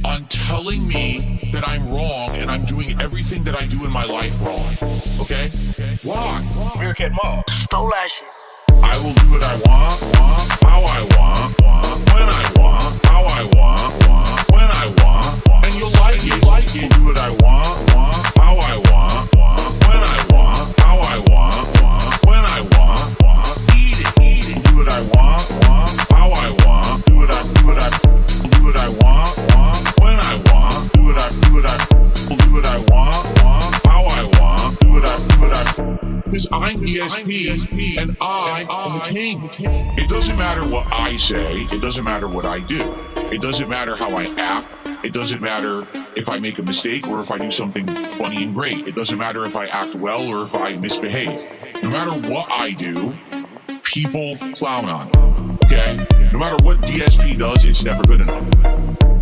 on telling me that I'm wrong and I'm doing everything that I do in my life wrong. Okay? Why? Meerkat Mob. Stole that shit. I will do what I want, how I want, when I want, how I want, when I want, and you'll like it. Do what I want, how I want, when I want, how I want, when I want, eat it. Do what I want, how I want, do what I want, when I want, do what I want, how I want, do what I. Because I'm DSP and I am the king. It doesn't matter what I say. It doesn't matter what I do. It doesn't matter how I act. It doesn't matter if I make a mistake or if I do something funny and great. It doesn't matter if I act well or if I misbehave. No matter what I do, people clown on it. Okay? No matter what DSP does, it's never good enough.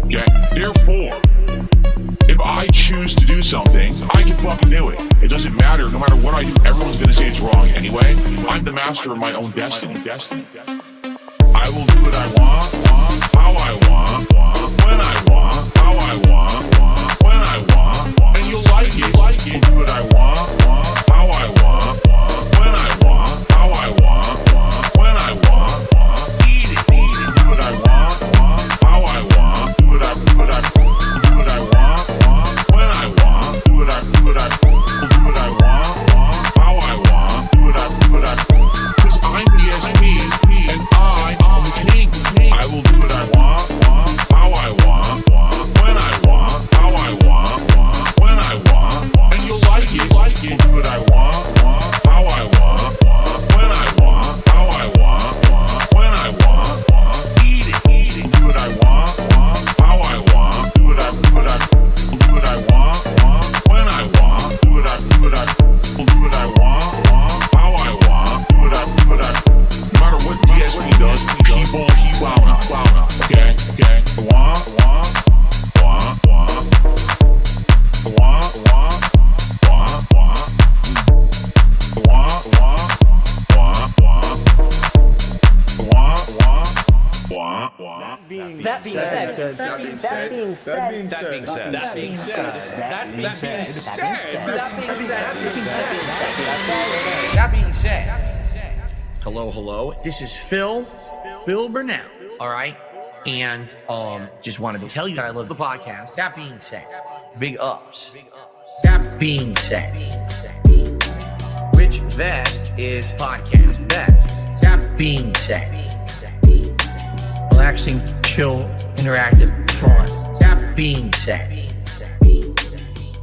Okay? Therefore, if I choose to do something, I can fucking do it. It doesn't matter. No matter what I do, everyone's gonna say it's wrong anyway. I'm the master of my own destiny. I will do what I want, how I want, when I want, how I want, when I want, and you'll like it. Do what I want, how I want, when I want, how I want, when I want, eat it. Do what I want, how I want, do what I want, when I want, do what I want, how I want, do what I. Because I'm the DSP and I am the king. I will do what I want, how I want, when I want, how I want, when I want, and you'll like it. Do what I want, how I want, when I want, how I want, when I want, eat it. Do what I want, how I want, do what I want, when I want, do what I want, how I want, do what I. No matter what DSP does, people keep wound up. Okay? Want. That being said. Hello. This is Phil Burnell. All right. And just wanted to tell you that I love the podcast. That being said, big ups. That being said, which vest is podcast best? That being said, relaxing, chill, interactive, fun. That being said,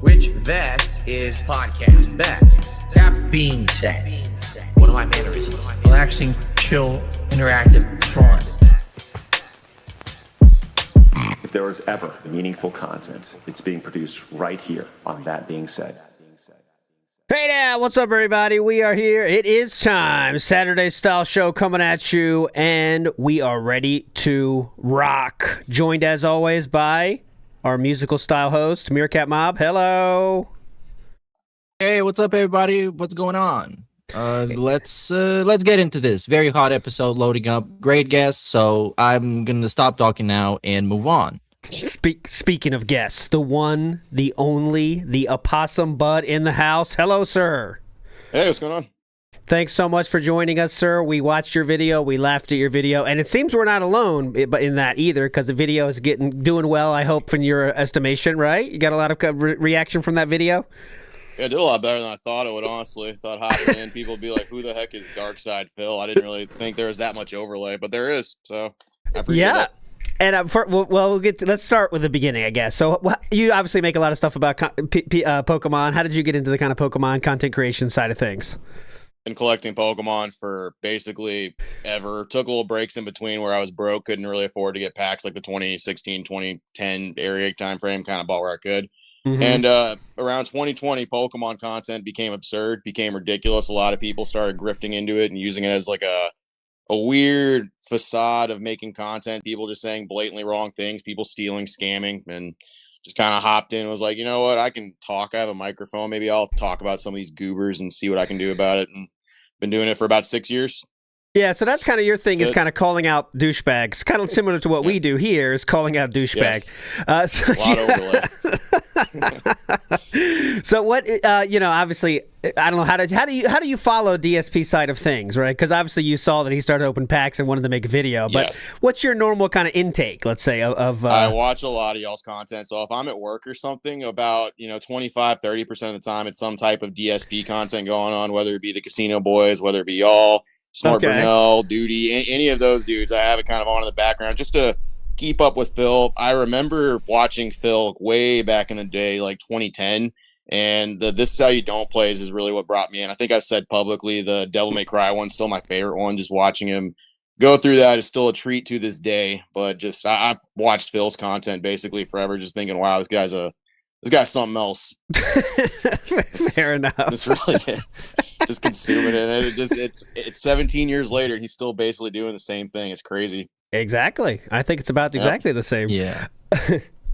which vest is podcast best? That being said, one of my mannerisms. Relaxing, chill, interactive, fun. If there was ever meaningful content, it's being produced right here on That Being Said. Hey there, what's up everybody? We are here. It is time. Saturday style show coming at you, and we are ready to rock. Joined as always by our musical style host, Meerkat Mob. Hello. Hey, what's up everybody? What's going on? Let's get into this. Very hot episode loading up. Great guests, so I'm gonna stop talking now and move on. Speaking of guests, the one, the only, the opossum bud in the house. Hello, sir. Hey, what's going on? Thanks so much for joining us, sir. We watched your video, we laughed at your video, and it seems we're not alone but in that either, because the video is doing well, I hope, from your estimation, right? You got a lot of reaction from that video? Yeah, it did a lot better than I thought it would, honestly. Thought hopping in, people would be like, who the heck is Dark Side Phil? I didn't really think there was that much overlay, but there is, so I appreciate that. And let's start with the beginning, I guess. So you obviously make a lot of stuff about Pokemon. How did you get into the kind of Pokemon content creation side of things? Been collecting Pokemon for basically ever. Took little breaks in between where I was broke, couldn't really afford to get packs like the 2016, 2010 area time frame, kind of bought where I could. Mm-hmm. And around 2020, Pokemon content became absurd, became ridiculous. A lot of people started grifting into it and using it as like a weird facade of making content, people just saying blatantly wrong things, people stealing, scamming, and just kind of hopped in and was like, you know what, I can talk, I have a microphone, maybe I'll talk about some of these goobers and see what I can do about it. And been doing it for about 6 years. Yeah, so that's kind of your thing, That's is it. kind of calling out douchebags. Kind of similar to what we do here, is calling out douchebag. Yes. So, A lot of overlap. so what? Obviously, I don't know how do you follow DSP side of things, right? Because obviously you saw that he started open packs and wanted to make a video. But Yes. what's your normal kind of intake? Let's say of. I watch a lot of y'all's content. So if I'm at work or something, about 25-30% of the time, it's some type of DSP content going on, whether it be the Casino Boys, whether it be y'all, Snort Okay. Brunel, Duty, any of those dudes. I have it kind of on in the background just to keep up with Phil. I remember watching Phil way back in the day, like 2010. And the This Is How You Don't Plays is really what brought me in. I think I've said publicly the Devil May Cry one's still my favorite one. Just watching him go through that is still a treat to this day. But just I've watched Phil's content basically forever, just thinking, wow, this guy's something else. Fair enough. It's really just consuming it. And it's 17 years later. He's still basically doing the same thing. It's crazy. Exactly. I think it's about exactly the same. Yeah.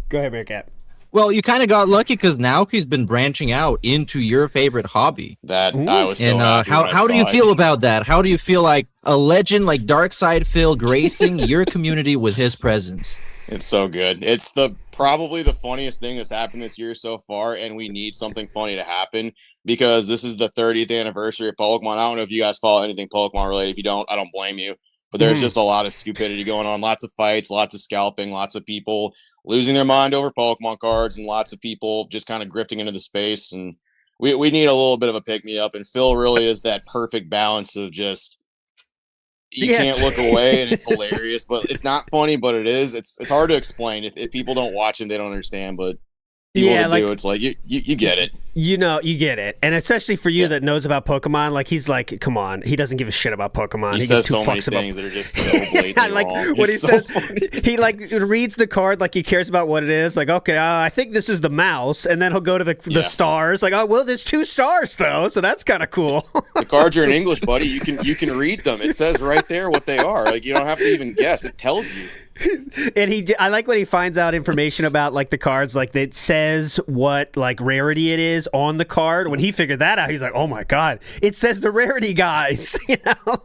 Go ahead, Bearcat. Well, you kind of got lucky because now he's been branching out into your favorite hobby. That I was so And happy when I how do saw you it. feel about that? How do you feel like a legend like Darkside Phil gracing your community with his presence? It's so good. It's probably the funniest thing that's happened this year so far, and we need something funny to happen because this is the 30th anniversary of Pokemon. I don't know if you guys follow anything Pokemon related. If you don't, I don't blame you. But there's just a lot of stupidity going on. Lots of fights, lots of scalping, lots of people losing their mind over Pokemon cards, and lots of people just kind of grifting into the space. And we need a little bit of a pick-me-up. And Phil really is that perfect balance of just you can't look away, and it's hilarious. But it's not funny, but it is. It's hard to explain. If people don't watch him, they don't understand. But people that do, it's like you get it. You get it. And especially for you that knows about Pokemon, like he's like, come on, he doesn't give a shit about Pokemon. He gives says two so many fucks about- things that are just so blatantly I like wrong. what he It's so says. funny. He like reads the card like he cares about what it is. Like, okay, I think this is the mouse, and then he'll go to the stars. Like, oh well, there's 2 stars though, so that's kind of cool. The cards are in English, buddy. You can read them. It says right there what they are. Like you don't have to even guess. It tells you. And I like when he finds out information about like the cards, like it says what like rarity it is on the card. When he figured that out, he's like, "Oh my god, it says the rarity, guys!"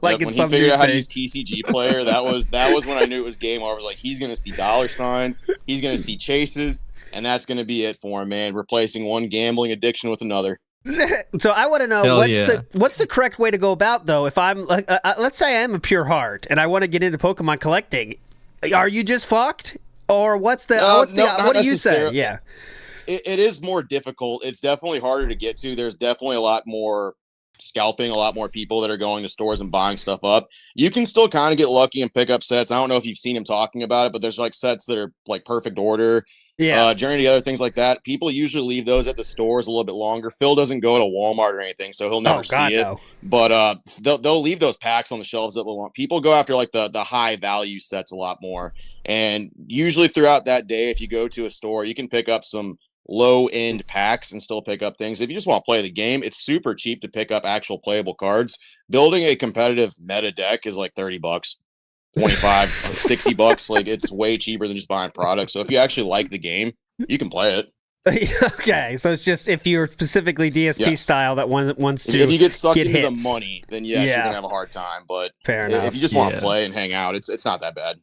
Like when he figured out how to use TCG Player, that was when I knew it was game over. I was like, he's gonna see dollar signs, he's gonna see chases, and that's gonna be it for him, man. Replacing one gambling addiction with another. So I want to know what's the correct way to go about though. If I'm like, let's say I am a pure heart and I want to get into Pokemon collecting. Are you just fucked, or what do you say? Yeah, it is more difficult. It's definitely harder to get to. There's definitely a lot more scalping, a lot more people that are going to stores and buying stuff up. You can still kind of get lucky and pick up sets. I don't know if you've seen him talking about it, but there's like sets that are like perfect order. Journey, other things like that. People usually leave those at the stores a little bit longer. Phil doesn't go to Walmart or anything, so he'll never see it. No. But they'll leave those packs on the shelves that long. People go after like the high value sets a lot more. And usually throughout that day, if you go to a store, you can pick up some low end packs and still pick up things. If you just want to play the game, it's super cheap to pick up actual playable cards. Building a competitive meta deck is like $30. 25 $60. Like it's way cheaper than just buying products. So if you actually like the game, you can play it. Okay, so it's just if you're specifically DSP style that wants to, if you get sucked get into hits. the money, then yes, you're gonna have a hard time. But fair enough. If you just want to play and hang out, it's not that bad.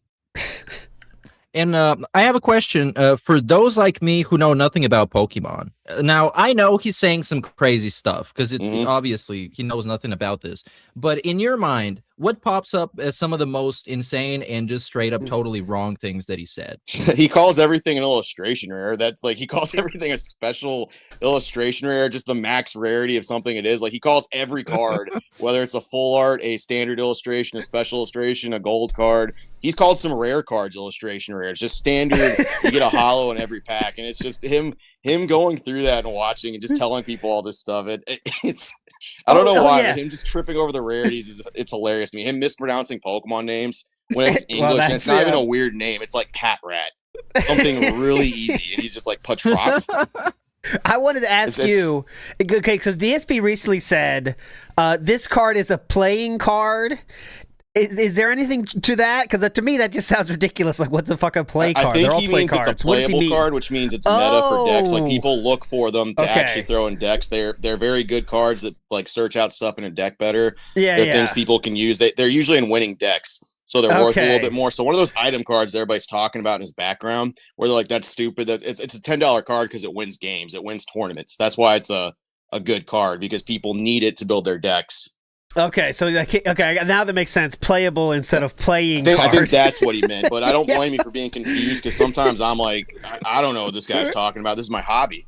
And I have a question for those like me who know nothing about Pokemon. Now, I know he's saying some crazy stuff because obviously he knows nothing about this. But in your mind, what pops up as some of the most insane and just straight up totally wrong things that he said? He calls everything an illustration rare. That's like he calls everything a special illustration rare, just the max rarity of something it is. Like he calls every card, whether it's a full art, a standard illustration, a special illustration, a gold card. He's called some rare cards illustration rare. It's just standard. You get a hollow in every pack, and it's just him going through that and watching and just telling people all this stuff. It's I don't know why, but him just tripping over the rarities it's hilarious to me. Him mispronouncing Pokemon names when it's English and it's not even a weird name. It's like Pat Rat, something really easy, and he's just like Patrat. I wanted to ask you, okay, because DSP recently said this card is a playing card. Is there anything to that? Because to me, that just sounds ridiculous. Like, what's the fucking play card? I think They're all he play means cards. it's a playable card, which means it's meta for decks. Like, people look for them to actually throw in decks. They're very good cards that like search out stuff in a deck better. Yeah, they're things people can use. They're usually in winning decks, so they're worth a little bit more. So one of those item cards that everybody's talking about in his background, where they're like, "That's stupid." That it's a $10 card because it wins games, it wins tournaments. That's why it's a good card, because people need it to build their decks. Okay, so now that makes sense. Playable instead of playing cards. I think that's what he meant, but I don't blame you for being confused, because sometimes I'm like, I don't know what this guy's talking about. This is my hobby.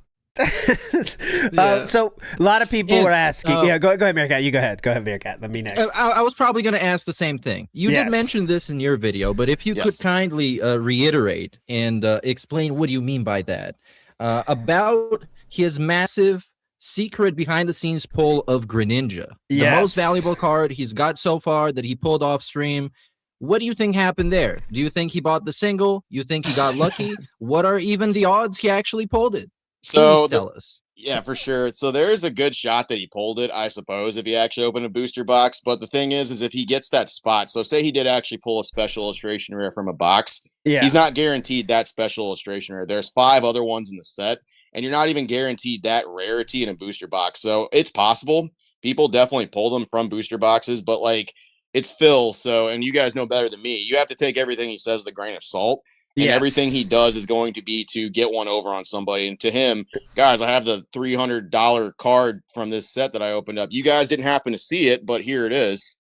So a lot of people were asking. Go ahead, Meerkat. You go ahead. Go ahead, Meerkat. Let me next. I was probably going to ask the same thing. You did mention this in your video, but if you could kindly reiterate and explain what you mean by that about his massive secret behind-the-scenes pull of Greninja, the most valuable card he's got so far that he pulled off stream. What do you think happened there? Do you think he bought the single? You think he got lucky? What are even the odds he actually pulled it? So tell us. Yeah, for sure. So there's a good shot that he pulled it, I suppose, if he actually opened a booster box. But the thing is if he gets that spot, so say he did actually pull a special illustration rare from a box, he's not guaranteed that special illustration rare. There's 5 other ones in the set, and you're not even guaranteed that rarity in a booster box. So it's possible. People definitely pull them from booster boxes, but like, it's Phil. So, and you guys know better than me, you have to take everything he says with a grain of salt. And everything he does is going to be to get one over on somebody. And to him, guys, I have the $300 card from this set that I opened up. You guys didn't happen to see it, but here it is.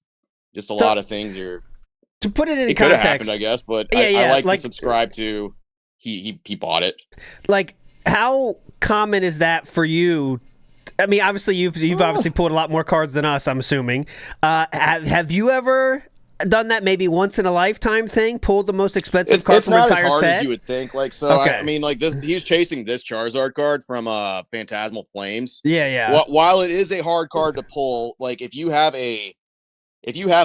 Just a lot of things are. To put it in context, could have happened, I guess, but I like to subscribe to he bought it. Like, how common is that for you? I mean, obviously you've obviously pulled a lot more cards than us, I'm assuming. Have you ever done that maybe once in a lifetime thing? Pulled the most expensive card from an entire set? It's not as hard as you would think. Like, so I mean, like this, he was chasing this Charizard card from Phantasmal Flames. Yeah. While it is a hard card to pull, like if you have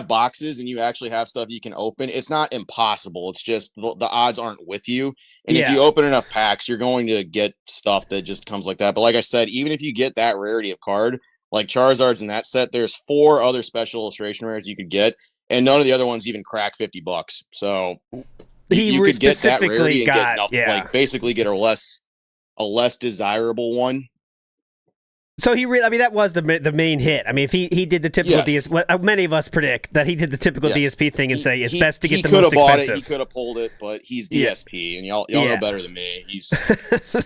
boxes and you actually have stuff you can open, it's not impossible. It's just the odds aren't with you. And if you open enough packs, you're going to get stuff that just comes like that. But like I said, even if you get that rarity of card, like Charizard's in that set, there's 4 other special illustration rares you could get, and none of the other ones even crack $50. So you could get that rarity and get nothing, like basically get a less desirable one. So that was the main hit. I mean, if he did the typical DSP, many of us predict that he did the typical DSP thing and say it's best to get the most expensive. He could have pulled it, but he's DSP, and y'all know better than me. He's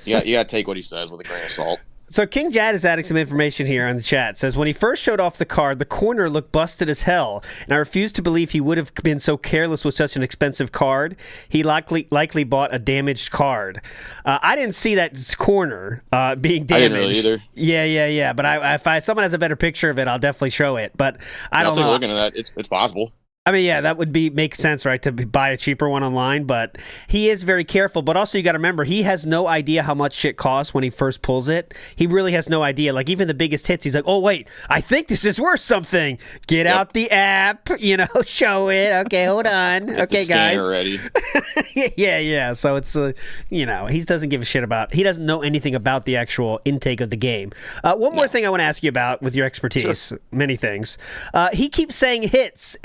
you got to take what he says with a grain of salt. So King Jad is adding some information here on the chat. It says, when he first showed off the card, the corner looked busted as hell, and I refuse to believe he would have been so careless with such an expensive card. He likely bought a damaged card. I didn't see that corner being damaged. I didn't really either. Yeah. But if someone has a better picture of it, I'll definitely show it. But I don't know. I'll take a look into that. It's possible. I mean, that would make sense, right, to buy a cheaper one online, but he is very careful. But also, you got to remember, he has no idea how much shit costs when he first pulls it. He really has no idea. Like, even the biggest hits, he's like, oh, wait, I think this is worth something. Get out the app, show it. Okay, hold on. Get the guys. Ready. Yeah. So it's, he doesn't give a shit about, he doesn't know anything about the actual intake of the game. One more thing I want to ask you about with your expertise, many things. He keeps saying hit.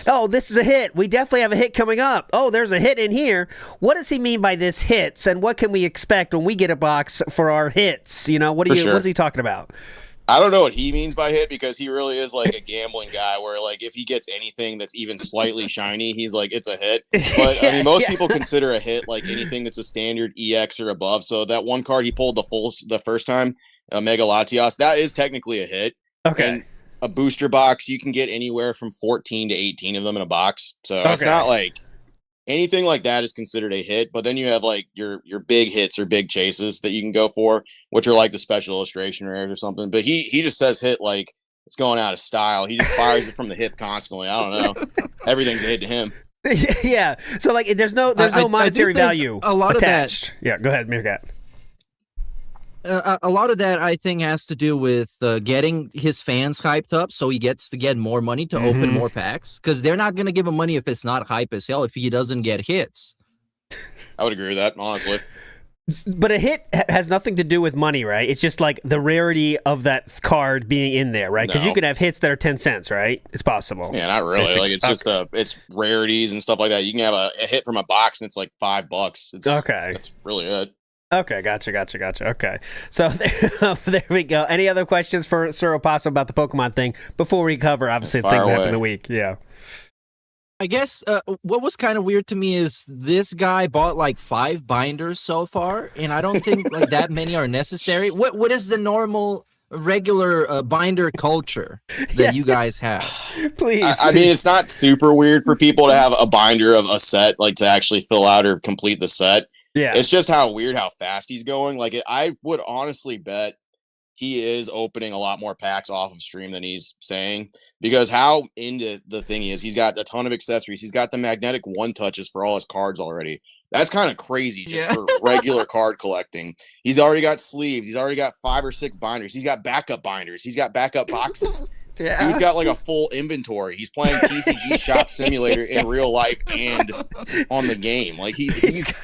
Oh, this is a hit. We definitely have a hit coming up. Oh, there's a hit in here. What does he mean by this hits, and what can we expect when we get a box for our hits? What is he talking about? I don't know what he means by hit, because he really is like a gambling guy where, like, if he gets anything that's even slightly shiny, he's like, it's a hit. But I mean, most people consider a hit like anything that's a standard EX or above. So that one card he pulled the first time, Mega Latios, that is technically a hit. Okay. And a booster box, you can get anywhere from 14 to 18 of them in a box. So it's not like anything like that is considered a hit. But then you have like your big hits or big chases that you can go for, which are like the special illustration rares or something. But he just says hit like it's going out of style. He just fires it from the hip constantly. I don't know. Everything's a hit to him. Yeah. So like there's no monetary value a lot attached. Of that, yeah, go ahead, Meerkat. A lot of that, I think, has to do with getting his fans hyped up so he gets to get more money to open more packs, because they're not going to give him money if it's not hype as hell, if he doesn't get hits. I would agree with that, honestly. But a hit has nothing to do with money, right? It's just like the rarity of that card being in there, right? Because No. you could have hits that are 10 cents, right? It's possible. Yeah, not really. Basically. Like it's just it's rarities and stuff like that. You can have a hit from a box and it's like $5. It's, Okay. That's really it. Okay, gotcha. Okay, so there we go. Any other questions for Sir Opasso about the Pokemon thing before we cover, obviously, Just fire things that happen away. in the week? Yeah. I guess what was kind of weird to me is this guy bought like 5 binders so far, and I don't think like that many are necessary. What is the normal, regular binder culture that you guys have? Please. I mean, it's not super weird for people to have a binder of a set, like to actually fill out or complete the set. Yeah. It's just how weird how fast he's going. Like, I would honestly bet he is opening a lot more packs off of stream than he's saying, because how into the thing he is. He's got a ton of accessories. He's got the magnetic one touches for all his cards already. That's kind of crazy just for regular card collecting. He's already got sleeves. He's already got 5 or 6 binders. He's got backup binders. He's got backup boxes. Yeah. Dude's got like a full inventory. He's playing TCG Shop Simulator in real life and on the game. Like he's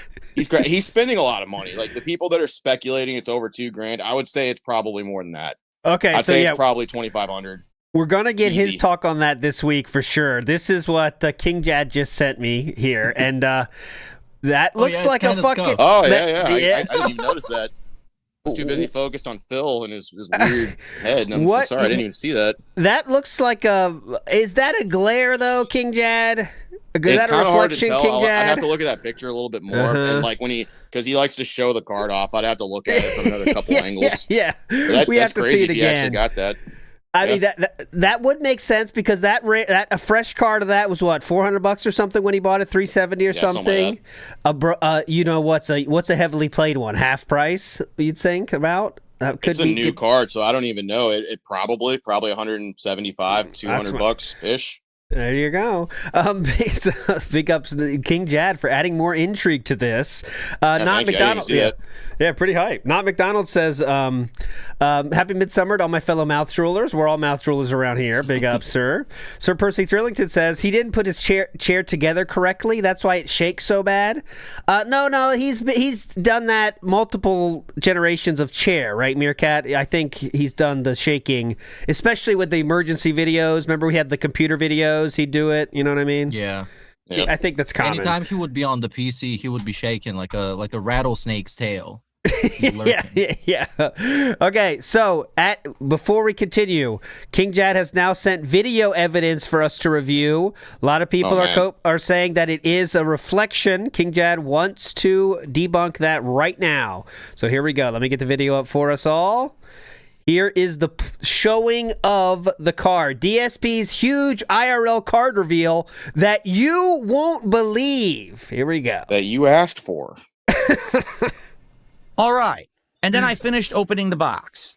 great. He's spending a lot of money. Like the people that are speculating it's over $2,000, I would say it's probably more than that. Okay, I'd so say yeah, it's probably 2,500. we're gonna get his Easy. talk on that this week for sure. This is what King Jad just sent me here, and that looks it's like a kinda fucking. scuffed. Oh that- yeah. I didn't even notice that. I was too busy focused on Phil and his weird head. And I'm What? sorry, I didn't even see that. That looks like a. Is that a glare though, King Jad? Is It's that a kind of hard to reflection, tell. King I'd Jad? have to look at that picture a little bit more. Uh-huh. And like because he likes to show the card off, I'd have to look at it from another couple angles. Yeah. But We that's have to crazy see it if he actually again. got that. I Yeah. mean that would make sense because that a fresh card of that was what $400 or something when he bought it, $370 or something like you know what's a heavily played one, half price? You'd think about that could It's a be new card, so I don't even know. It probably 175, $200 ish. There you go. Big ups to King Jad for adding more intrigue to this. Not thank you. I didn't McDonald. see that. Yeah, pretty hype. Not McDonald says, happy midsummer to all my fellow mouth droolers. We're all mouth droolers around here. Big up, sir. Sir Percy Thrillington says he didn't put his chair together correctly. That's why it shakes so bad. No, he's done that multiple generations of chair, right, Meerkat? I think he's done the shaking, especially with the emergency videos. Remember we had the computer videos? He'd do it. You know what I mean? Yeah. Yep. I think that's common. Anytime he would be on the PC, he would be shaking like a rattlesnake's tail. Yeah. Okay, so before we continue, King Jad has now sent video evidence for us to review. A lot of people are saying that it is a reflection. King Jad wants to debunk that right now. So here we go. Let me get the video up for us all. Here is the showing of the card. DSP's huge IRL card reveal that you won't believe. Here we go. That you asked for. All right. And then I finished opening the box.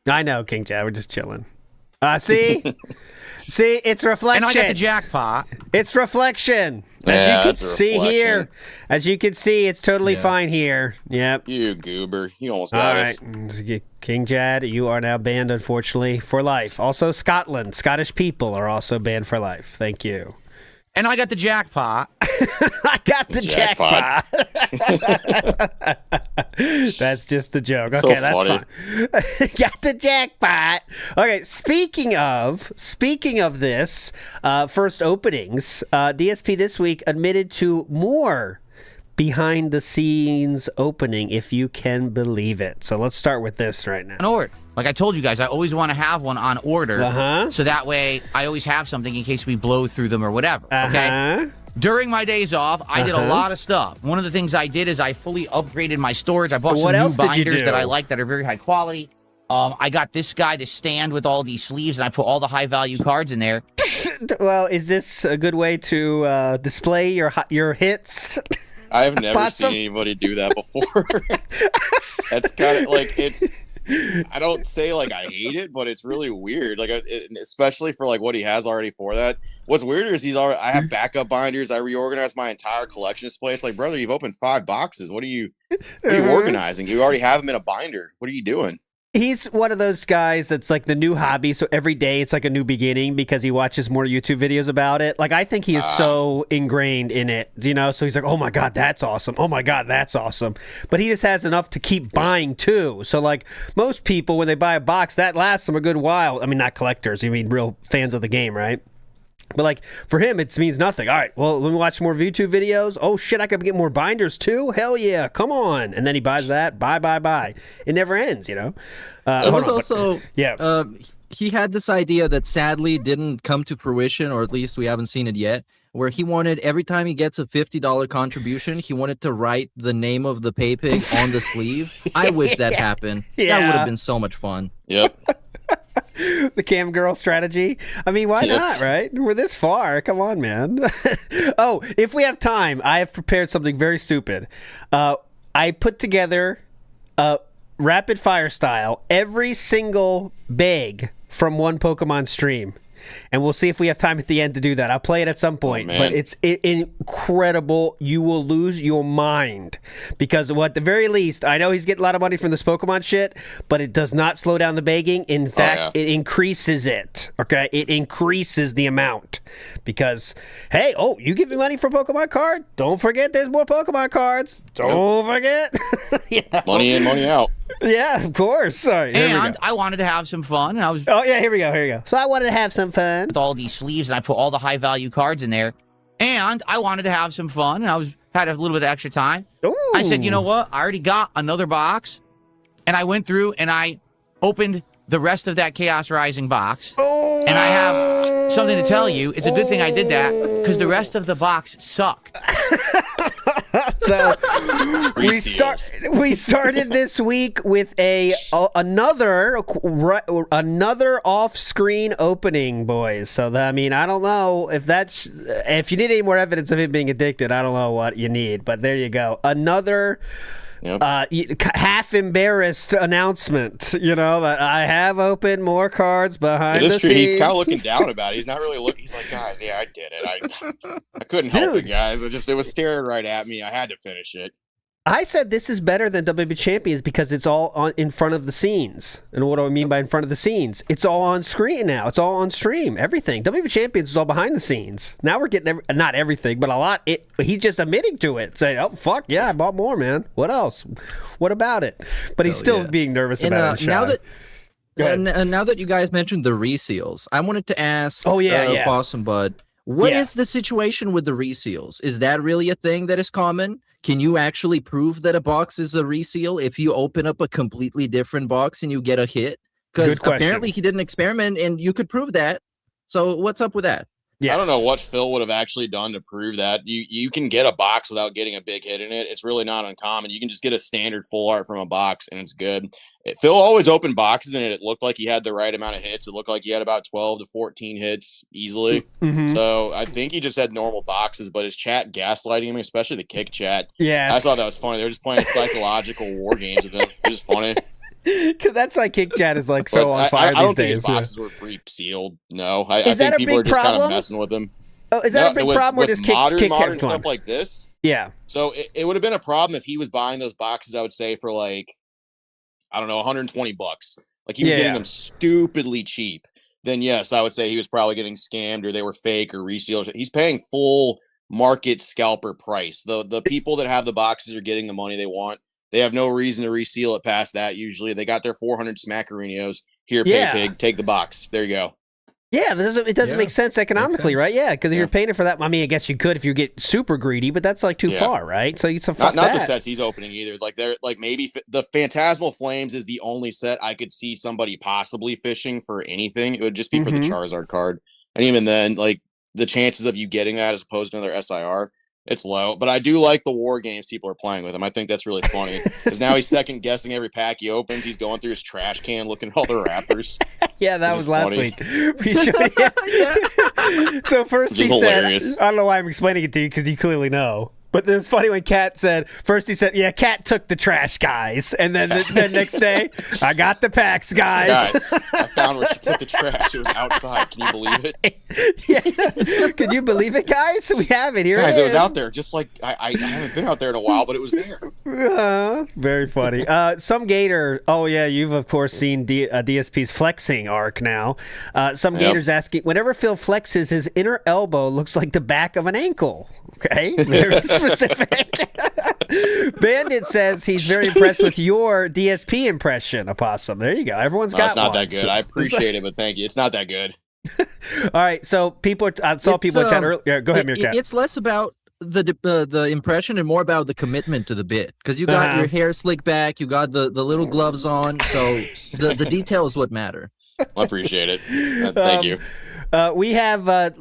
I know, King Jad. We're just chilling. See? See, it's reflection. And I got the jackpot. It's reflection. Yeah, As you can it's a see reflection. here. As you can see, it's totally fine here. Yep. You goober. You almost All got right. us. King Jad, you are now banned, unfortunately, for life. Also, Scotland. Scottish people are also banned for life. Thank you. And I got the jackpot. I got the jackpot. That's just a joke. So Okay, that's funny. fine. Got the jackpot. Okay, speaking of this, first openings, DSP this week admitted to more behind the scenes opening, if you can believe it. So let's start with this right now. On order. Like I told you guys, I always want to have one on order. Uh-huh. So that way I always have something in case we blow through them or whatever. Okay. Uh-huh. During my days off, I did a lot of stuff. One of the things I did is I fully upgraded my storage. I bought What some else new did you binders do? that I like that are very high quality. I got this guy to stand with all these sleeves, and I put all the high value cards in there. Well, is this a good way to display your hits? I have never Possum. seen anybody do that before. That's kind of like I don't say like I hate it, but it's really weird. Like, especially for like what he has already for that. What's weirder is I have backup binders. I reorganized my entire collection display. It's like, brother, you've opened 5 boxes. What are you organizing? You already have them in a binder. What are you doing? He's one of those guys that's like the new hobby. So every day it's like a new beginning because he watches more YouTube videos about it. Like I think he is so ingrained in it, you know? So he's like, oh my God, that's awesome. Oh my God, that's awesome. But he just has enough to keep buying too. So like most people, when they buy a box, that lasts them a good while. I mean, not collectors, I mean real fans of the game, right? But like for him, it means nothing. All right, well, let me watch more YouTube videos. Oh shit, I could get more binders too. Hell yeah, come on! And then he buys that. Buy. It never ends, you know. It was also yeah. He had this idea that sadly didn't come to fruition, or at least we haven't seen it yet. Where he wanted every time he gets a $50 contribution, he wanted to write the name of the pay pig on the sleeve. I wish that happened. Yeah. That would have been so much fun. Yep. The cam girl strategy. I mean, why not, right? We're this far. Come on, man. Oh, if we have time, I have prepared something very stupid. I put together, rapid fire style, every single bag from one Pokemon stream. And we'll see if we have time at the end to do that. I'll play it at some point, but it's incredible. You will lose your mind because, well, at the very least, I know he's getting a lot of money from this Pokemon shit, but it does not slow down the bagging. In fact, it increases it. Okay, it increases the amount because, hey, you give me money for a Pokemon card? Don't forget, there's more Pokemon cards. Don't forget. Yeah. Money in, money out. Yeah, of course. Sorry. And I wanted to have some fun. And I was here we go. So I wanted to have some fun with all these sleeves, and I put all the high value cards in there. And I wanted to have some fun, and I had a little bit of extra time. Ooh. I said, you know what? I already got another box, and I went through and I opened the rest of that Chaos Rising box. Oh. And I have something to tell you. It's a good thing I did that because the rest of the box sucked. So we started this week with another off-screen opening, boys. So I mean, I don't know if you need any more evidence of him being addicted. I don't know what you need, but there you go. Another. Half embarrassed announcement, you know, that I have opened more cards behind the scenes. He's kind of looking down about it. He's not really looking. He's like, guys, yeah, I did it. I couldn't help it, guys. It was staring right at me. I had to finish it. I said this is better than WWE Champions because it's all in front of the scenes. And what do I mean by in front of the scenes? It's all on screen now. It's all on stream. Everything. WWE Champions is all behind the scenes. Now we're getting not everything, but a lot. He's just admitting to it, saying, "Oh fuck yeah, I bought more, man. What else? What about it?" But he's still being nervous about it. Now that you guys mentioned the reseals, I wanted to ask. Boss and Bud, what is the situation with the reseals? Is that really a thing that is common? Can you actually prove that a box is a reseal if you open up a completely different box and you get a hit? Because apparently he did an experiment and you could prove that. So what's up with that? Yes. I don't know what Phil would have actually done to prove that. You can get a box without getting a big hit in it. It's really not uncommon. You can just get a standard full art from a box and it's good. Phil always opened boxes and it looked like he had the right amount of hits. It looked like he had about 12 to 14 hits easily. Mm-hmm. So I think he just had normal boxes, but his chat gaslighting him, especially the kick chat. Yeah, I thought that was funny. They were just playing psychological war games with him. It was just funny. Because that's why kick chat is like so on fire these days. I don't think his boxes were pre-sealed. No, I think people are just kind of messing with them. Oh, is that a big problem with his modern stuff like this? Yeah. So it would have been a problem if he was buying those boxes. I would say for like, I don't know, $120. Like he was getting them stupidly cheap. Then yes, I would say he was probably getting scammed or they were fake or resealed. He's paying full market scalper price. The people that have the boxes are getting the money they want. They have no reason to reseal it past that. Usually they got their 400 Smackerinos. Here, pay pig, take the box. There you go. Yeah, it doesn't make sense economically, right? Yeah, because you're paying for that. I mean, I guess you could if you get super greedy, but that's like too far, right? So not the sets he's opening either. Like they're like maybe the Phantasmal Flames is the only set I could see somebody possibly fishing for anything. It would just be for the Charizard card, and even then, like the chances of you getting that as opposed to another SIR. It's low, but I do like the war games people are playing with him. I think that's really funny because now he's second guessing every pack he opens. He's going through his trash can looking at all the wrappers. Yeah, that was last week. We showed So first he said, I don't know why I'm explaining it to you because you clearly know. But it was funny when Cat said, first he said, yeah, Cat took the trash, guys. And then the next day, I got the packs, guys. I found where she put the trash. It was outside. Can you believe it? Yeah. Can you believe it, guys? We have it here. Guys, it was out there. Just like, I haven't been out there in a while, but it was there. Very funny. Some Gator, oh yeah, you've of course seen DSP's flexing arc now. Some Gator's asking, whenever Phil flexes, his inner elbow looks like the back of an ankle. Okay, very specific. Bandit says he's very impressed with your DSP impression, Opossum. There you go. Everyone's got one. It's not that good. I appreciate it, but thank you. It's not that good. All right, so I saw people in chat earlier. Yeah, go ahead, Meerkat. It's less about the impression and more about the commitment to the bit, because you got your hair slicked back, you got the little gloves on, so the detail is what matter. I appreciate it. Thank you. We have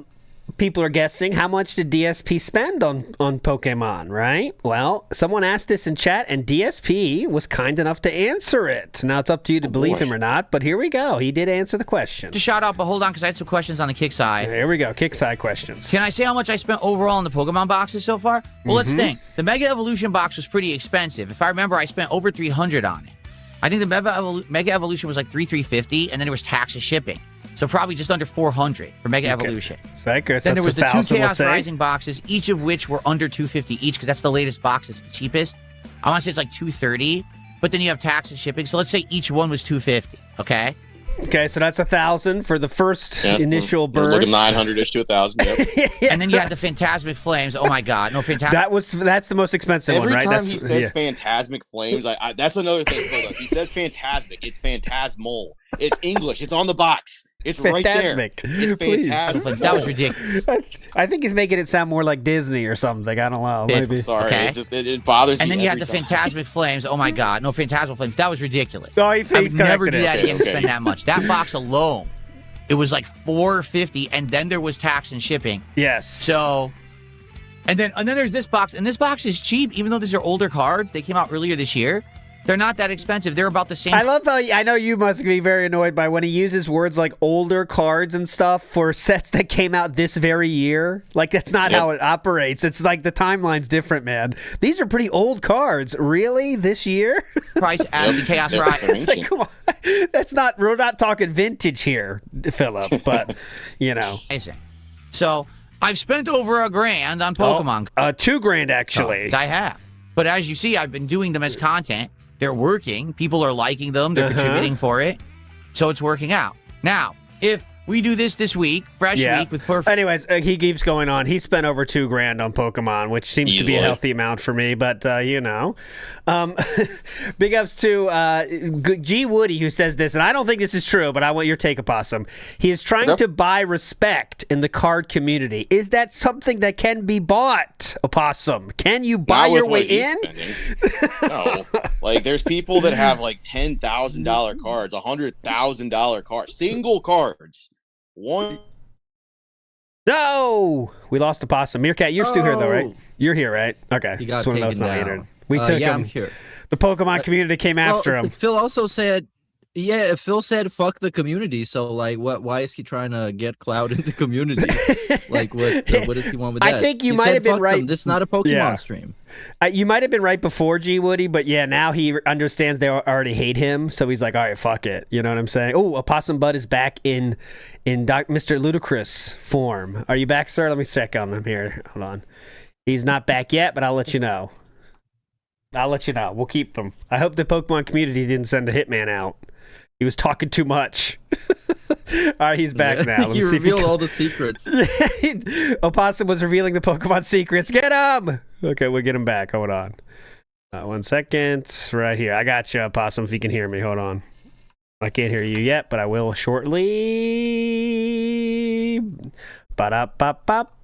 people are guessing how much did DSP spend on Pokemon, right? Well, someone asked this in chat, and DSP was kind enough to answer it. Now it's up to you to believe him or not, but here we go. He did answer the question. To shout out, but hold on, because I had some questions on the kick side. Here we go. Kick side questions. Can I say how much I spent overall on the Pokemon boxes so far? Well, let's think. The Mega Evolution box was pretty expensive. If I remember, I spent over $300 on it. I think the Mega Evolution was like $350, and then there was tax and shipping. So probably just under $400 for Mega Evolution. Then there was the 2 Chaos Rising boxes, each of which were under $250 each, because that's the latest box. It's the cheapest. I want to say it's like $230, but then you have tax and shipping. So let's say each one was $250. Okay. Okay, so that's $1,000 for the first initial burst. Looking 900-ish to 1,000. Yep. And then you had the Phantasmic Flames. Oh my God, no Phantasmic. That's the most expensive one, right? Every time he says Phantasmic Flames, that's another thing. Hold up. He says Phantasmic. It's Phantasmal. It's English. It's on the box. It's right there. It's Phantasmic. That was ridiculous. I think he's making it sound more like Disney or something. I don't know. Maybe. Sorry, it bothers me. And then you had the Phantasmic Flames. Oh my God, no Phantasmal Flames. That was ridiculous. Oh, I would never do that again and spend that much. That box alone, it was like $450, and then there was tax and shipping. Yes. So, and then there's this box, and this box is cheap, even though these are older cards. They came out earlier this year. They're not that expensive. They're about the same. I love how I know you must be very annoyed by when he uses words like older cards and stuff for sets that came out this very year. Like, that's not how it operates. It's like the timeline's different, man. These are pretty old cards. Really? This year? Price at the Chaos Rising. Like, come on. We're not talking vintage here, Philip, but, you know. So, I've spent over $1,000 on Pokemon. $2,000, actually. I have. But as you see, I've been doing them as content. They're working. People are liking them. They're contributing for it. So it's working out. Now, if we do this week, fresh week with perfect. Anyways, he keeps going on. He spent over $2,000 on Pokemon, which seems to be a healthy amount for me, but you know. Big ups to G Woody, who says this, and I don't think this is true, but I want your take, Opossum. He is trying to buy respect in the card community. Is that something that can be bought, Opossum? Can you buy your way in? No. Like, there's people that have like $10,000 cards, $100,000 cards, single cards. One. No, we lost Opossum. Meerkat, you're still here though, right? You're here, right? Okay. He got taken down. We took him. I'm here. The Pokemon community came after him. Phil also said, Phil said fuck the community. So like, why is he trying to get clout in the community? Like, what does he want with that? I think you might have been right. This is not a Pokemon stream. You might have been right before, G Woody, but yeah, now he understands they already hate him, so he's like, all right, fuck it. You know what I'm saying? Oh, Opossum Bud is back in Mr. Ludicrous form. Are you back, sir? Let me check on him here. Hold on. He's not back yet, but I'll let you know. We'll keep them. I hope the Pokemon community didn't send a hitman out. He was talking too much. All right, he's back now. He revealed all the secrets. Opossum was revealing the Pokemon secrets. Get him! Okay, we'll get him back. Hold on. 1 second. Right here. I got you, Opossum, if you can hear me. Hold on. I can't hear you yet, but I will shortly. Ba-da-bop-bop.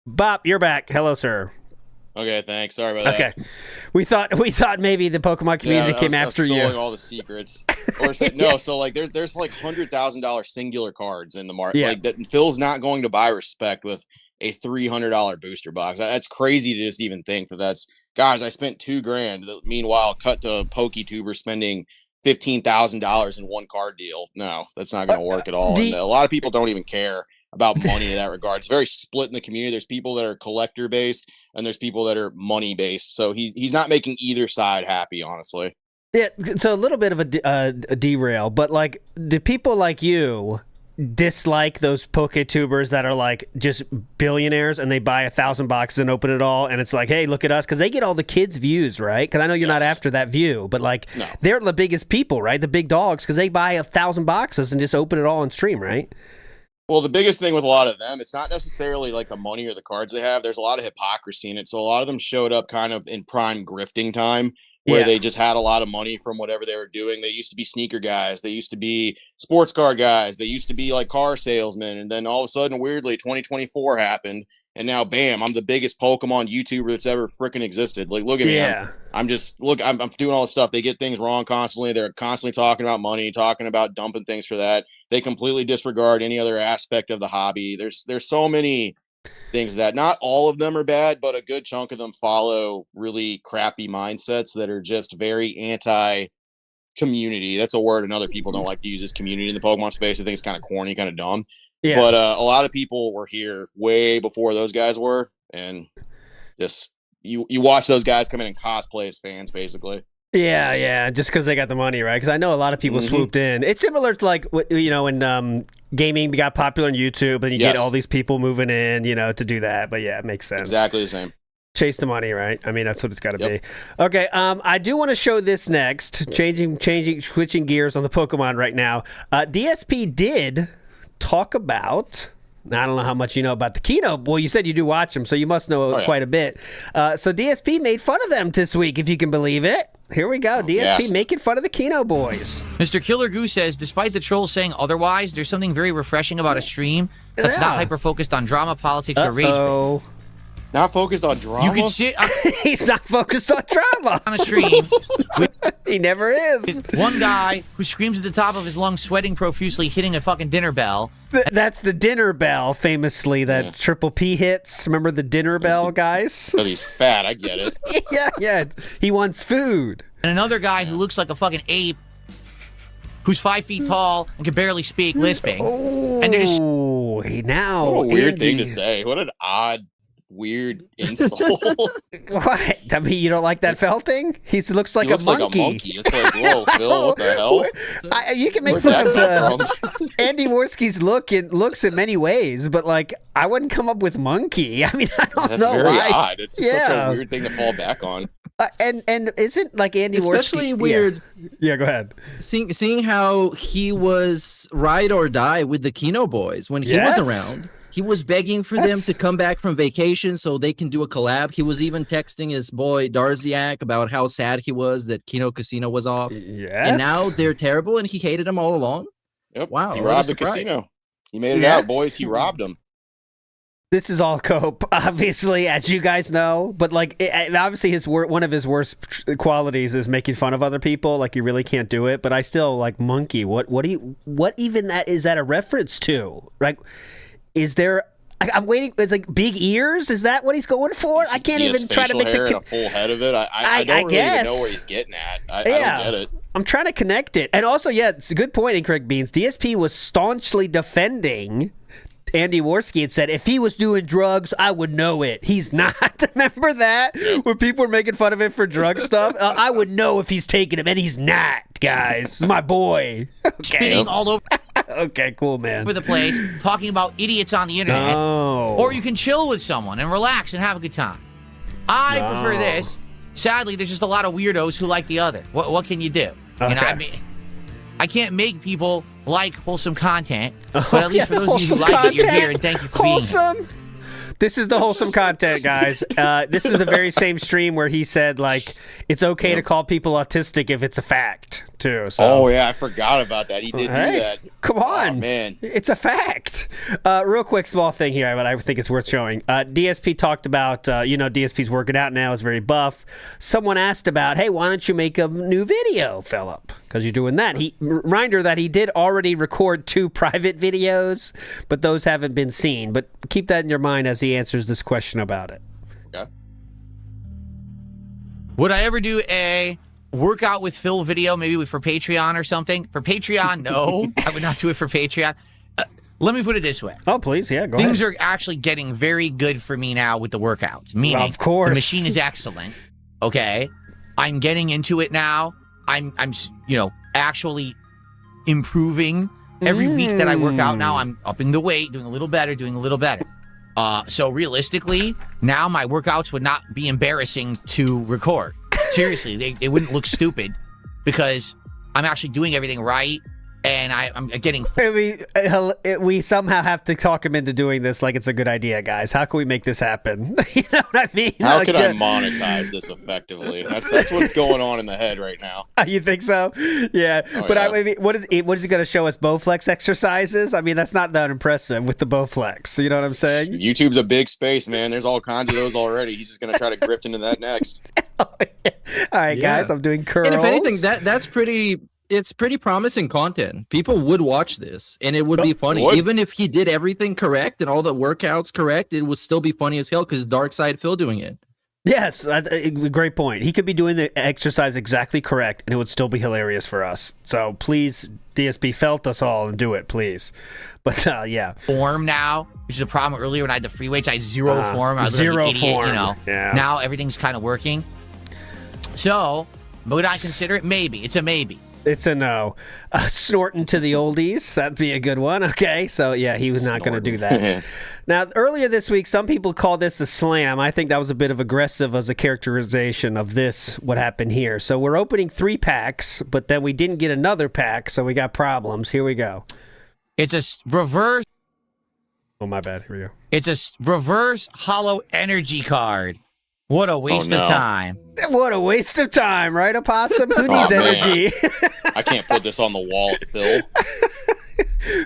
Bop, you're back. Hello, sir. Okay, thanks. Sorry about that. Okay, we thought maybe the Pokemon community came after you. All the secrets. Or no, so like there's like $100,000 singular cards in the market. Yeah. Like that, Phil's not going to buy respect with a $300 booster box. That's crazy to just even think that's. Guys, I spent $2,000. Meanwhile, cut to PokeTuber spending $15,000 in one card deal. No, that's not going to work at all. And a lot of people don't even care about money in that regard. It's very split in the community. There's people that are collector based and there's people that are money based. So he's not making either side happy, honestly. Yeah, so a little bit of a derail, but like, do people like you dislike those PokeTubers that are like just billionaires and they buy 1,000 boxes and open it all and it's like, hey, look at us, because they get all the kids' views, right? Because I know you're not after that view, but like they're the biggest people, right? The big dogs, because they buy 1,000 boxes and just open it all on stream, right? Well, the biggest thing with a lot of them, it's not necessarily like the money or the cards they have. There's a lot of hypocrisy in it. So a lot of them showed up kind of in prime grifting time, where they just had a lot of money from whatever they were doing. They used to be sneaker guys. They used to be sports car guys. They used to be like car salesmen. And then all of a sudden, weirdly, 2024 happened. And now, bam, I'm the biggest Pokemon YouTuber that's ever freaking existed. Like, look at me. I'm doing all this stuff. They get things wrong constantly. They're constantly talking about money, talking about dumping things for that. They completely disregard any other aspect of the hobby. There's so many things that not all of them are bad, but a good chunk of them follow really crappy mindsets that are just very anti-community. That's a word and other people don't like to use, this community in the Pokemon space. I think it's kind of corny, kind of dumb. Yeah. But a lot of people were here way before those guys were, and just you watch those guys come in and cosplay as fans, basically. Yeah, just because they got the money, right? Because I know a lot of people swooped in. It's similar to like, when gaming got popular on YouTube, and you get all these people moving in, to do that. But yeah, it makes sense. Exactly the same. Chase the money, right? I mean, that's what it's got to be. Okay, I do want to show this next. Switching gears on the Pokemon right now. DSP did talk about... I don't know how much you know about the Kino. Well, you said you do watch them, so you must know quite a bit. So DSP made fun of them this week, if you can believe it. Here we go. DSP making fun of the Kino boys. Mr. Killer Goose says, despite the trolls saying otherwise, there's something very refreshing about a stream that's not hyper-focused on drama, politics, or rage bait. Not focused on drama? You can sit... He's not focused on drama. On a stream. He never is. One guy who screams at the top of his lungs, sweating profusely, hitting a fucking dinner bell. That's the dinner bell, famously, that Triple P hits. Remember the dinner bell, guys? Because he's fat, I get it. yeah. He wants food. And another guy who looks like a fucking ape, who's 5 feet tall and can barely speak, lisping. Oh, and they're just... now. What a weird thing to say. What an odd... weird insult. What? I mean, you don't like that felting? He looks like a monkey. Like a monkey. It's like, whoa, Phil, what the hell? You can make fun of Andy Worski's looks in many ways, but like, I wouldn't come up with monkey. I mean, I don't know. That's very why. odd. It's just such a weird thing to fall back on. And isn't like Andy especially Worski weird? Yeah, go ahead. Seeing how he was ride or die with the Kino boys when he was around. He was begging for them to come back from vacation so they can do a collab. He was even texting his boy Darziak about how sad he was that Kino Casino was off. Yes. And now they're terrible and he hated them all along. Yep. Wow. He robbed the casino. He made it out, boys. He robbed them. This is all cope, obviously, as you guys know. But like, obviously, one of his worst qualities is making fun of other people. Like, you really can't do it. But I still like monkey. What even that is that a reference to? Like, is there? I'm waiting. It's like big ears. Is that what he's going for? I can't even try to make hair and a full head of it. I don't really even know where he's getting at. I don't get it. I'm trying to connect it. And also, it's a good point, Incorrect Beans. DSP was staunchly defending Andy Worski and said, if he was doing drugs, I would know it. He's not. Remember that? When people were making fun of him for drug stuff? I would know if he's taking him, and he's not, guys. My boy. Okay. Spitting all over. Okay, cool, man. Over the place, talking about idiots on the internet. No. Or you can chill with someone and relax and have a good time. I prefer this. Sadly, there's just a lot of weirdos who like the other. What can you do? Okay. You know, I mean, I can't make people like wholesome content, but at least for those of you who like it, you're here, and thank you for being here. This is the wholesome content, guys. This is the very same stream where he said, like, it's okay to call people autistic if it's a fact, too. So. Oh, yeah, I forgot about that. He did do that. Come on. Oh, man. It's a fact. Real quick, small thing here, but I think it's worth showing. DSP talked about, DSP's working out now, is very buff. Someone asked about, hey, why don't you make a new video, Philip? Because you're doing that. Reminder that he did already record 2 private videos, but those haven't been seen. But keep that in your mind as he answers this question about it. Okay. Would I ever do a workout with Phil video, maybe for Patreon or something. For Patreon, no, I would not do it for Patreon. Let me put it this way. Oh, please, yeah, go ahead. Things are actually getting very good for me now with the workouts. Meaning, of course, the machine is excellent. Okay, I'm getting into it now. I'm actually improving every week that I work out. Now I'm upping the weight, doing a little better. So realistically, now my workouts would not be embarrassing to record. Seriously, they wouldn't look stupid because I'm actually doing everything right. And I'm getting. We somehow have to talk him into doing this like it's a good idea, guys. How can we make this happen? You know what I mean? How can I monetize this effectively? That's what's going on in the head right now. You think so? Yeah. Oh, but yeah. I mean, what is he going to show us? Bowflex exercises? I mean, that's not that impressive with the Bowflex. You know what I'm saying? YouTube's a big space, man. There's all kinds of those already. He's just gonna try to grift into that next. All right, guys. I'm doing curls. And if anything, that's pretty. It's pretty promising content. People would watch this, and it would be funny. Even if he did everything correct and all the workouts correct, it would still be funny as hell because Dark Side Phil doing it. Yes, great point. He could be doing the exercise exactly correct, and it would still be hilarious for us. So please, DSP, felt us all and do it, please. But yeah, form now, which is a problem. Earlier when I had the free weights, I had zero form. I was zero like an idiot, form. you know. Yeah. Now everything's kind of working. So would I consider it? Maybe. It's a maybe. It's a no. Snorting to the oldies. That'd be a good one. Okay. So, yeah, he was not going to do that. Now, earlier this week, some people call this a slam. I think that was a bit of aggressive as a characterization of this, what happened here. So, we're opening 3 packs, but then we didn't get another pack, so we got problems. Here we go. It's a reverse. Oh, my bad. Here we go. It's a reverse hollow energy card. What a waste of time. What a waste of time, right, Opossum? Who needs energy? I can't put this on the wall, Phil.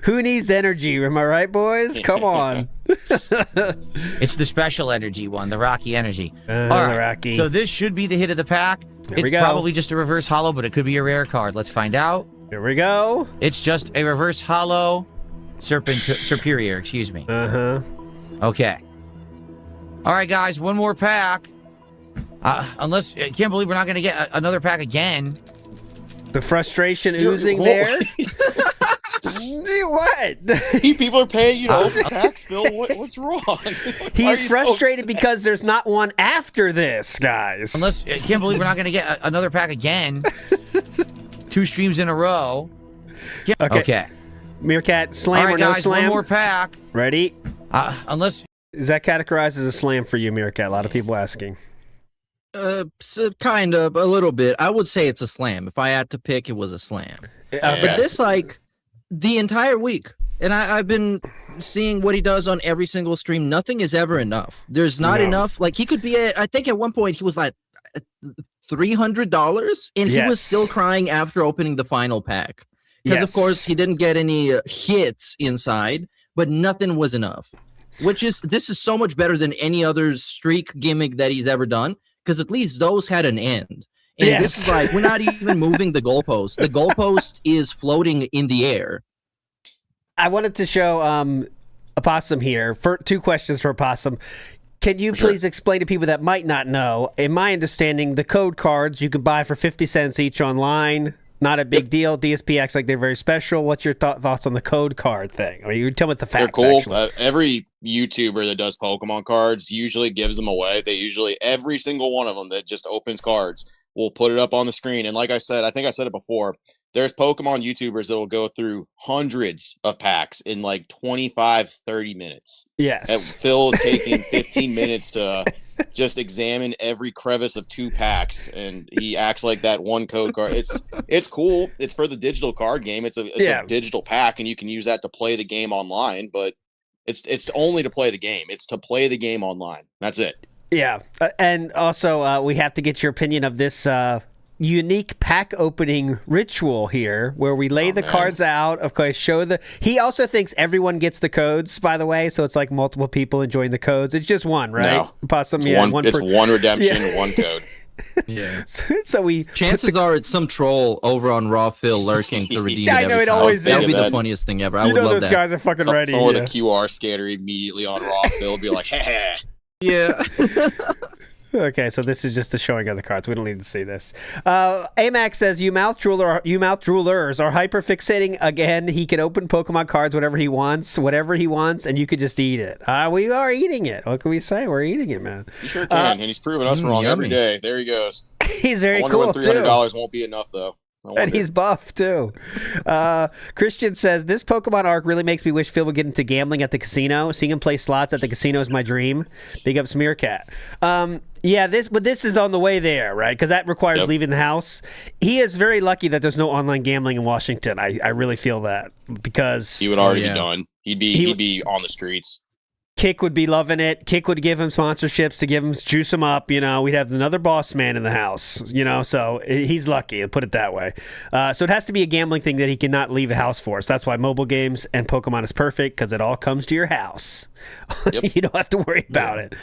Who needs energy? Am I right, boys? Come on. It's the special energy one, the Rocky energy. All right. Rocky. So this should be the hit of the pack. Here we go. Probably just a reverse hollow, but it could be a rare card. Let's find out. Here we go. It's just a reverse hollow superior, excuse me. Uh-huh. Okay. All right, guys, one more pack. Unless, I can't believe we're not going to get another pack again. The frustration oozing there. What? People are paying you to open packs, Phil. What's wrong? He's frustrated because there's not one after this, guys. Unless, I can't believe we're not going to get another pack again. 2 streams in a row. Yeah. Okay. Meerkat, slam all right, or no guys, slam? One more pack. Ready? Unless... Is that categorized as a slam for you, Meerkat? A lot of people asking. So kind of, a little bit. I would say it's a slam. If I had to pick, it was a slam. But this, like, the entire week, and I've been seeing what he does on every single stream. Nothing is ever enough. There's not enough. Like, he could be at, I think at one point he was like $300, and he was still crying after opening the final pack. Because, of course, he didn't get any hits inside, but nothing was enough. This is so much better than any other streak gimmick that he's ever done, because at least those had an end. And this is like, we're not even moving the goalpost. The goalpost is floating in the air. I wanted to show Opossum here. 2 questions for Opossum. Can you please explain to people that might not know? In my understanding, the code cards you can buy for 50 cents each online. Not a big deal. DSP acts like they're very special. What's your thoughts on the code card thing? I mean, you tell me the facts. They're cool. Every YouTuber that does Pokemon cards usually gives them away. Every single one of them that just opens cards will put it up on the screen. And like I said, I think I said it before, there's Pokemon YouTubers that will go through hundreds of packs in like 25, 30 minutes. Yes. And Phil is taking 15 minutes to just examine every crevice of 2 packs, and he acts like that one code card. It's cool. It's for the digital card game. It's a digital pack, and you can use that to play the game online, but it's only to play the game. It's to play the game online. That's it. Yeah. And also, we have to get your opinion of this unique pack opening ritual here, where we lay the cards out. Of course, he also thinks everyone gets the codes, by the way, so it's like multiple people enjoying the codes. It's just one, right? No. It's one redemption, one code. Yeah. So chances are it's some troll over on Raw Phil lurking to redeem it. I know, it always is. That would be the funniest thing ever. I would love those that. guys are fucking ready. Someone with a QR scanner immediately on Raw Phil would be like, hey. Yeah. Okay, so this is just the showing of the cards. We don't need to see this. Amax says, you mouth droolers are hyper fixating again. He can open Pokemon cards whatever he wants, and you could just eat it. We are eating it. What can we say? We're eating it, man. You sure can, and he's proving us wrong every day. There he goes. He's very cool, cool, too. I wonder when $300 won't be enough, though. And he's buff, too. Christian says, this Pokemon arc really makes me wish Phil would get into gambling at the casino. Seeing him play slots at the casino is my dream. Big up Smearcat. Yeah, this is on the way there, right? Because that requires leaving the house. He is very lucky that there's no online gambling in Washington. I really feel that, because he would already be done. He'd be on the streets. Kick would be loving it. Kick would give him sponsorships to give him, juice him up. We'd have another boss man in the house. So he's lucky. I'll put it that way. So it has to be a gambling thing that he cannot leave a house for. So that's why mobile games and Pokemon is perfect, because it all comes to your house. You don't have to worry about it.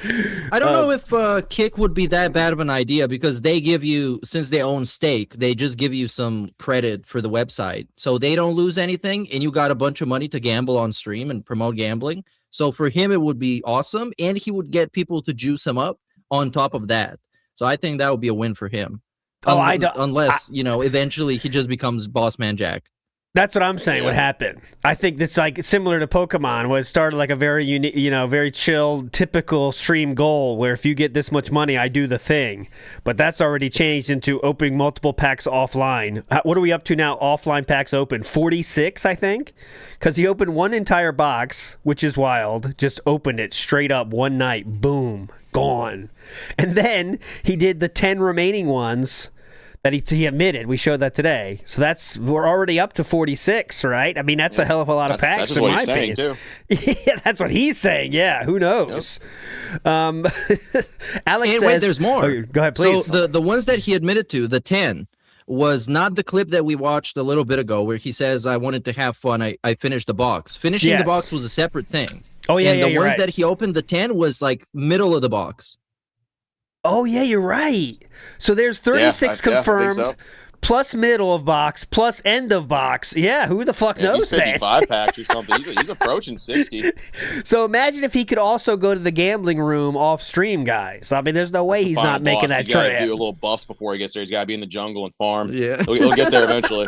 I don't know if Kick would be that bad of an idea, because they give you, since they own stake, they just give you some credit for the website. So they don't lose anything, and you got a bunch of money to gamble on stream and promote gambling. So for him, it would be awesome, and he would get people to juice him up on top of that. So I think that would be a win for him. Unless eventually he just becomes Boss Man Jack. That's what I'm saying would happen. I think that's like similar to Pokemon, where it started like a very unique, very chill, typical stream goal, where if you get this much money, I do the thing. But that's already changed into opening multiple packs offline. What are we up to now? Offline packs open 46, I think, because he opened one entire box, which is wild. Just opened it straight up one night, boom, gone, and then he did the 10 remaining ones that he admitted. We showed that today. So we're already up to 46, right? I mean, that's a hell of a lot of packs. That's what he's saying, too. Yeah, that's what he's saying. Yeah, who knows? Alex says... Wait, there's more. Oh, go ahead, please. So the ones that he admitted to, the 10, was not the clip that we watched a little bit ago, where he says, I wanted to have fun. I finished the box. Finishing the box was a separate thing. Oh, yeah, and the ones right. that he opened, the 10, was like middle of the box. Oh, yeah, you're right. So there's 36 confirmed, plus middle of box, plus end of box. Yeah, who the fuck knows that? He's 55 packs or something. He's approaching 60. So imagine if he could also go to the gambling room off stream, guys. I mean, there's no way he's not making that trip. He's got to do a little buffs before he gets there. He's got to be in the jungle and farm. Yeah. He'll get there eventually.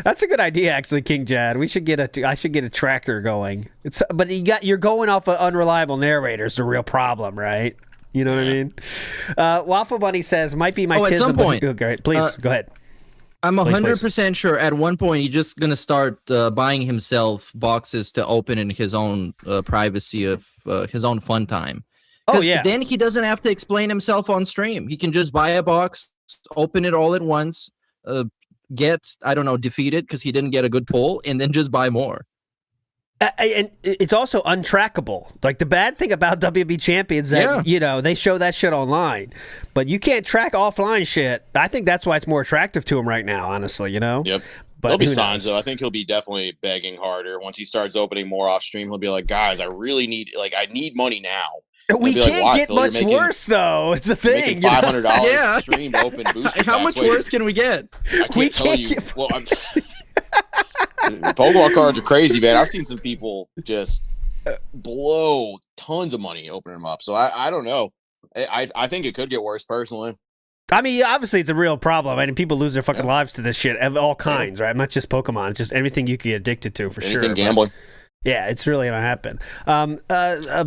That's a good idea, actually, King Jad. I should get a tracker going. But you're going off an unreliable narrator is the real problem, right? You know what I mean? Waffle Bunny says, might be my at some point. Okay, please, go ahead. I'm 100% sure at one point he's just going to start buying himself boxes to open in his own privacy of his own fun time. Because then he doesn't have to explain himself on stream. He can just buy a box, open it all at once, defeated because he didn't get a good pull, and then just buy more. And it's also untrackable. Like, the bad thing about WB Champions that they show that shit online, but you can't track offline shit. I think that's why it's more attractive to him right now, honestly. Yep. But there'll be signs though. I think he'll be definitely begging harder once he starts opening more off stream. He'll be like, guys, I really need money now. We can't get much worse though. It's the thing. $500 a stream to open booster packs. How much worse can we get? I can't tell you. Well, Pokemon cards are crazy, man. I've seen some people just blow tons of money opening them up. So I don't know. I think it could get worse personally. I mean, obviously it's a real problem. I mean, people lose their fucking lives to this shit of all kinds, right? Not just Pokemon. It's just everything you can get addicted to for sure. Anything gambling. Yeah, it's really gonna happen.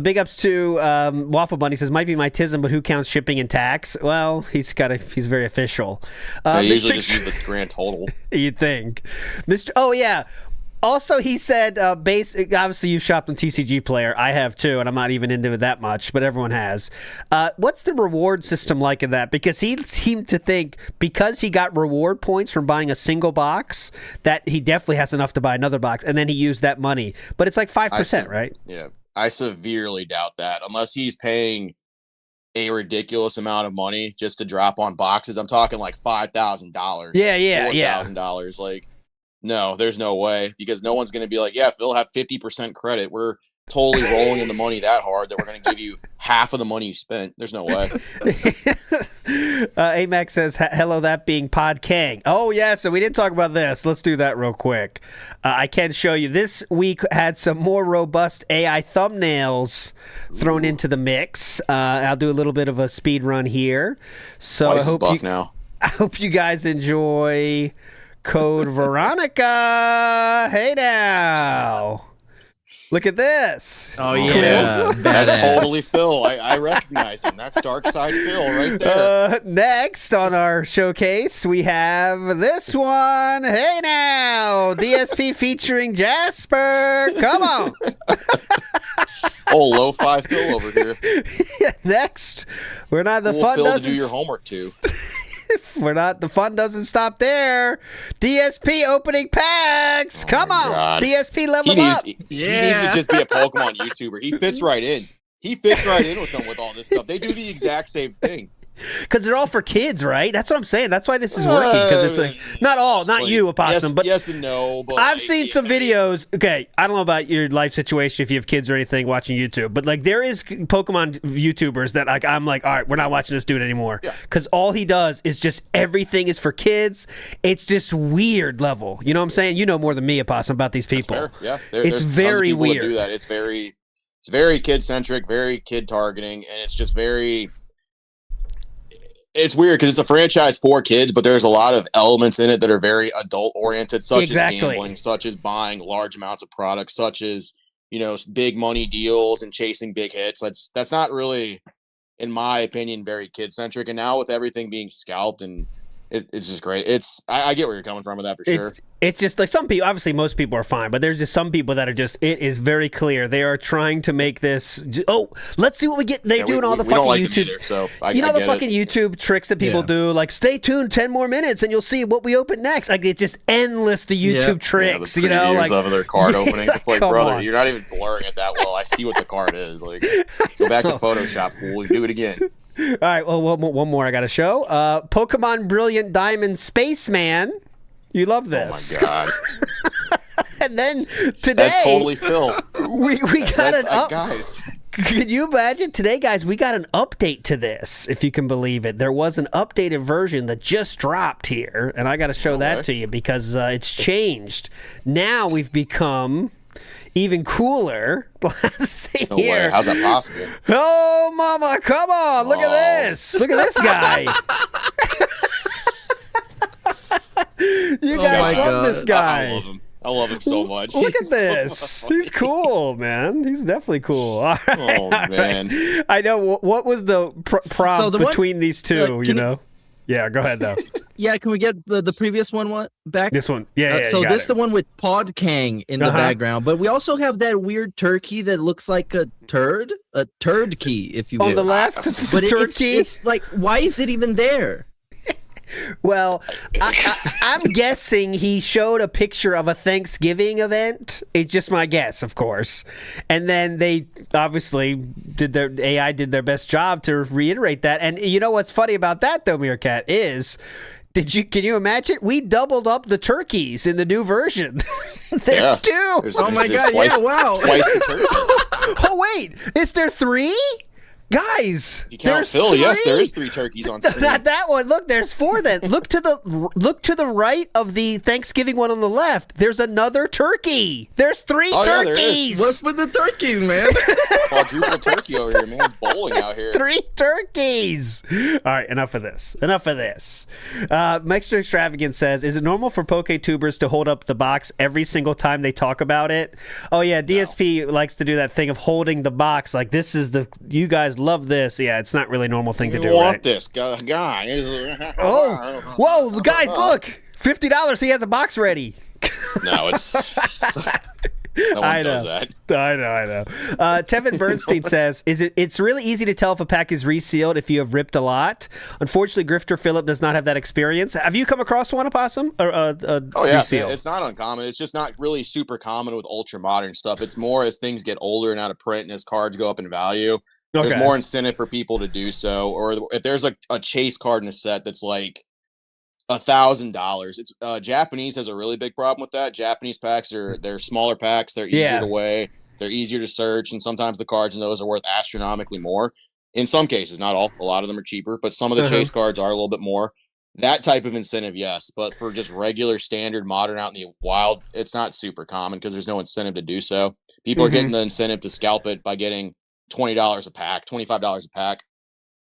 Big ups to Waffle Bunny says, might be my tism, but who counts shipping and tax? Well, he's very official. They usually just use the grand total. You'd think, Mr. Oh yeah. Also, he said, obviously you shopped on TCG Player. I have too, and I'm not even into it that much, but everyone has. What's the reward system like in that? Because he seemed to think because he got reward points from buying a single box, that he definitely has enough to buy another box, and then he used that money. But it's like 5%, right? Yeah, I severely doubt that. Unless he's paying a ridiculous amount of money just to drop on boxes. I'm talking like $5,000. Yeah. $4,000. Like, no, there's no way, because no one's going to be like, yeah, Phil, have 50% credit. We're totally rolling in the money that hard that we're going to give you half of the money you spent. There's no way. Amac says, hello, that being Pod Kang. Oh, yeah, so we didn't talk about this. Let's do that real quick. I can show you. This week had some more robust AI thumbnails thrown into the mix. I'll do a little bit of a speed run here. So I hope you guys enjoy Code Veronica. Hey, now. Look at this. Oh, yeah. That's totally Phil. I recognize him. That's Dark Side Phil right there. Next on our showcase, we have this one. Hey, now. DSP featuring Jasper. Come on. Oh, lo-fi Phil over here. Next, we're not the cool fun Phil doesn't to do your homework too. We're not the fun doesn't stop there. DSP opening packs. Come on, God. DSP level up. He needs to just be a Pokemon YouTuber. He fits right in. He fits right in with them with all this stuff. They do the exact same thing. Because they're all for kids, right? That's what I'm saying. That's why this is working. Because it's like not all, not like, you, Opossum, but yes and no. But I've seen some videos. Okay, I don't know about your life situation if you have kids or anything watching YouTube, but like there is Pokemon YouTubers that like I'm like, all right, we're not watching this dude anymore because all he does is just everything is for kids. It's just weird level. You know what I'm saying? You know more than me, Opossum, about these people. That's fair. Yeah, it's very weird. That do that. It's very kid centric, very kid targeting, and it's just very. It's weird because it's a franchise for kids, but there's a lot of elements in it that are very adult oriented, such as gambling, such as buying large amounts of products, such as, you know, big money deals and chasing big hits. That's not really, in my opinion, very kid centric. And now with everything being scalped and it's just great. I get where you're coming from with that for sure. It's just like some people, obviously most people are fine, but there's just some people that are just, it is very clear. They are trying to make this, let's see what we get. They're doing all the fucking like YouTube. Either, so the fucking YouTube tricks that people do, like stay tuned 10 more minutes and you'll see what we open next. Like it's just endless, the YouTube tricks, the you know? Like of their card openings. It's like, brother, on. You're not even blurring it that well. I see what the card is. Like, go back to Photoshop, fool. Do it again. All right, well, one more I got to show. Pokemon Brilliant Diamond Spaceman. You love this. Oh, my God. And then today... That's totally Phil. We got guys. Can you imagine? Today, guys, we got an update to this, if you can believe it. There was an updated version that just dropped here, and I got to show that to you because it's changed. Now we've become... even cooler. No way. How's that possible? Oh, mama, come on. Look at this. Look at this guy. You guys love this guy. I love him. I love him so much. Look at this. He's cool, man. He's definitely cool. All right, man. Right. I know. What was the prompt between these two, you know? Yeah, go ahead, though. Yeah, can we get the previous one back? This one. Yeah, so this is the one with Pod Kang in the background, but we also have that weird turkey that looks like a turd key, if you will. On the left? But it's like, why is it even there? Well, I'm guessing he showed a picture of a Thanksgiving event. It's just my guess, of course. And then they obviously did their best job to reiterate that. And you know what's funny about that, though, Meerkat, is... Can you imagine? We doubled up the turkeys in the new version. There's two. Oh my God! Wow! Twice the turkey. Oh wait, is there three? Guys, you count Phil? Three? Yes, there is 3 turkeys on screen. Not that one. Look, there's 4. Then look to the right of the Thanksgiving one on the left. There's another turkey. There's 3 turkeys. Yeah, what's with the turkeys, man? Quadruple turkey over here, man. It's bowling out here. 3 turkeys. All right, enough of this. Mexter Extravagant says, "Is it normal for PokeTubers to hold up the box every single time they talk about it?" Oh yeah, DSP likes to do that thing of holding the box like this is you guys love this. Yeah, it's not really a normal thing to do. Want this guy? Oh, whoa, guys, look, $50. He has a box ready. No, it's no one does that. I know. Tevin Bernstein says, it's really easy to tell if a pack is resealed if you have ripped a lot. Unfortunately, Grifter Phillip does not have that experience. Have you come across one, Opossum? Oh yeah, resealed? It's not uncommon. It's just not really super common with ultra modern stuff. It's more as things get older and out of print and as cards go up in value. Okay. There's more incentive for people to do so. Or if there's a chase card in a set that's like $1,000, it's Japanese has a really big problem with that. Japanese packs they're smaller packs. They're easier to weigh. They're easier to search, and sometimes the cards in those are worth astronomically more. In some cases, not all. A lot of them are cheaper, but some of the chase cards are a little bit more. That type of incentive, yes. But for just regular, standard, modern out in the wild, it's not super common because there's no incentive to do so. People are getting the incentive to scalp it by getting $20 a pack, $25 a pack.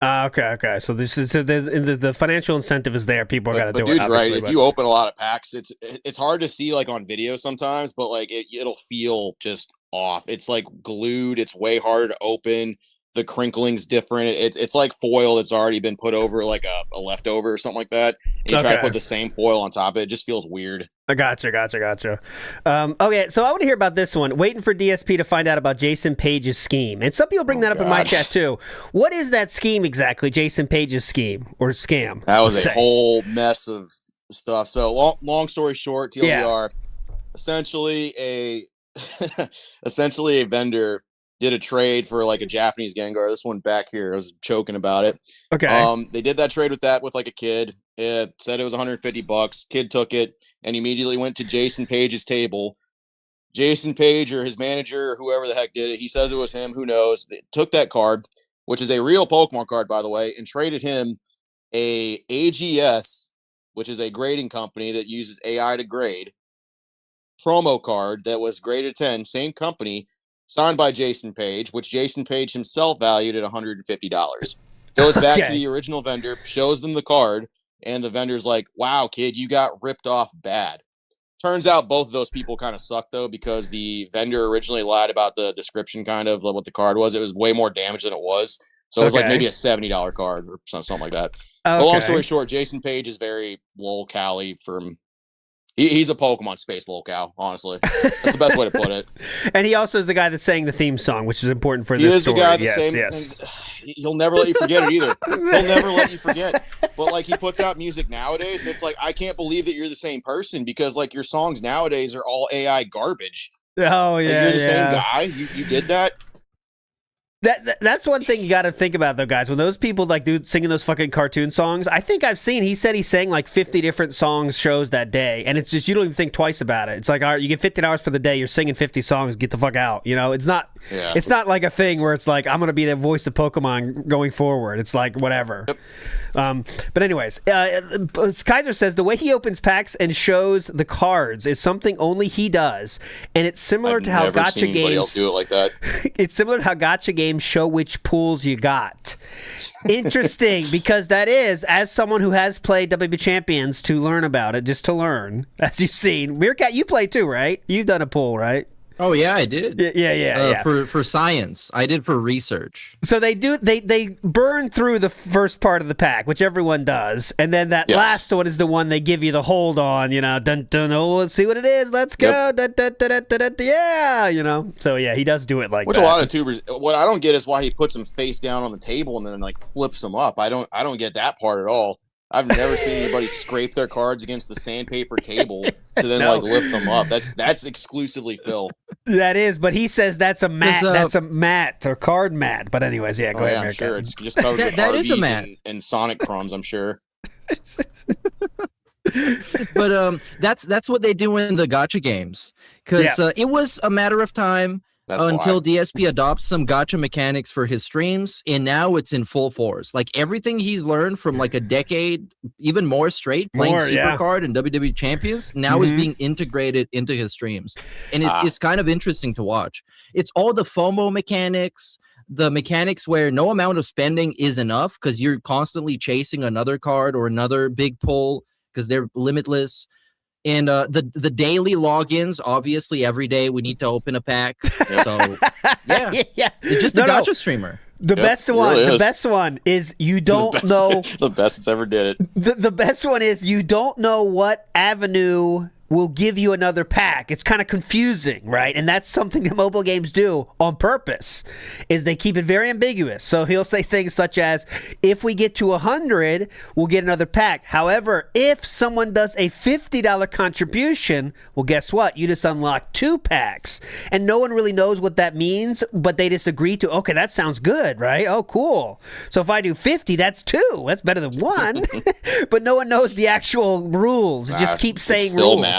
Okay. So this is the financial incentive is there. People are going to do it. But dude's right. If you open a lot of packs, it's hard to see like on video sometimes, but like it'll feel just off. It's like glued. It's way harder to open. The crinkling's different. It's like foil that's already been put over like a leftover or something like that. And you try to put the same foil on top of it. It just feels weird. I gotcha. Okay, so I want to hear about this one. Waiting for DSP to find out about Jason Page's scheme. And some people bring that up in my chat too. What is that scheme exactly, Jason Page's scheme or scam? That was a whole mess of stuff. So long story short, TLDR, essentially a vendor did a trade for like a Japanese Gengar. This one back here, I was joking about it. Okay. They did that trade with like a kid. It said it was $150. Kid took it and immediately went to Jason Page's table. Jason Page or his manager or whoever the heck did it, he says it was him, who knows, they took that card, which is a real Pokemon card, by the way, and traded him a AGS, which is a grading company that uses AI to grade, promo card that was graded 10, same company, signed by Jason Page, which Jason Page himself valued at $150. Goes back to the original vendor, shows them the card, and the vendor's like, wow, kid, you got ripped off bad. Turns out both of those people kind of suck, though, because the vendor originally lied about the description kind of what the card was. It was way more damage than it was. So it was like maybe a $70 card or something like that. But long story short, Jason Page is very lol-cally from... He's a Pokemon space locale, honestly. That's the best way to put it. And he also is the guy that sang the theme song, which is important for this story. He is the guy that sang. Yes. He'll never let you forget it either. He'll never let you forget. But like he puts out music nowadays, and it's like I can't believe that you're the same person because like your songs nowadays are all AI garbage. Oh yeah, like, you're the same guy. You did that. That's one thing you got to think about, though, guys. When those people like singing those fucking cartoon songs, I think I've seen. He said he sang like 50 different shows that day, and it's just you don't even think twice about it. It's like, all right, you get $50 for the day. You're singing 50 songs. Get the fuck out. You know, it's not. Yeah. It's not like a thing where it's like I'm gonna be the voice of Pokemon going forward. It's like whatever. Yep. But anyways, Kaiser says the way he opens packs and shows the cards is something only he does, and it's similar to how gacha games else do it like that. It's similar to how gacha games show which pools you got. Interesting, because that is, as someone who has played WB Champions, to learn about it, just to learn, as you've seen. Meerkat, you play too, right? You've done a pool, right? Oh yeah, I did. Yeah. For science, I did for research. So they burn through the first part of the pack, which everyone does, and then that last one is the one they give you the hold on. You know, dun dun. Oh, let's see what it is. Let's go. Dun, dun, dun, dun, dun, dun, yeah. You know. So yeah, he does do it like which that. A lot of tubers. What I don't get is why he puts them face down on the table and then like flips them up. I don't get that part at all. I've never seen anybody scrape their cards against the sandpaper table to then like lift them up. That's exclusively Phil. That is, but he says that's a mat. That's a mat or card mat. But anyways, yeah, go ahead. I'm sure it's just covered with that is a Arby's mat. and Sonic crumbs. I'm sure. But that's what they do in the gacha games because it was a matter of time. Until DSP adopts some gacha mechanics for his streams, and now it's in full force. Like everything he's learned from like a decade, even more straight, playing Supercard and WWE Champions, now is being integrated into his streams. And it's kind of interesting to watch. It's all the FOMO mechanics, the mechanics where no amount of spending is enough because you're constantly chasing another card or another big pull because they're limitless. And the daily logins, obviously, every day we need to open a pack. So, yeah. It's just a gacha streamer. The best one is you don't know. The best it's ever did it. The best one is you don't know what avenue will give you another pack. It's kind of confusing, right? And that's something that mobile games do on purpose, is they keep it very ambiguous. So he'll say things such as, if we get to 100, we'll get another pack. However, if someone does a $50 contribution, well, guess what? You just unlock 2 packs. And no one really knows what that means, but they just agree to, okay, that sounds good, right? Oh, cool. So if I do 50, that's 2. That's better than 1. But no one knows the actual rules. Just keep saying rules.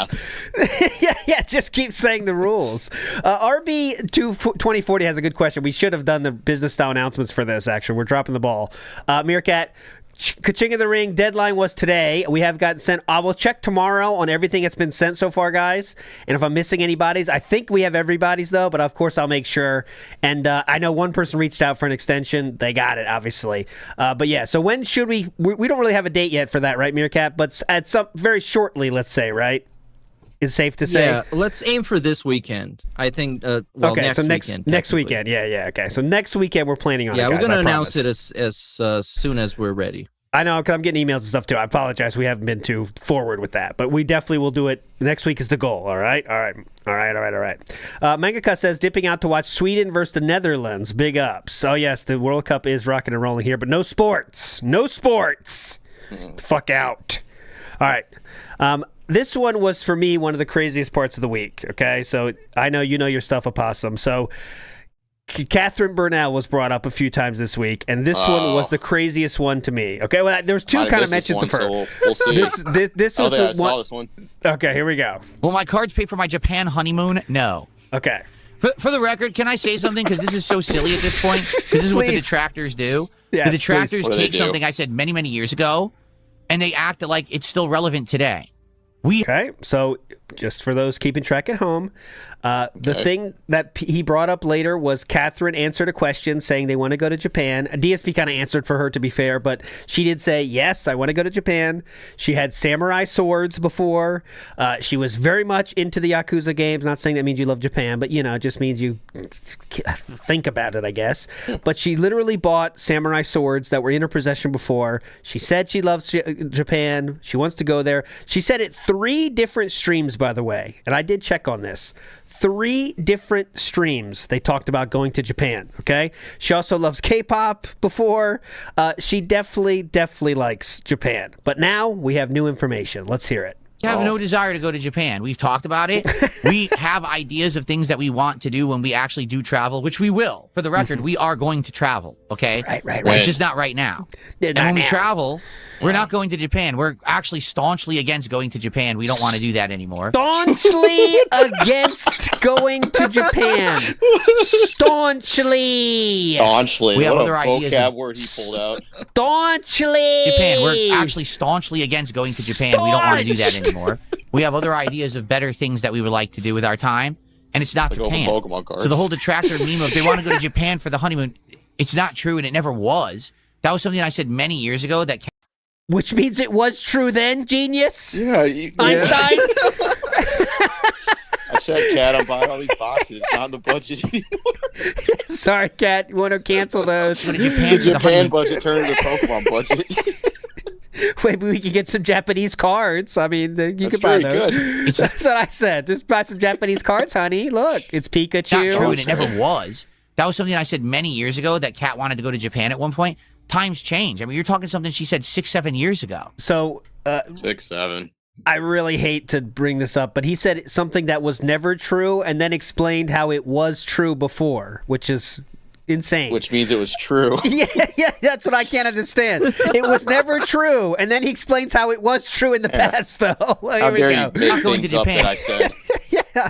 yeah, just keep saying the rules. RB2040 has a good question. We should have done the business style announcements for this, actually. We're dropping the ball. Meerkat, Ka-ching of the Ring deadline was today. We have gotten sent. I will check tomorrow on everything that's been sent so far, guys. And if I'm missing anybody's, I think we have everybody's though. But of course, I'll make sure. And I know one person reached out for an extension. They got it, obviously. But yeah. So when should we? We don't really have a date yet for that, right, Meerkat? But at some very shortly, let's say, right? Is safe to say. Yeah, let's aim for this weekend. I think. Okay, so next weekend. weekend. Yeah. Okay, so next weekend we're planning on. Yeah, it, guys, we're gonna I announce promise. it as soon as we're ready. I know, because I'm getting emails and stuff too. I apologize. We haven't been too forward with that, but we definitely will do it. Next week is the goal. All right. Mangaka says dipping out to watch Sweden versus the Netherlands. Big ups. Oh yes, the World Cup is rocking and rolling here, but no sports. Fuck out. All right. This one was, for me, one of the craziest parts of the week, okay? So I know you know your stuff, Opossum. So Catherine Burnell was brought up a few times this week, and this one was the craziest one to me, okay? Well, there was two kind of mentions of her. So we'll see. This was the I one. saw this one. Okay, here we go. Will my cards pay for my Japan honeymoon? No. Okay. For the record, can I say something? Because this is so silly at this point. Because this is what the Please. detractors do. Yes, The detractors What do they take do? something I said many, many years ago, and they act like it's still relevant today. Okay, so just for those keeping track at home, the thing that he brought up later was Catherine answered a question saying they want to go to Japan. DSP kind of answered for her, to be fair, but she did say, yes, I want to go to Japan. She had samurai swords before. She was very much into the Yakuza games. Not saying that means you love Japan, but, it just means you think about it, I guess. But she literally bought samurai swords that were in her possession before. She said she loves Japan. She wants to go there. She said it 3 different streams, by the way, and I did check on this. 3 different streams they talked about going to Japan, okay? She also loves K-pop before. She definitely likes Japan. But now we have new information. Let's hear it. I have no desire to go to Japan. We've talked about it. We have ideas of things that we want to do when we actually do travel, which we will. For the record, we are going to travel, okay? Right. It's just not right now. And when we travel, we're not going to Japan. We're actually staunchly against going to Japan. We don't want to do that anymore. Staunchly against going to Japan. Staunchly. Staunchly. We have What other a ideas vocab of- word he pulled out. Staunchly. Japan. We're actually staunchly against going to Japan. We don't want to do that anymore. We have other ideas of better things that we would like to do with our time, and it's not Like open Japan. Pokemon cards. So the whole detractor meme of they want to go to Japan for the honeymoon, it's not true, and it never was. That was something I said many years ago that Which means it was true then, genius? Yeah. Einstein? I checked, Cat. I'm buying all these boxes. It's not in the budget anymore. Sorry, Cat. You want to cancel those? go to Japan The for the Japan honeymoon. budget turned into the Pokemon budget. Maybe we could get some Japanese cards. I mean, you That's could buy very those. good. That's what I said. Just buy some Japanese cards, honey. Look, it's Pikachu. Not true, and it never was. That was something I said many years ago that Kat wanted to go to Japan at one point. Times change. I mean, you're talking something she said 6-7 years ago. So 6, 7. I really hate to bring this up, but he said something that was never true and then explained how it was true before, which is insane. Which means it was true. Yeah, that's what I can't understand. It was never true, and then he explains how it was true in the past, though. Well, How here we dare go. you make Not going to things up Japan. that I said.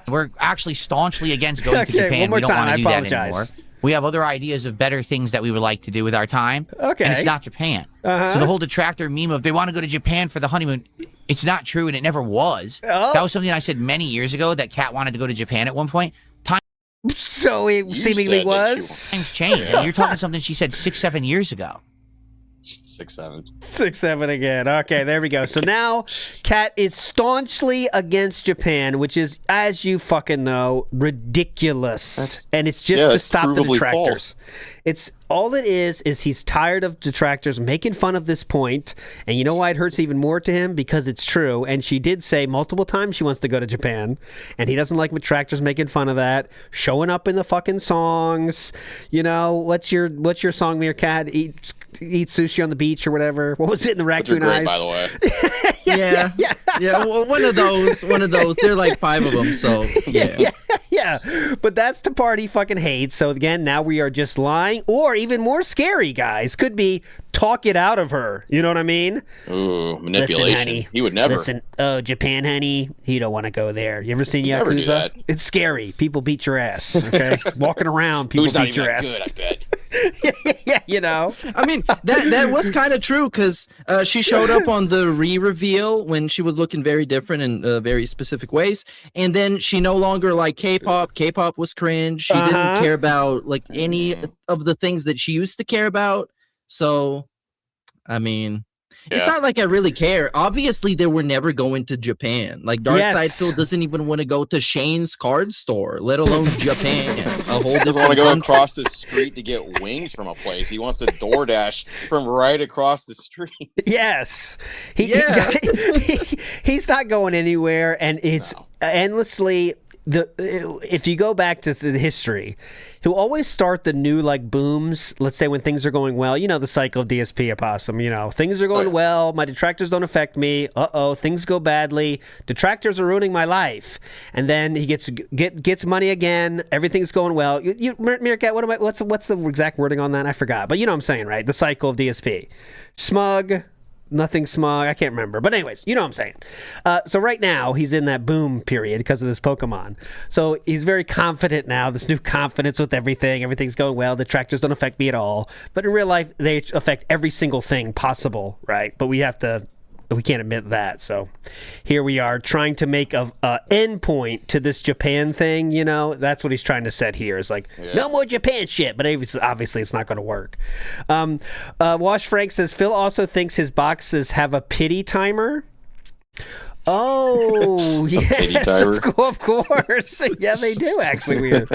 We're actually staunchly against going Okay, to Japan. one more We don't time. want I to do that apologize. anymore. We have other ideas of better things that we would like to do with our time. Okay. And it's not Japan. So the whole detractor meme of they want to go to Japan for the honeymoon, it's not true, and it never was. Oh. That was something I said many years ago that Kat wanted to go to Japan at one point. So it seemingly said that you was. Times change. I mean, you're talking something she said 6-7 years ago. 6, 7. 6-7 again. Okay, there we go. So now, Kat is staunchly against Japan, which is, as you fucking know, ridiculous. And it's just to that's stop the provably detractors. false. It's all it is he's tired of detractors making fun of this point. And you know why it hurts even more to him? Because it's true. And she did say multiple times she wants to go to Japan. And he doesn't like detractors making fun of that. Showing up in the fucking songs. You know, what's your song, Meerkat? Eat sushi on the beach or whatever. What was it in the Which are Raccoon great, Eyes? by the way. Yeah. Well, one of those. They're like 5 of them. So yeah. Yeah, but that's the part he fucking hates. So again, now we are just lying, or even more scary, guys, could be talk it out of her. You know what I mean? Ooh, manipulation. Listen, honey, he would never. Listen, Japan, honey, you don't want to go there. You ever seen Never do Yakuza? that. It's scary. People beat your ass. Okay, walking around, people Who's not beat even your that ass. good, I bet. Yeah, you know. I mean, that was kind of true because she showed up on the re-reveal when she was looking very different in very specific ways, and then she no longer liked K-pop. K-pop was cringe. She didn't care about like any of the things that she used to care about. So, I mean, it's not like I really care. Obviously, they were never going to Japan. Like Darkseid Phil doesn't even want to go to Shane's card store, let alone Japan. A whole He doesn't want to go country. across the street to get wings from a place. He wants to DoorDash from right across the street. Yes. Yeah. He's not going anywhere, and it's endlessly if you go back to the history, he'll always start the new like booms. Let's say when things are going well, you know, the cycle of DSP opossum, you know, things are going well. My detractors don't affect me. Things go badly. Detractors are ruining my life. And then he gets money again. Everything's going well. Meerkat, what's the exact wording on that? I forgot. But you know what I'm saying, right? The cycle of DSP. Smug. Nothing smug. I can't remember. But anyways, you know what I'm saying. So right now, he's in that boom period because of this Pokemon. So he's very confident now, this new confidence with everything. Everything's going well. The tractors don't affect me at all. But in real life, they affect every single thing possible, right? But we can't admit that. So here we are trying to make a end point to this Japan thing, you know? That's what he's trying to set here. It's like, no more Japan shit. But obviously it's not going to work. Wash Frank says, Phil also thinks his boxes have a pity timer. Oh, yes, of course. Yeah, they do, actually. Weird.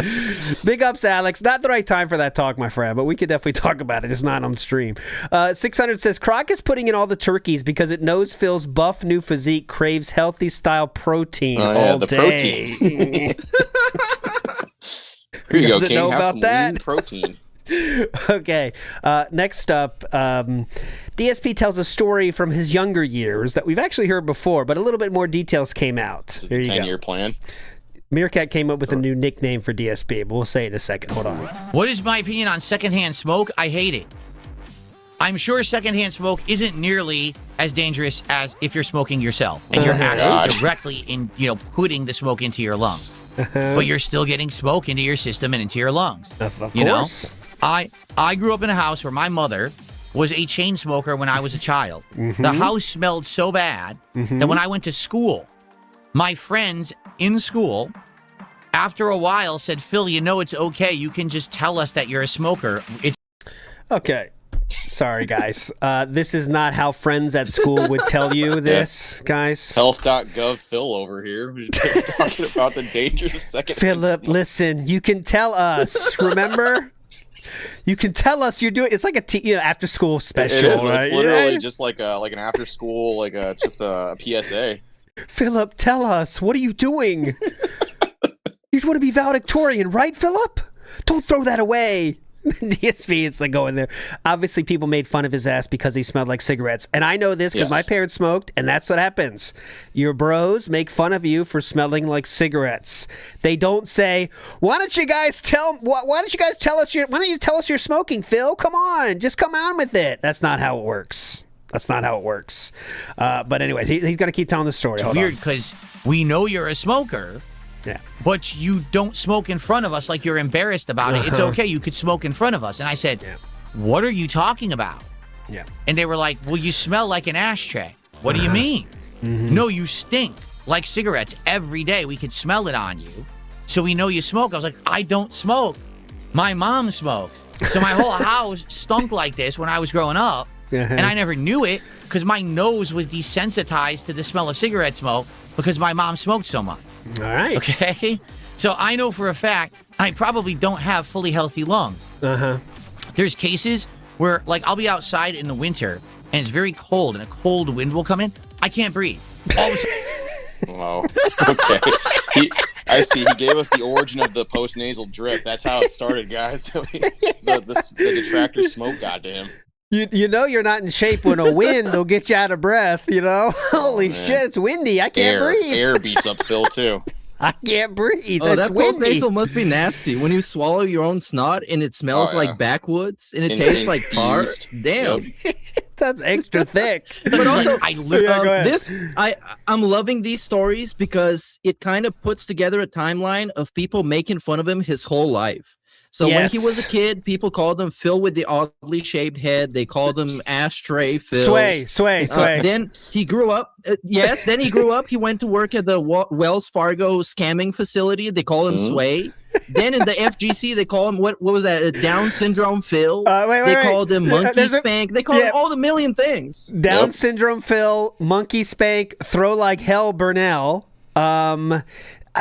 Big ups, Alex. Not the right time for that talk, my friend, but we could definitely talk about it. It's not on stream. 600 says, Croc is putting in all the turkeys because it knows Phil's buff new physique craves healthy style protein all the day. protein. Here you go, Does it King. know Have about some that? lean protein. Okay. Next up, DSP tells a story from his younger years that we've actually heard before, but a little bit more details came out. Is it There the you 10-year go. plan? Meerkat came up with a new nickname for DSP, but we'll say it in a second. Hold on. What is my opinion on secondhand smoke? I hate it. I'm sure secondhand smoke isn't nearly as dangerous as if you're smoking yourself and you're actually directly putting the smoke into your lungs. But you're still getting smoke into your system and into your lungs. Of course. know? I grew up in a house where my mother was a chain smoker when I was a child. The house smelled so bad that when I went to school, my friends in school, after a while, said, Phil, you know it's okay. You can just tell us that you're a smoker. Okay. Sorry, guys. This is not how friends at school would tell you this, guys. Health.gov Phil over here. We're talking about the dangers of secondhand Philip, smoke. listen, you can tell us, remember? You can tell us you're doing. It's like a after school special. It is. Right? It's literally just like an after school, it's just a PSA. Philip, tell us, what are you doing? You want to be valedictorian, right, Philip? Don't throw that away. DSP, it's like going there. Obviously, people made fun of his ass because he smelled like cigarettes. And I know this because my parents smoked, and that's what happens. Your bros make fun of you for smelling like cigarettes. They don't say, why don't you guys tell us you're smoking, Phil? Come on, just come on with it. That's not how it works. But anyways, he's going to keep telling the story. It's weird because we know you're a smoker. Yeah. But you don't smoke in front of us like you're embarrassed about it. It's okay. You could smoke in front of us. And I said, what are you talking about? Yeah. And they were like, well, you smell like an ashtray. What do you mean? No, you stink like cigarettes every day. We could smell it on you. So we know you smoke. I was like, I don't smoke. My mom smokes. So my whole house stunk like this when I was growing up. And I never knew it because my nose was desensitized to the smell of cigarette smoke because my mom smoked so much. All right. Okay? So I know for a fact I probably don't have fully healthy lungs. There's cases where, I'll be outside in the winter and it's very cold and a cold wind will come in. I can't breathe. All of a sudden. Wow. Okay. I see. He gave us the origin of the post-nasal drip. That's how it started, guys. the detractor smoke got to him. You know you're not in shape when a wind will get you out of breath, you know? Holy shit, it's windy. I can't breathe. Air beats up Phil, too. I can't breathe. Oh, It's that windy. post-nasal must be nasty. When you swallow your own snot and it smells like backwoods and it tastes like tar. Infused. Damn. Yep. That's extra thick. But also, I literally go ahead. I'm loving these stories because it kind of puts together a timeline of people making fun of him his whole life. So when he was a kid, people called him Phil with the oddly shaped head. They called him Ashtray Phil. Sway. Then he grew up. Then he grew up. He went to work at the Wells Fargo scamming facility. They call him Sway. Then in the FGC, they call him what was that? Down syndrome Phil. They called him Monkey Spank. They called him all the million things. Down syndrome Phil, Monkey Spank, Throw Like Hell Burnell.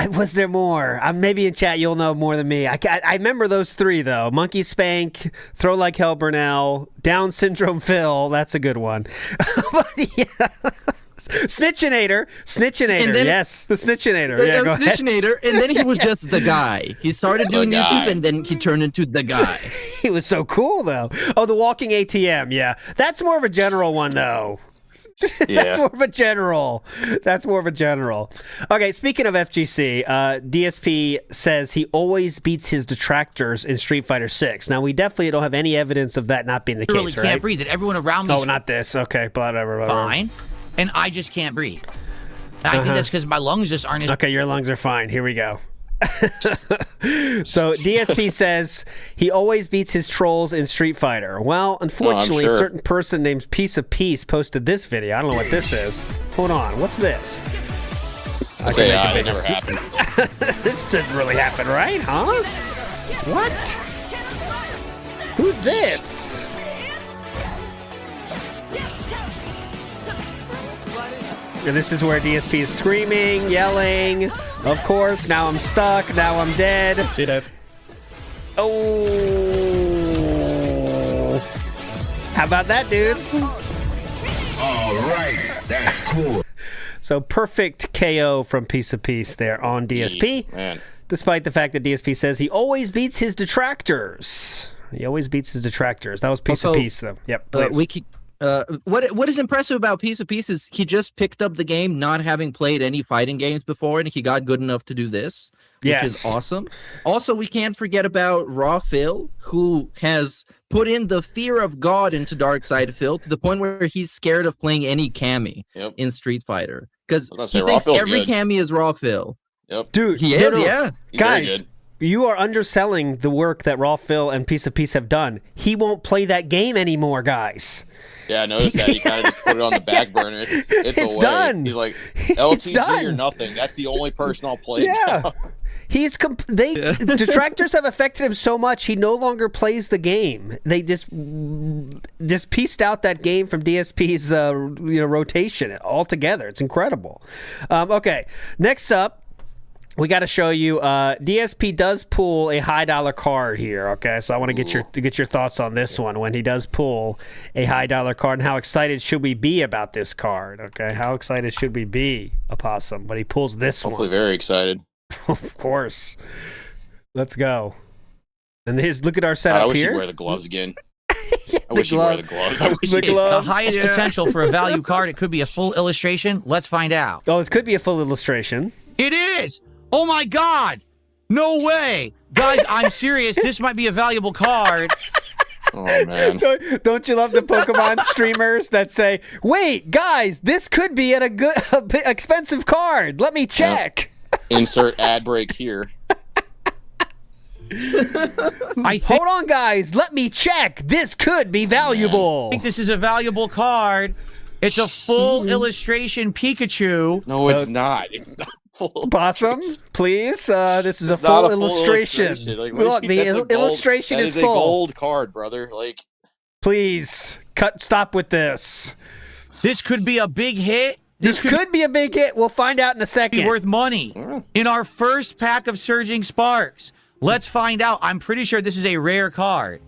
Was there more? Maybe in chat you'll know more than me. I remember those three though: Monkey Spank, Throw Like Hell Burnell, Down Syndrome Phil. That's a good one. Snitchinator. Then, yes, the Snitchinator. Yeah, go Snitchinator, and then he was just the guy. He started doing YouTube, and then he turned into the guy. He was so cool though. Oh, the walking ATM. Yeah, that's more of a general one though. That's more of a general. Okay, speaking of FGC, DSP says he always beats his detractors in Street Fighter 6. Now, we definitely don't have any evidence of that not being the literally case, right? can't breathe. That everyone around me. Oh, not this. Okay, whatever. Fine, and I just can't breathe. And I think that's because my lungs just aren't as. Okay, your lungs are fine. Here we go. So DSP says he always beats his trolls in Street Fighter. Well, unfortunately, a certain person named Piece of Peace posted this video. I don't know what this is. Hold on, what's this? I'd say it never happened. This didn't really happen, right? Huh? What? Who's this? And this is where DSP is screaming, yelling. Of course, now I'm stuck. Now I'm dead. See you, Dave. Oh. How about that, dudes? All right, that's cool. So perfect KO from Piece of Peace there on DSP. Man. Despite the fact that DSP says he always beats his detractors. That was Piece of Peace, though. Yep, please. What is impressive about Piece of Peace is he just picked up the game not having played any fighting games before, and he got good enough to do this, which is awesome. Also, we can't forget about Raw Phil, who has put in the fear of God into Dark Side Phil to the point where he's scared of playing any Cammy in Street Fighter because he thinks every Cammy is Raw Phil. Yep, dude, he is. Yeah, guys. You are underselling the work that Raw Phil and Piece of Peace have done. He won't play that game anymore, guys. Yeah, I noticed that. He kind of just put it on the back burner. It's away. Done. He's like, LTG or nothing. That's the only person I'll play. Yeah. Detractors have affected him so much he no longer plays the game. They just pieced out that game from DSP's rotation altogether. It's incredible. Okay, next up. We got to show you. DSP does pull a high dollar card here. Okay, so I want to get your thoughts on this one. When he does pull a high dollar card, and how excited should we be about this card? Okay, how excited should we be, Opossum, when he pulls this one? Hopefully, very excited. Of course. Let's go. And look at our setup I wish here. he'd wear the gloves again. I wish he'd wear the gloves. It's the highest potential for a value card. It could be a full illustration. Let's find out. Oh, it could be a full illustration. It is. Oh my God! No way, guys! I'm serious. This might be a valuable card. Oh man! Don't you love the Pokemon streamers that say, "Wait, guys, this could be a expensive card. Let me check." Insert ad break here. Hold on, guys. Let me check. This could be valuable. I think this is a valuable card. It's a full illustration Pikachu. No, it's not. It's not. Possum, please. This is a full illustration. Like, look, the illustration is full. That is a gold card, brother. Like, please stop with this. This could be a big hit. This could be a big hit. We'll find out in a second. Be worth money in our first pack of Surging Sparks. Let's find out. I'm pretty sure this is a rare card.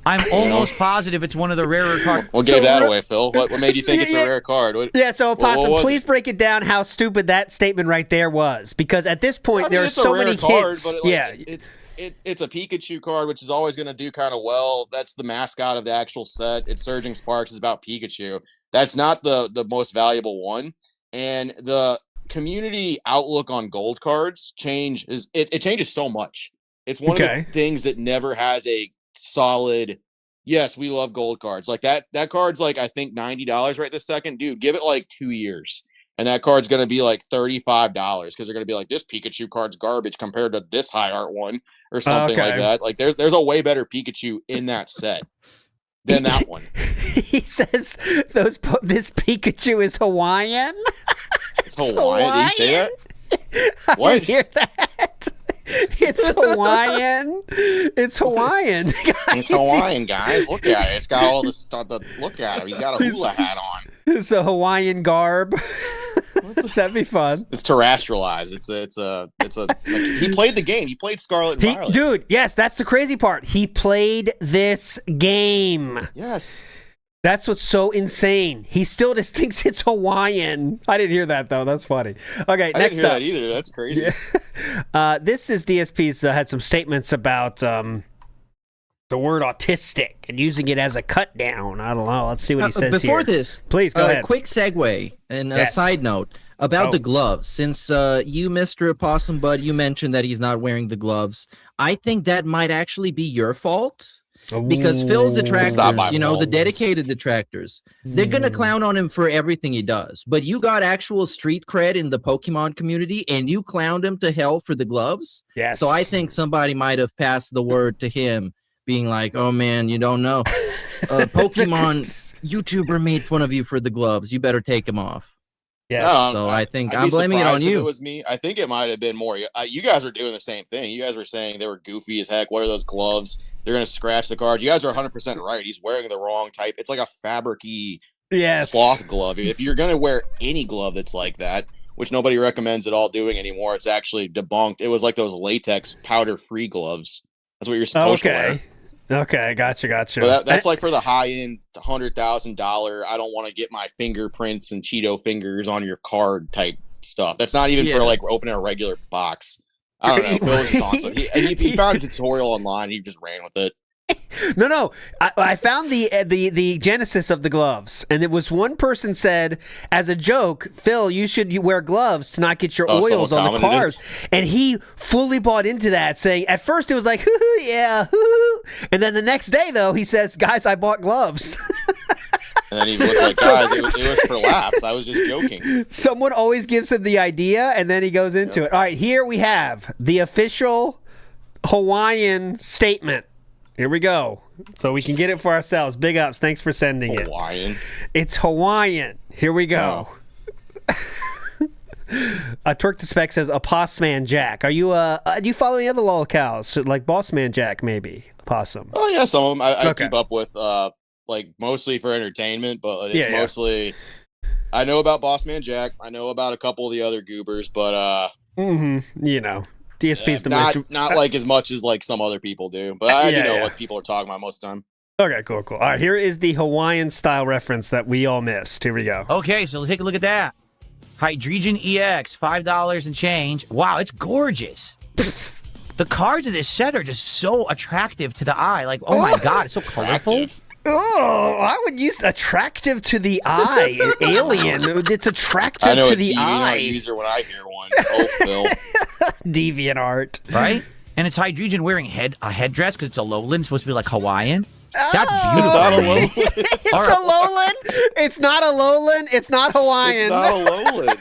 I'm almost positive it's one of the rarer cards. What gave that away, Phil? What made you think it's a rare card? So Opossum, please break it down how stupid that statement right there was. Because at this point, there are so many hits. But it's a Pikachu card, which is always going to do kind of well. That's the mascot of the actual set. It's Surging Sparks is about Pikachu. That's not the most valuable one. And the community outlook on gold cards changes so much. It's one of the things that never has a solid, yes, we love gold cards. Like that card's like, I think $90 right this second. Dude, give it like 2 years. And that card's going to be like $35 because they're going to be like, this Pikachu card's garbage compared to this high art one or something like that. Like there's a way better Pikachu in that set than that one. He says this Pikachu is Hawaiian. It's Hawaiian. Did he say that? What? I hear that. It's Hawaiian. It's Hawaiian. It's Hawaiian, guys. Look at it. It's got all the stuff. Look at him. He's got a hula hat on. It's a Hawaiian garb. That'd be fun. It's terrestrialized. It's a. Like, he played the game. He played Scarlet and Violet. Dude, yes, that's the crazy part. He played this game. Yes. That's what's so insane. He still just thinks it's Hawaiian. I didn't hear that though. That's funny. Okay, I next didn't hear up. that either. That's crazy. This is DSP's had some statements about the word autistic and using it as a cut down. I don't know. Let's see what he says before here. this, please go ahead. Quick segue and a side note about the gloves. Since you, Mr. Opossum Bud, you mentioned that he's not wearing the gloves. I think that might actually be your fault. Because Phil's detractors, the dedicated detractors, they're going to clown on him for everything he does. But you got actual street cred in the Pokemon community, and you clowned him to hell for the gloves? Yes. So I think somebody might have passed the word to him, being like, oh, man, you don't know. Pokemon YouTuber made fun of you for the gloves. You better take him off. Yes. No, so I think I'm blaming it on you. If it was me, I think it might have been more. You guys were doing the same thing. You guys were saying they were goofy as heck. What are those gloves? They're going to scratch the card. You guys are 100% right. He's wearing the wrong type. It's like a fabric-y cloth glove. If you're going to wear any glove that's like that, which nobody recommends at all doing anymore, it's actually debunked. It was like those latex powder-free gloves. That's what you're supposed to wear. Okay, gotcha. But that's like for the high-end $100,000. I don't want to get my fingerprints and Cheeto fingers on your card type stuff. That's not even for like opening a regular box. I don't know. Phil was just awesome. He found a tutorial online. He just ran with it. No. I found the genesis of the gloves, and it was one person said as a joke, Phil, you wear gloves to not get your oils on the cars, and he fully bought into that, saying at first it was like, hoo-hoo, yeah, hoo-hoo. And then the next day though he says, guys, I bought gloves. And then he was like, guys, it was for laughs. I was just joking. Someone always gives him the idea, and then he goes into it. All right, here we have the official Hawaiian statement. Here we go. So we can get it for ourselves. Big ups. Thanks for sending it. Hawaiian. It's Hawaiian. Here we go. Twerk to Spec says, Opossman Jack. Are you do you follow any other lolcows? Like Bossman Jack, maybe? Opossum. Oh, yeah, some of them I keep up with, like, mostly for entertainment, but it's mostly... I know about Bossman Jack. I know about a couple of the other goobers, but... DSP's the not like as much as like some other people do, but I do know what people are talking about most of the time. Okay, cool. All right, here is the Hawaiian style reference that we all missed. Here we go. Okay, so let's take a look at that. Hydrogen EX, $5 and change. Wow, it's gorgeous. The cards of this set are just so attractive to the eye. Like, oh my God, it's so colorful. Oh, I would use attractive to the eye. Alien. It's attractive to the eye. I know a user when I hear one. Oh, Phil. DeviantArt. Right? And it's Hydrogen wearing a headdress because it's a lowland. It's supposed to be like Hawaiian. That's beautiful. It's not a lowland. It's a lowland. It's not a lowland. It's not Hawaiian. It's not a lowland.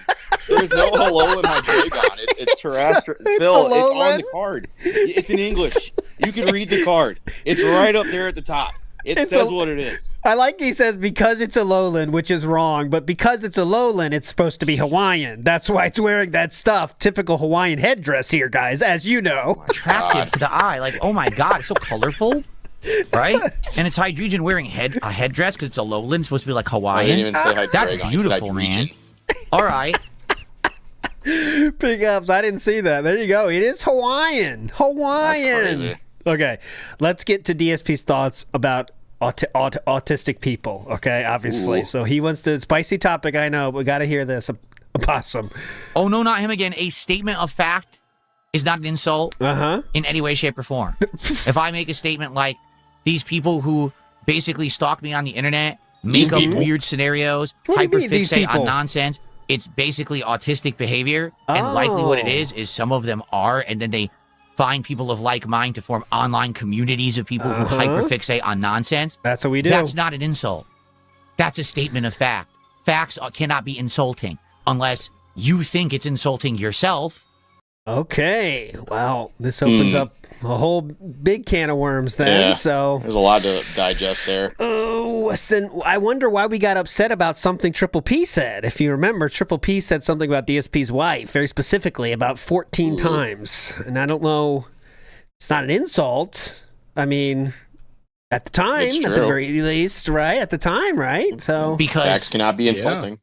There's no lowland Hydreigon. It's terrestrial. Phil, it's on the card. It's in English. You can read the card. It's right up there at the top. It says what it is. I like he says because it's a lowland, which is wrong, but because it's a lowland, it's supposed to be Hawaiian. That's why it's wearing that stuff. Typical Hawaiian headdress here, guys, as you know. Attractive to the eye. Like, oh my God, it's so colorful. Right? And it's Hydrogen wearing a headdress because it's a lowland. It's supposed to be like Hawaiian. I didn't even say Hydreigon. That's beautiful, man. All right. Big ups. I didn't see that. There you go. It is Hawaiian. Hawaiian. That's crazy. Okay, let's get to DSP's thoughts about autistic people. Okay, obviously. Ooh. So he wants to spicy topic. I know, but we got to hear this. Opossum. Oh no, not him again. A statement of fact is not an insult in any way, shape, or form. If I make a statement like these people who basically stalk me on the internet, make up weird scenarios, hyperfixate on nonsense. it's basically autistic behavior, and likely what it is some of them are, and then they find people of like mind to form online communities of people who hyperfixate on nonsense. That's what we do. That's not an insult. That's a statement of fact. Facts cannot be insulting unless you think it's insulting yourself. Okay. Wow. This opens up a whole big can of worms then. Yeah, So there's a lot to digest there. oh, then I wonder why we got upset about something Triple P said. If you remember, Triple P said something about DSP's wife, very specifically, about 14 times. And I don't know. It's not an insult. I mean, at the time, It's at the true. very least, right? At the time, right? So Because Facts cannot be insulting.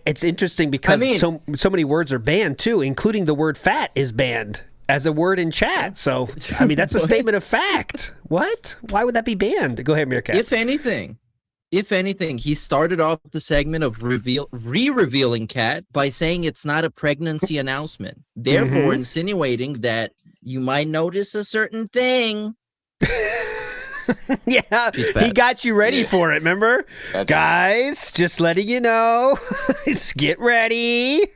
it's interesting because so many words are banned too, including the word "fat" is banned as a word in chat. So I mean, that's a statement of fact. What? Why would that be banned? Go ahead, Meerkat. If anything, he started off the segment of revealing Cat by saying it's not a pregnancy announcement, therefore insinuating that you might notice a certain thing. Yeah, he got you ready for it. Remember, guys? Just letting you know. Just get ready.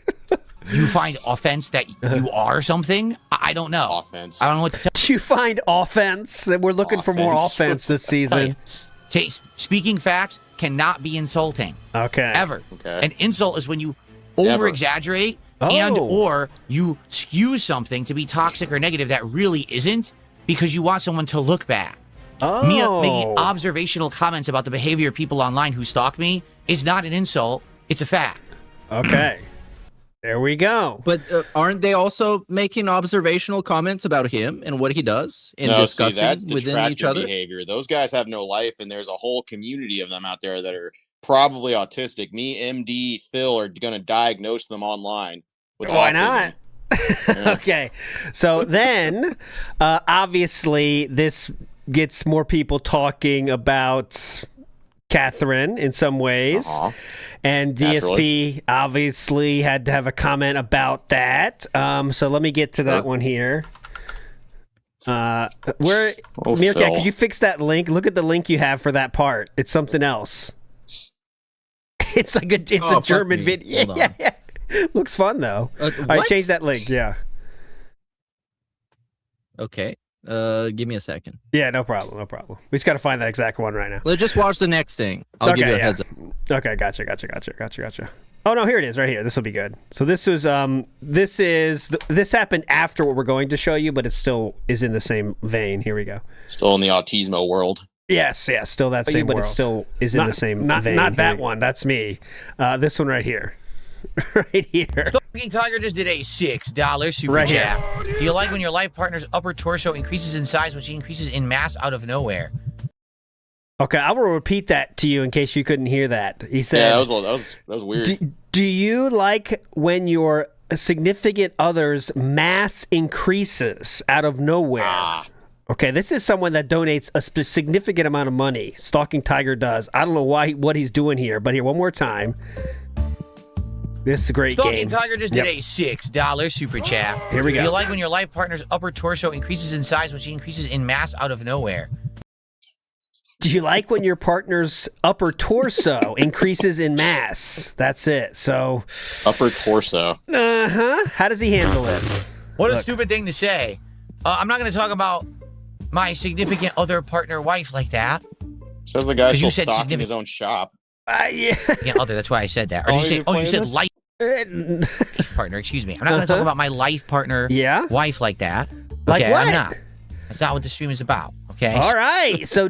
you find offense that you are something, I don't know. Offense. I don't know what to tell. Do you find offense? We're looking for more offense this season. Speaking facts cannot be insulting. Okay. Ever. Okay. An insult is when you over-exaggerate and or you skew something to be toxic or negative that really isn't because you want someone to look bad. Me making observational comments about the behavior of people online who stalk me is not an insult. It's a fact. Okay. There we go. But aren't they also making observational comments about him and what he does and No, discussing see, that's within each detractor other? behavior. Those guys have no life, and there's a whole community of them out there that are probably autistic. Me, MD, Phil are going to diagnose them online with Why autism. not? Okay. So then, obviously, this gets more people talking about Catherine in some ways. And DSP obviously had to have a comment about that. So let me get to that one here. Meerkat, Phil. could you fix that link? Look at the link you have for that part. It's something else. It's like a German video. Hold on. Yeah. Looks fun though. All right, change that link. Yeah. Okay. Give me a second. Yeah, no problem. We just got to find that exact one right now. Let's just watch the next thing. I'll give you a heads up. Okay, gotcha. Oh no, here it is, right here. This will be good. So this happened after what we're going to show you, but it still is in the same vein. Here we go. Still in the autismo world. Yes, still that same but world. it still is in the same vein. Not that one. That's me. This one right here. Right here. Stalking Tiger just did a $6 super Right chat. Do you like when your life partner's upper torso increases in size, which increases in mass out of nowhere? Okay, I will repeat that to you in case you couldn't hear that. He said, Yeah, that was weird. Do you like when your significant other's mass increases out of nowhere? Okay, this is someone that donates a significant amount of money. Stalking Tiger does. I don't know what he's doing here, but here, one more time. This is a great Stalking game. Tiger just did a $6 super chat. Here we go. Do you like when your life partner's upper torso increases in size, which increases in mass out of nowhere? Do you like when your partner's upper torso increases in mass? That's it. So, Upper torso. How does he handle this? What a stupid thing to say. I'm not going to talk about my significant other partner wife like that. Says the guy's You still said stocking his own shop. Yeah. Yeah, other. That's why I said that. Or Oh, you say, you're oh, you playing said this? life partner. Excuse me. I'm not going to talk about my life partner wife like that. Like Okay, what? I'm not. That's not what the stream is about. Okay. All right. So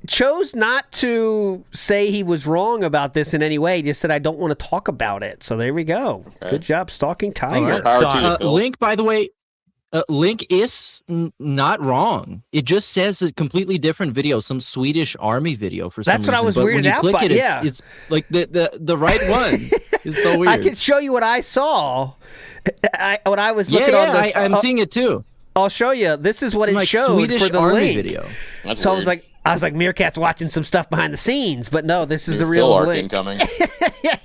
chose not to say he was wrong about this in any way. Just said I don't want to talk about it. So there we go. Okay. Good job, Stalking Tiger. All right. Power to you, Phil. Link, by the way, Link is not wrong. It just says a completely different video, some Swedish army video for some That's reason. what I was but weirded when you out click by, it, yeah. it's like the right one. It's so weird. I can show you what I saw. When I was looking on the. I'm seeing it too. I'll show you. This is what It's it like showed Swedish for the army link. video. That's So weird. I was like, Meerkat's watching some stuff behind the scenes, but no, this is the Phil real arc link. incoming.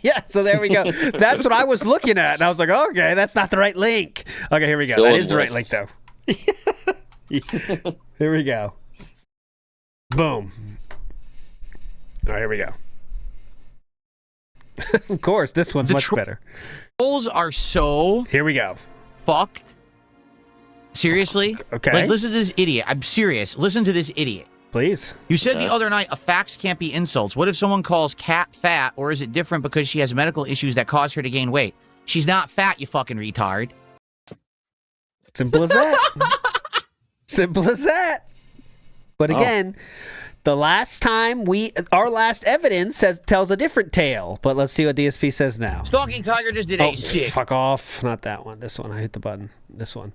Yeah. So there we go. That's what I was looking at, and I was like, okay, that's not the right link. Okay, here we go. Phil That and is the right link, lists. though. Here we go. Boom. All right, here we go. Of course, this one's much better. Trolls are so Here we go. fucked. Seriously? Okay. Like, listen to this idiot. I'm serious. Listen to this idiot. Please. You said the other night, facts can't be insults. What if someone calls Kat fat, or is it different because she has medical issues that cause her to gain weight? She's not fat, you fucking retard. Simple as that. Simple as that. But again, the last time our last evidence tells a different tale. But let's see what DSP says now. Stalking Tiger just did a sick. Fuck off. Not that one. This one. I hit the button. This one.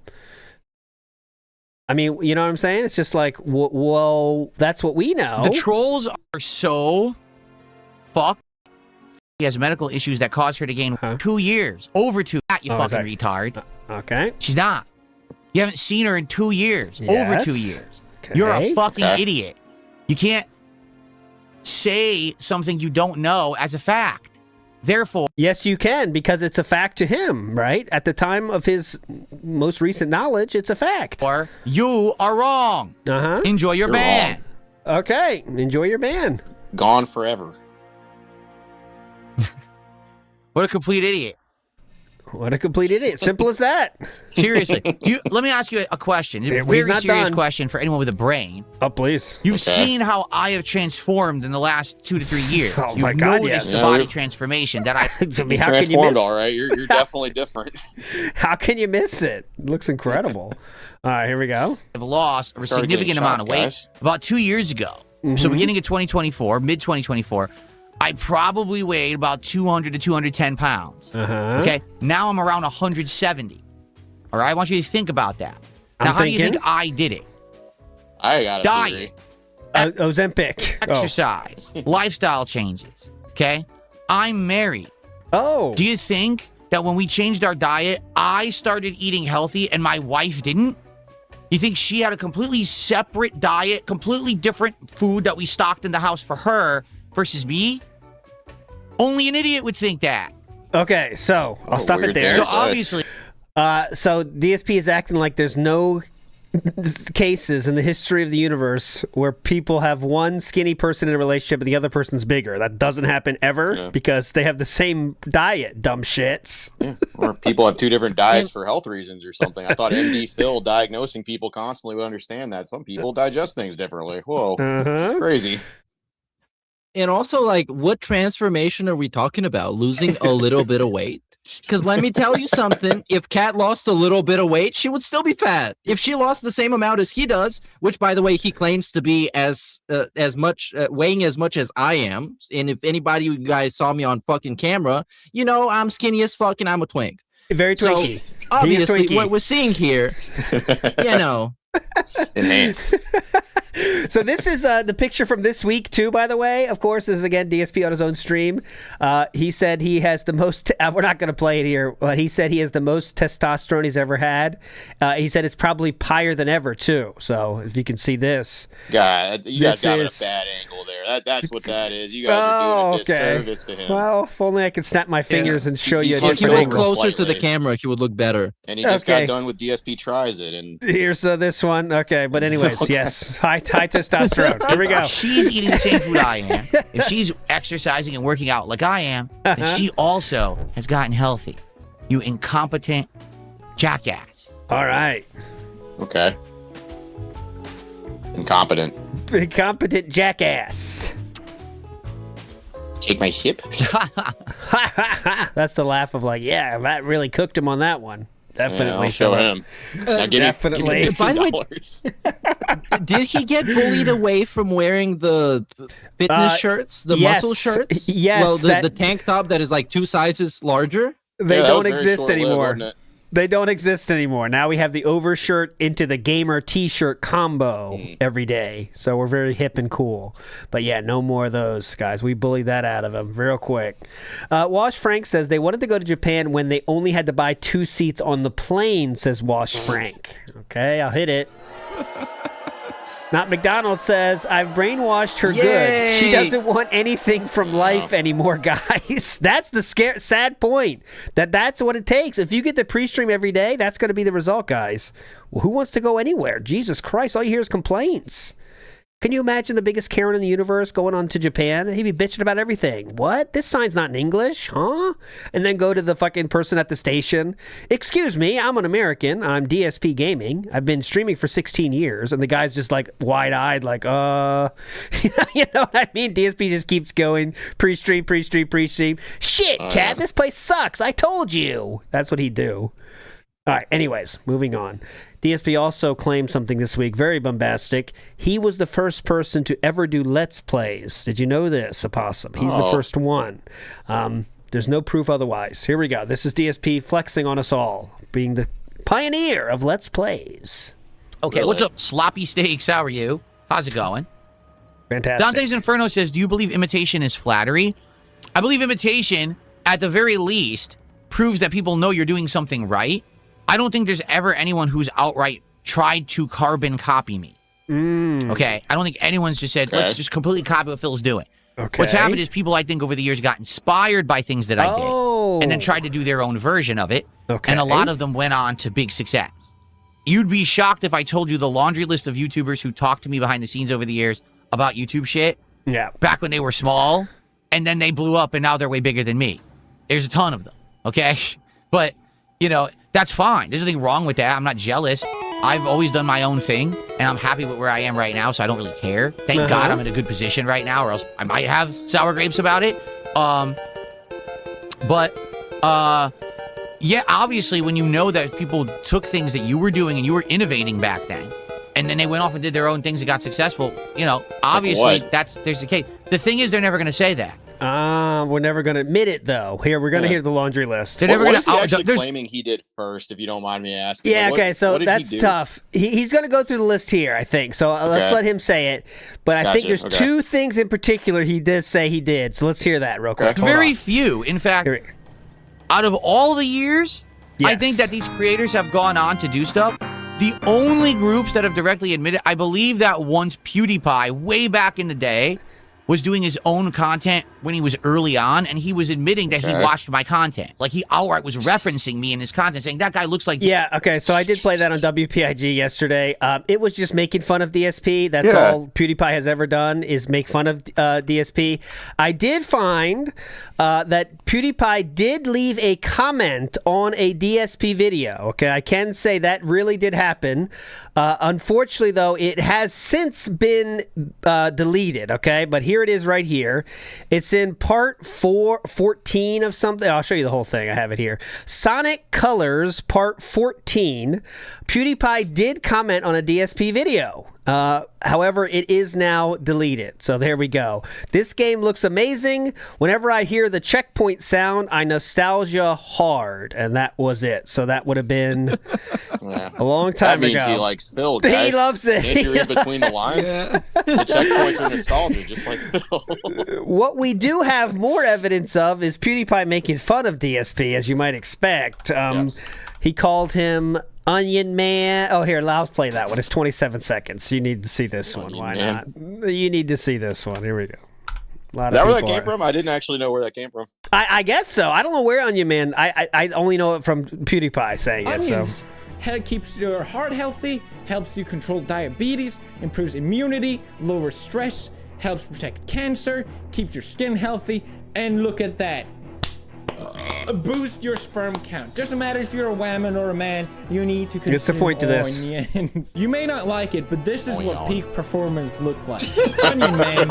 I mean, you know what I'm saying? It's just like, well, that's what we know. The trolls are so fucked. She has medical issues that cause her to gain 2 years. Over 2. You fucking retard. Okay. She's not. You haven't seen her in 2 years. Yes. Over 2 years. Okay. You're a fucking idiot. You can't say something you don't know as a fact. Therefore, yes, you can, because it's a fact to him, right? At the time of his most recent knowledge, it's a fact. Or you are wrong. Uh-huh. Enjoy your ban. Okay. Enjoy your ban. Gone forever. What a complete idiot. What a complete idiot. Simple as that. Seriously. Let me ask you a question. A very serious question for anyone with a brain. Oh, please. You've seen how I have transformed in the last 2 to 3 years. Oh, You've my God, noticed yes. the body transformation that I... You transformed, all right. You're definitely different. How can you miss it? It looks incredible. All right, here we go. have lost a significant amount of weight about 2 years ago. So beginning of 2024, mid-2024, I probably weighed about 200 to 210 pounds. Okay? Now I'm around 170. All right? I want you to think about that. Now, how do you think I did it? I got a diet. Ozempic. Exercise. Lifestyle changes. Okay? I'm married. Oh. Do you think that when we changed our diet, I started eating healthy and my wife didn't? You think she had a completely separate diet, completely different food that we stocked in the house for her versus me? Only an idiot would think that. Okay, so I'll stop it there. So obviously... So DSP is acting like there's no cases in the history of the universe where people have one skinny person in a relationship and the other person's bigger. That doesn't happen ever because they have the same diet, dumb shits. Yeah. Or people have 2 different diets for health reasons or something. I thought MD Phil diagnosing people constantly would understand that. Some people digest things differently. Whoa, crazy. And also, like, what transformation are we talking about? Losing a little bit of weight? Because let me tell you something. If Kat lost a little bit of weight, she would still be fat. If she lost the same amount as he does, which, by the way, he claims to be as much weighing as much as I am. And if anybody you guys saw me on fucking camera, you know I'm skinny as fuck and I'm a twink. Very twinky. So, obviously, what we're seeing here, you know. Enhance. So this is the picture from this week too, by the way. Of course, this is again DSP on his own stream. He said he has the most we're not going to play it here, but he said he has the most testosterone he's ever had. He said it's probably higher than ever too. So if you can see this, God, you guys got a bad angle there. That's what that is. You guys are doing a disservice to him. Well, if only I could snap my fingers and show you. If he was closer to the camera, he would look better. And he just got done with DSP Tries It, and here's this one. Okay, but anyways, yes, high testosterone. Here we go. If she's eating the same food I am, if she's exercising and working out like I am, then she also has gotten healthy. You incompetent jackass. All right. Okay. Incompetent jackass. Take my ship. That's the laugh of like, yeah, Matt really cooked him on that one. Definitely. Yeah, I'll show him. Now Definitely. Give me $15. Did he get bullied away from wearing the fitness shirts, the muscle shirts? Yes. Well, the tank top that is like 2 sizes larger? They don't exist anymore. They don't exist anymore. Now we have the overshirt into the gamer t-shirt combo every day. So we're very hip and cool. But yeah, no more of those, guys. We bullied that out of them real quick. Wash Frank says they wanted to go to Japan when they only had to buy 2 seats on the plane, says Wash Frank. Okay, I'll hit it. Not McDonald says, I've brainwashed her good. She doesn't want anything from life anymore, guys. That's the sad point. That's what it takes. If you get the pre-stream every day, that's going to be the result, guys. Well, who wants to go anywhere? Jesus Christ, all you hear is complaints. Can you imagine the biggest Karen in the universe going on to Japan? He'd be bitching about everything. What? This sign's not in English, huh? And then go to the fucking person at the station. Excuse me, I'm an American. I'm DSP Gaming. I've been streaming for 16 years. And the guy's just like wide-eyed, like, you know what I mean? DSP just keeps going. Pre-stream. Shit, cat, this place sucks. I told you. That's what he'd do. All right, anyways, moving on. DSP also claimed something this week, very bombastic. He was the first person to ever do Let's Plays. Did you know this, Opossum? He's the first one. There's no proof otherwise. Here we go. This is DSP flexing on us all, being the pioneer of Let's Plays. Okay, Really? what's up, Sloppy Steaks? How are you? How's it going? Fantastic. Dante's Inferno says, do you believe imitation is flattery? I believe imitation, at the very least, proves that people know you're doing something right. I don't think there's ever anyone who's outright tried to carbon copy me. Okay? I don't think anyone's just said, let's just completely copy what Phil's doing. Okay. What's happened is people, I think, over the years got inspired by things that I did and then tried to do their own version of it. Okay. And a lot of them went on to big success. You'd be shocked if I told you the laundry list of YouTubers who talked to me behind the scenes over the years about YouTube shit. Yeah. Back when they were small, and then they blew up, and now they're way bigger than me. There's a ton of them, okay? But, you know, that's fine. There's nothing wrong with that. I'm not jealous. I've always done my own thing, and I'm happy with where I am right now, so I don't really care. Thank God I'm in a good position right now, or else I might have sour grapes about it. Yeah, obviously, when you know that people took things that you were doing and you were innovating back then, and then they went off and did their own things and got successful, you know, obviously there's the case. The thing is, they're never going to say that. We're never going to admit it, though. Here, we're going to hear the laundry list. They're never going to actually claiming he did first, if you don't mind me asking. Yeah, like, okay, so that's tough. He's going to go through the list here, I think. So let's let him say it. But I think there's two things in particular he does say he did. So let's hear that real quick. Very few. In fact, out of all the years, I think that these creators have gone on to do stuff. The only groups that have directly admitted, I believe that once PewDiePie, way back in the day, was doing his own content when he was early on, and he was admitting that he watched my content. Like, he outright was referencing me in his content, saying, that guy looks like... Yeah, okay, so I did play that on WPIG yesterday. It was just making fun of DSP. That's all PewDiePie has ever done, is make fun of DSP. I did find that PewDiePie did leave a comment on a DSP video, okay? I can say that really did happen. Unfortunately, though, it has since been deleted, okay? But here it is right here. It's in part 14 of something. I'll show you the whole thing. I have it here. Sonic Colors part 14. PewDiePie did comment on a DSP video. However, it is now deleted. So there we go. This game looks amazing. Whenever I hear the checkpoint sound, I nostalgia hard. And that was it. So that would have been a long time ago. That means he likes Phil, guys. He loves it. Can't you read between the lines? The checkpoints are nostalgia, just like Phil. What we do have more evidence of is PewDiePie making fun of DSP, as you might expect. He called him Onion Man. Oh, here, I'll play that one. It's 27 seconds. You need to see this one. Why not? You need to see this one. Here we go. Is that where that came from? I didn't actually know where that came from. I guess so. I don't know where Onion Man. I only know it from PewDiePie saying Onions it. Keeps your heart healthy, helps you control diabetes, improves immunity, lowers stress, helps protect cancer, keeps your skin healthy, and look at that. Boost your sperm count. Doesn't matter if you're a woman or a man, you need to consume It's the point to this. onions. You may not like it, but this is what peak performance look like. Onion Man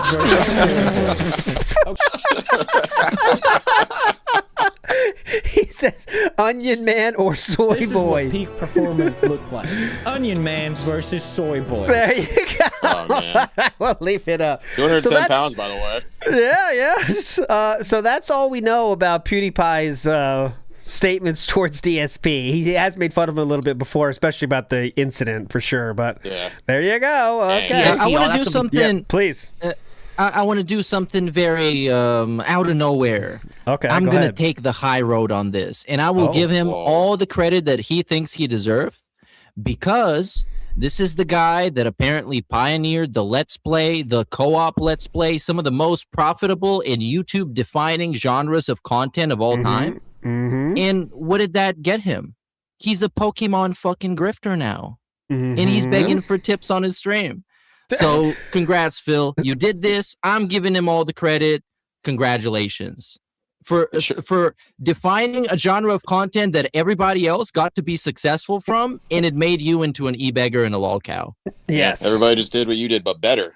He says Onion Man or Soy This Boy. is what peak performance look like. Onion Man versus Soy Boy. There you go. Oh, man. We'll leave it up. 210 pounds, by the way. Yeah. So that's all we know about PewDiePie's statements towards DSP. He has made fun of him a little bit before, especially about the incident, for sure. But there you go. Okay. Yeah, I want to do something. Yeah, please. I want to do something very out of nowhere. Okay, I'm go going to ahead. take the high road on this, and I will give him all the credit that he thinks he deserves, because this is the guy that apparently pioneered the Let's Play, the co-op Let's Play, some of the most profitable and YouTube-defining genres of content of all time. Mm-hmm. And what did that get him? He's a Pokemon fucking grifter now. And he's begging for tips on his stream. So congrats, Phil. You did this. I'm giving him all the credit. Congratulations. For defining a genre of content that everybody else got to be successful from, and it made you into an e-beggar and a lolcow. Yes. Everybody just did what you did, but better.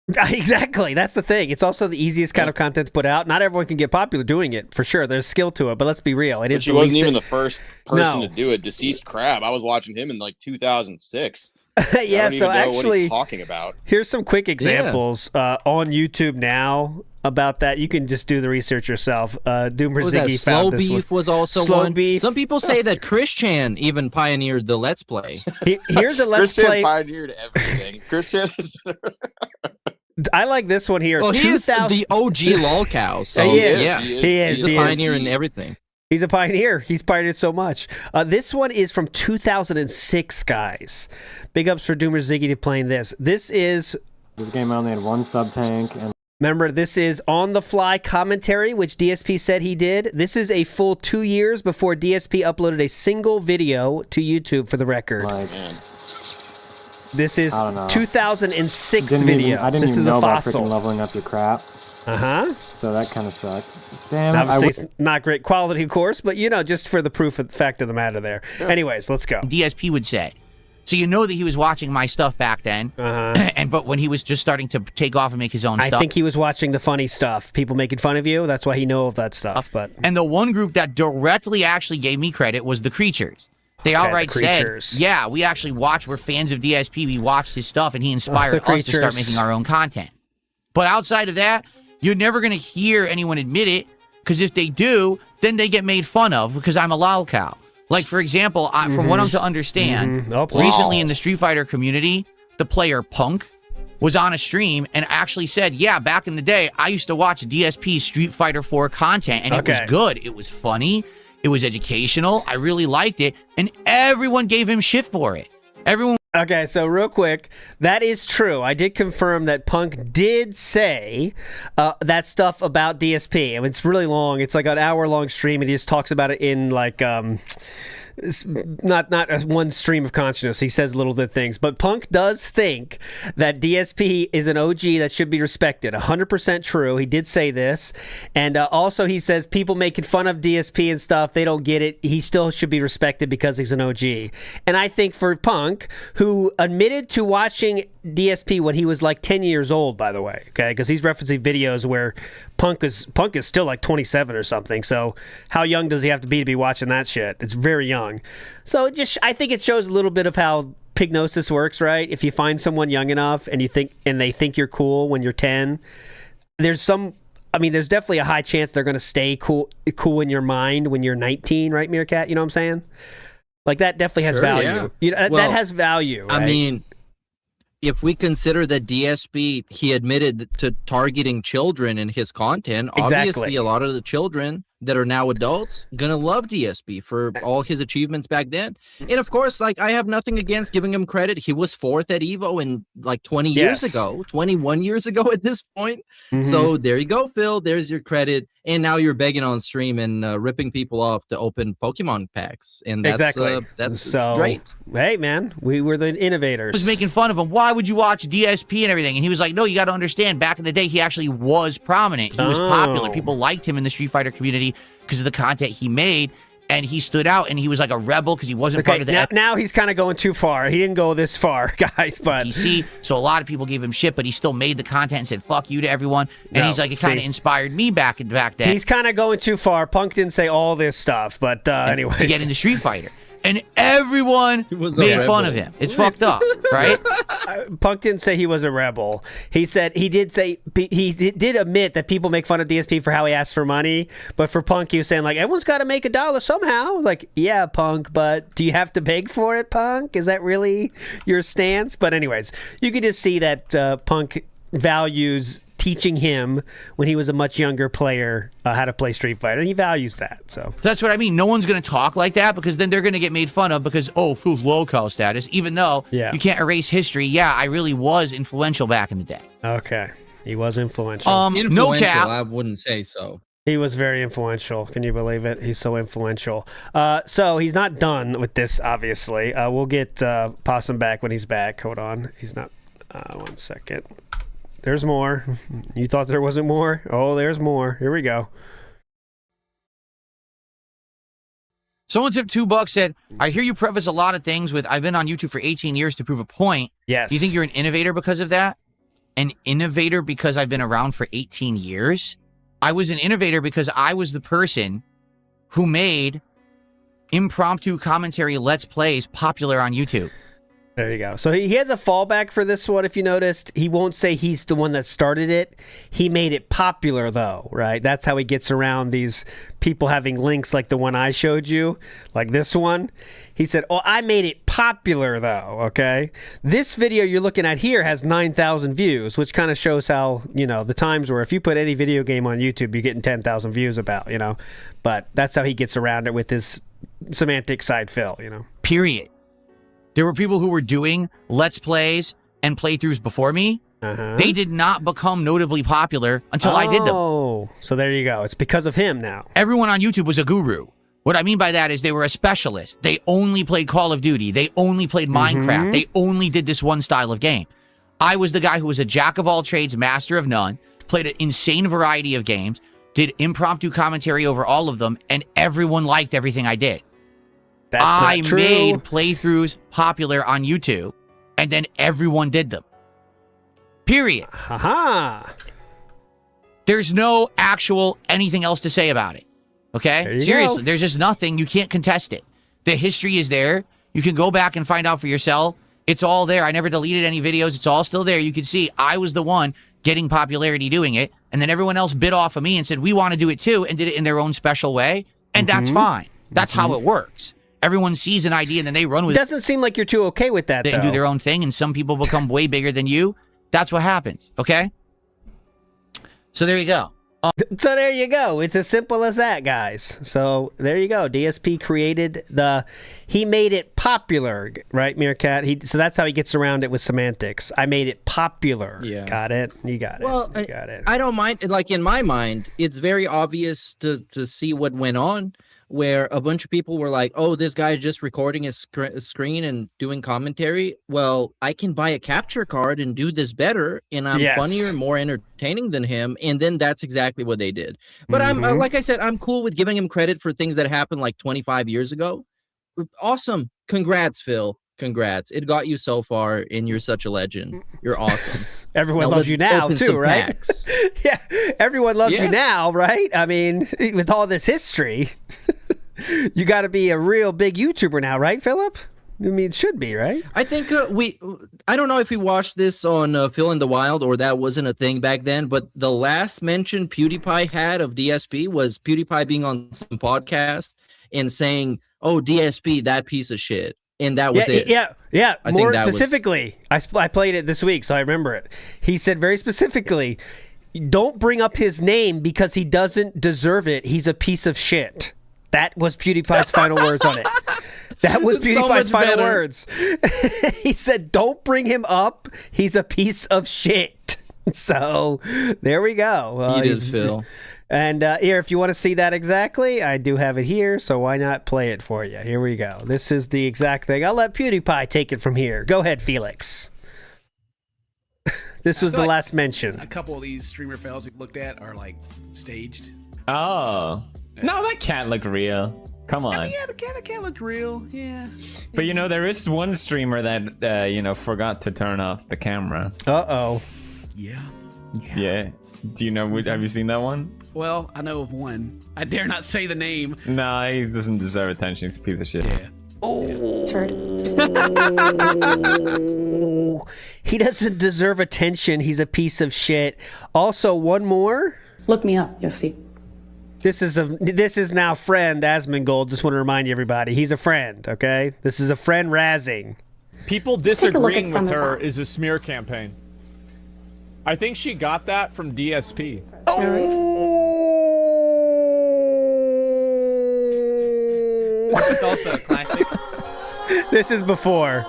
Exactly. That's the thing. It's also the easiest kind of content to put out. Not everyone can get popular doing it, for sure. There's skill to it, but let's be real. It is. She wasn't even the first person to do it. Deceased Crab. I was watching him in like 2006. Yeah, I don't even know what actually, he's talking about. Here's some quick examples on YouTube now about that. You can just do the research yourself. Doomer Ziggy Slow found this Beef one. was also Slow one. Beef. Some people say that Christian even pioneered the Let's Play. Here's a Let's Christian Play. pioneered everything. Christian has been. I like this one here. Well, he is the OG lolcow. So He is. yeah, He is. he's a pioneer in everything. He's a pioneer. He's pioneered so much. This one is from 2006, guys. Big ups for Doomer Ziggy to playing this. This game only had one sub tank. And remember, this is on the fly commentary, which DSP said he did. This is a full 2 years before DSP uploaded a single video to YouTube, for the record. This is 2006 video. This is a fossil. Leveling up your crap. So that kind of sucked. Damn. Obviously, it's not great quality, of course, but just for the fact of the matter there. Yeah. Anyways, let's go. DSP would say. So you know that he was watching my stuff back then, but when he was just starting to take off and make his own stuff. I think he was watching the funny stuff. People making fun of you. That's why he knows that stuff. And the one group that directly actually gave me credit was the Creatures. They outright said, yeah, we actually we're fans of DSP. We watched his stuff, and he inspired us to start making our own content. But outside of that, you're never going to hear anyone admit it, because if they do, then they get made fun of because I'm a lolcow. Like, for example, from what I'm to understand, recently in the Street Fighter community, the player Punk was on a stream and actually said, yeah, back in the day, I used to watch DSP Street Fighter 4 content, and it was good. It was funny. It was educational. I really liked it. And everyone gave him shit for it. Okay, so real quick, that is true. I did confirm that Punk did say that stuff about DSP. I mean, it's really long. It's like an hour-long stream, and he just talks about it in like not as one stream of consciousness. He says little bit things, but Punk does think that DSP is an OG that should be respected. 100% true. He did say this, and also he says people making fun of DSP and stuff, they don't get it. He still should be respected because he's an OG. And I think for Punk, who admitted to watching DSP when he was like 10 years old, by the way, okay, because he's referencing videos where Punk is still like 27 or something. So how young does he have to be watching that shit? It's very young. So I think it shows a little bit of how Ripnosis works, right? If you find someone young enough and they think you're cool when you're 10, there's definitely a high chance they're going to stay cool in your mind when you're 19, right, Meerkat? You know what I'm saying? Like, that definitely has value. Yeah. That has value, right? I mean, if we consider that DSP, he admitted to targeting children in his content, obviously a lot of the children that are now adults gonna love DSP for all his achievements back then. And of course, like, I have nothing against giving him credit. He was 4th at Evo in like 20 years ago, 21 years ago at this point. So there you go, Phil. There's your credit. And now you're begging on stream and ripping people off to open Pokemon packs. And that's great. Hey, man, we were the innovators. I was making fun of him. Why would you watch DSP and everything? And he was like, no, you got to understand, back in the day, he actually was prominent. He was popular. People liked him in the Street Fighter community because of the content he made. And he stood out, and he was like a rebel because he wasn't part of the... Now he's kind of going too far. He didn't go this far, guys, but... DC, so a lot of people gave him shit, but he still made the content and said, fuck you to everyone. And he's like, it kind of inspired me back then. He's kind of going too far. Punk didn't say all this stuff, but anyways. To get into Street Fighter. And everyone made fun of him. It's fucked up, right? Punk didn't say he was a rebel. He did admit that people make fun of DSP for how he asks for money. But for Punk, he was saying, like, everyone's got to make $1 somehow. Like, yeah, Punk, but do you have to beg for it, Punk? Is that really your stance? But anyways, you can just see that Punk values teaching him when he was a much younger player how to play Street Fighter, and he values that. So that's what I mean. No one's going to talk like that because then they're going to get made fun of because, Phil's lolcow status, even though you can't erase history. Yeah, I really was influential back in the day. Okay, he was influential. No cap. I wouldn't say so. He was very influential. Can you believe it? He's so influential. So he's not done with this, obviously. We'll get Possum back when he's back. Hold on. He's not... 1 second. There's more. You thought there wasn't more? Oh, there's more. Here we go. Someone tipped $2, said, I hear you preface a lot of things with, I've been on YouTube for 18 years to prove a point. Yes. Do you think you're an innovator because of that? An innovator because I've been around for 18 years? I was an innovator because I was the person who made impromptu commentary Let's Plays popular on YouTube. There you go. So he has a fallback for this one, if you noticed. He won't say he's the one that started it. He made it popular, though, right? That's how he gets around these people having links like the one I showed you, like this one. He said, oh, I made it popular, though, okay? This video you're looking at here has 9,000 views, which kind of shows how, the times where if you put any video game on YouTube, you're getting 10,000 views about, But that's how he gets around it with his semantic side fill, Period. There were people who were doing Let's Plays and playthroughs before me. They did not become notably popular until I did them. Oh, so there you go. It's because of him now. Everyone on YouTube was a guru. What I mean by that is they were a specialist. They only played Call of Duty. They only played Minecraft. They only did this one style of game. I was the guy who was a jack of all trades, master of none, played an insane variety of games, did impromptu commentary over all of them, and everyone liked everything I did. That's I not true. made playthroughs popular on YouTube, and then everyone did them. Period. Haha. There's no actual anything else to say about it. Okay? Seriously, there's just nothing. You can't contest it. The history is there. You can go back and find out for yourself. It's all there. I never deleted any videos. It's all still there. You can see I was the one getting popularity doing it, and then everyone else bit off of me and said, we want to do it too, and did it in their own special way, and that's fine. That's how it works. Everyone sees an idea and then they run with it. Doesn't seem like you're too okay with that, They though. do their own thing, and some people become way bigger than you. That's what happens, okay? So there you go. So there you go. It's as simple as that, guys. So there you go. DSP created he made it popular, right, Meerkat? So that's how he gets around it with semantics. I made it popular. Yeah. Got it? You got it. Well, you got it. I don't mind. Like, in my mind, it's very obvious to see what went on, where a bunch of people were like, oh, this guy's just recording his screen and doing commentary. Well, I can buy a capture card and do this better, and I'm funnier and more entertaining than him. And then that's exactly what they did. But I'm like I said, I'm cool with giving him credit for things that happened like 25 years ago. Awesome. Congrats, Phil. Congrats. It got you so far, and you're such a legend. You're awesome. Everyone loves you now, too, right? Yeah, everyone loves you now, right? I mean, with all this history, you got to be a real big YouTuber now, right, Philip? I mean, it should be, right? I think I don't know if we watched this on Phil in the Wild or that wasn't a thing back then, but the last mention PewDiePie had of DSP was PewDiePie being on some podcast and saying, oh, DSP, that piece of shit. And that was it. Yeah. I More think that specifically, I played it this week, so I remember it. He said very specifically, don't bring up his name because he doesn't deserve it. He's a piece of shit. That was PewDiePie's final words on it. That was PewDiePie's final words. He said, don't bring him up. He's a piece of shit. So there we go. He is, Phil. And here, if you want to see that exactly, I do have it here, so why not play it for you? Here we go. This is the exact thing. I'll let PewDiePie take it from here. Go ahead, Felix. This was the last mention. A couple of these streamer fails we looked at are like staged. Oh. No, that can't look real. Come on. I mean, yeah, the cat looked real. Yeah. But there is one streamer that forgot to turn off the camera. Uh-oh. Yeah. Do you know? Have you seen that one? Well, I know of one. I dare not say the name. No, he doesn't deserve attention. He's a piece of shit. Yeah. Oh. He doesn't deserve attention. He's a piece of shit. Also, one more. Look me up. You'll see. This is now friend Asmongold. Just want to remind you, everybody, he's a friend. Okay, this is a friend razzing. People disagreeing with her is a smear campaign. I think she got that from DSP. It's also a classic. This is before.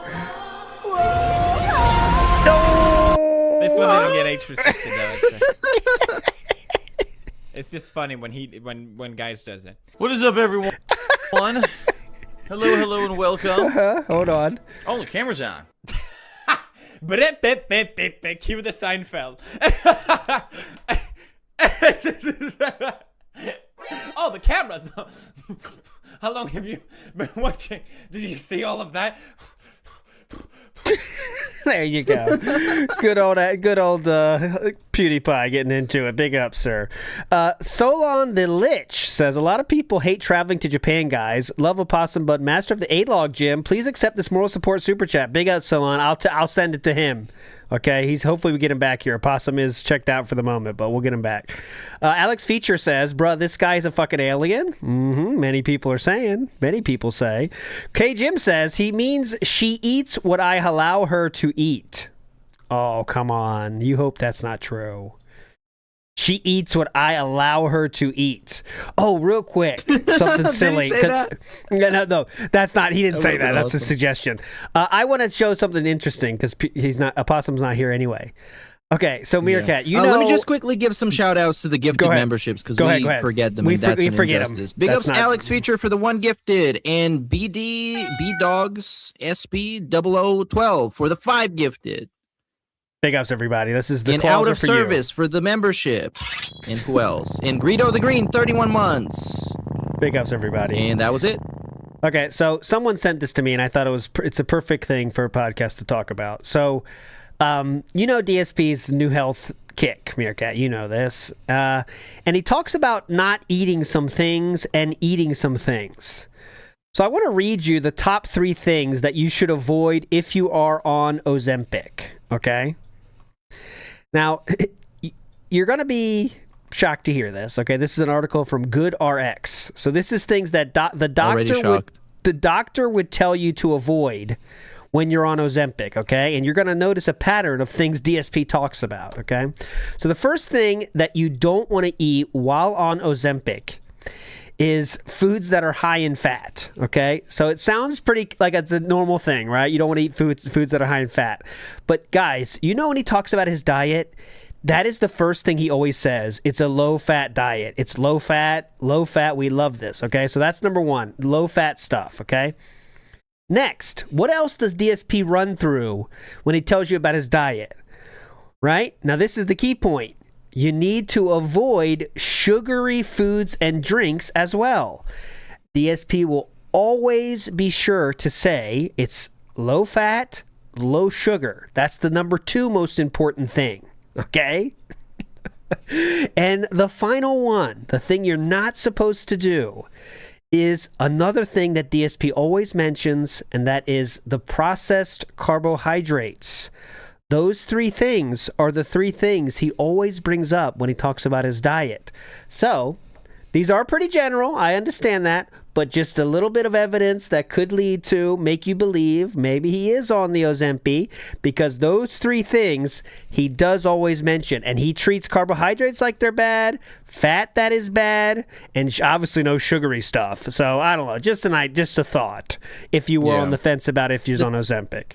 This one they don't get age restricted though. It's just funny when guys does it. What is up, everyone? Hello, and welcome. Hold on. Oh, the camera's on. Cue the Seinfeld. Oh, the cameras. How long have you been watching? Did you see all of that? There you go. Good old PewDiePie getting into it. Big up, sir. Solon the Lich says, a lot of people hate traveling to Japan, guys. Love Opossum Bud, master of the A-Log Gym. Please accept this moral support super chat. Big up, Solon. I'll send it to him. Okay, hopefully we get him back here. Opossum is checked out for the moment, but we'll get him back. Alex Feature says, bruh, this guy's a fucking alien. Many people are saying. Many people say. K Jim says, he means she eats what I allow her to eat. Oh, come on. You hope that's not true. She eats what I allow her to eat. Oh, real quick, something silly. Did he say that? No, that's not. He didn't say that. That's awesome. a suggestion. I want to show something interesting because Opossum's not here anyway. Okay, so Meerkat, you know. Let me just quickly give some shout outs to the gifted memberships because we forget them. And that's an injustice. Big ups Alex Feature for the one gifted and BD B Dogs SP 0012 for the 5 gifted. Big ups, everybody. This is the and out of service for the membership. And who else? And Greedo the Green, 31 months. Big ups, everybody. And that was it. Okay, so someone sent this to me, and I thought it's a perfect thing for a podcast to talk about. So, you know DSP's new health kick, Meerkat. You know this. And he talks about not eating some things and eating some things. So I want to read you the top 3 things that you should avoid if you are on Ozempic, okay? Now, you're going to be shocked to hear this, okay? This is an article from GoodRx. So this is things that the doctor would tell you to avoid when you're on Ozempic, okay? And you're going to notice a pattern of things DSP talks about, okay? So the first thing that you don't want to eat while on Ozempic is foods that are high in fat, okay? So it sounds pretty like it's a normal thing, right? You don't want to eat foods that are high in fat. But guys, you know when he talks about his diet, that is the first thing he always says. It's a low-fat diet. It's low-fat, we love this, okay? So that's number 1, low-fat stuff, okay? Next, what else does DSP run through when he tells you about his diet, right? Now this is the key point. You need to avoid sugary foods and drinks as well. DSP will always be sure to say it's low fat, low sugar. That's the number 2 most important thing, okay? And the final one, the thing you're not supposed to do, is another thing that DSP always mentions, and that is the processed carbohydrates. Those 3 things are the 3 things he always brings up when he talks about his diet. So, these are pretty general, I understand that, but just a little bit of evidence that could lead to make you believe maybe he is on the Ozempic, because those 3 things he does always mention, and he treats carbohydrates like they're bad, fat that is bad, and obviously no sugary stuff. So, I don't know, just a thought, if you were on the fence about if you're on Ozempic.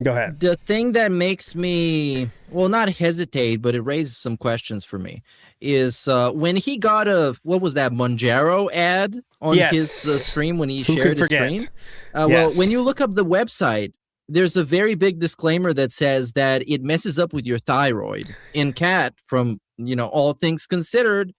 Go ahead. The thing that makes me, well, not hesitate, but it raises some questions for me, is when he got what was that, Monjaro ad on his stream when he shared his screen? Well, when you look up the website, there's a very big disclaimer that says that it messes up with your thyroid. And Kat, from, all things considered,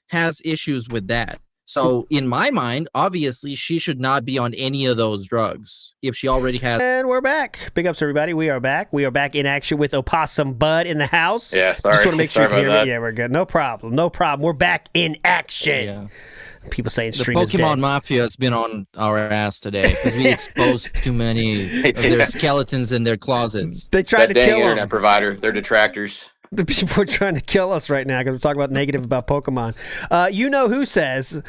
has issues with that. So, in my mind, obviously, she should not be on any of those drugs if she already has. And we're back. Big ups, everybody. We are back. We are back in action with Opossum Bud in the house. Yeah, sorry. Just want to make sure you can hear that. me. Yeah, we're good. No problem. We're back in action. Yeah. People saying stream is dead. The Pokemon Mafia has been on our ass today because we exposed too many of their skeletons in their closets. They tried to kill them. Internet provider. They're detractors. The people are trying to kill us right now because we're talking about negative about Pokemon. You know who says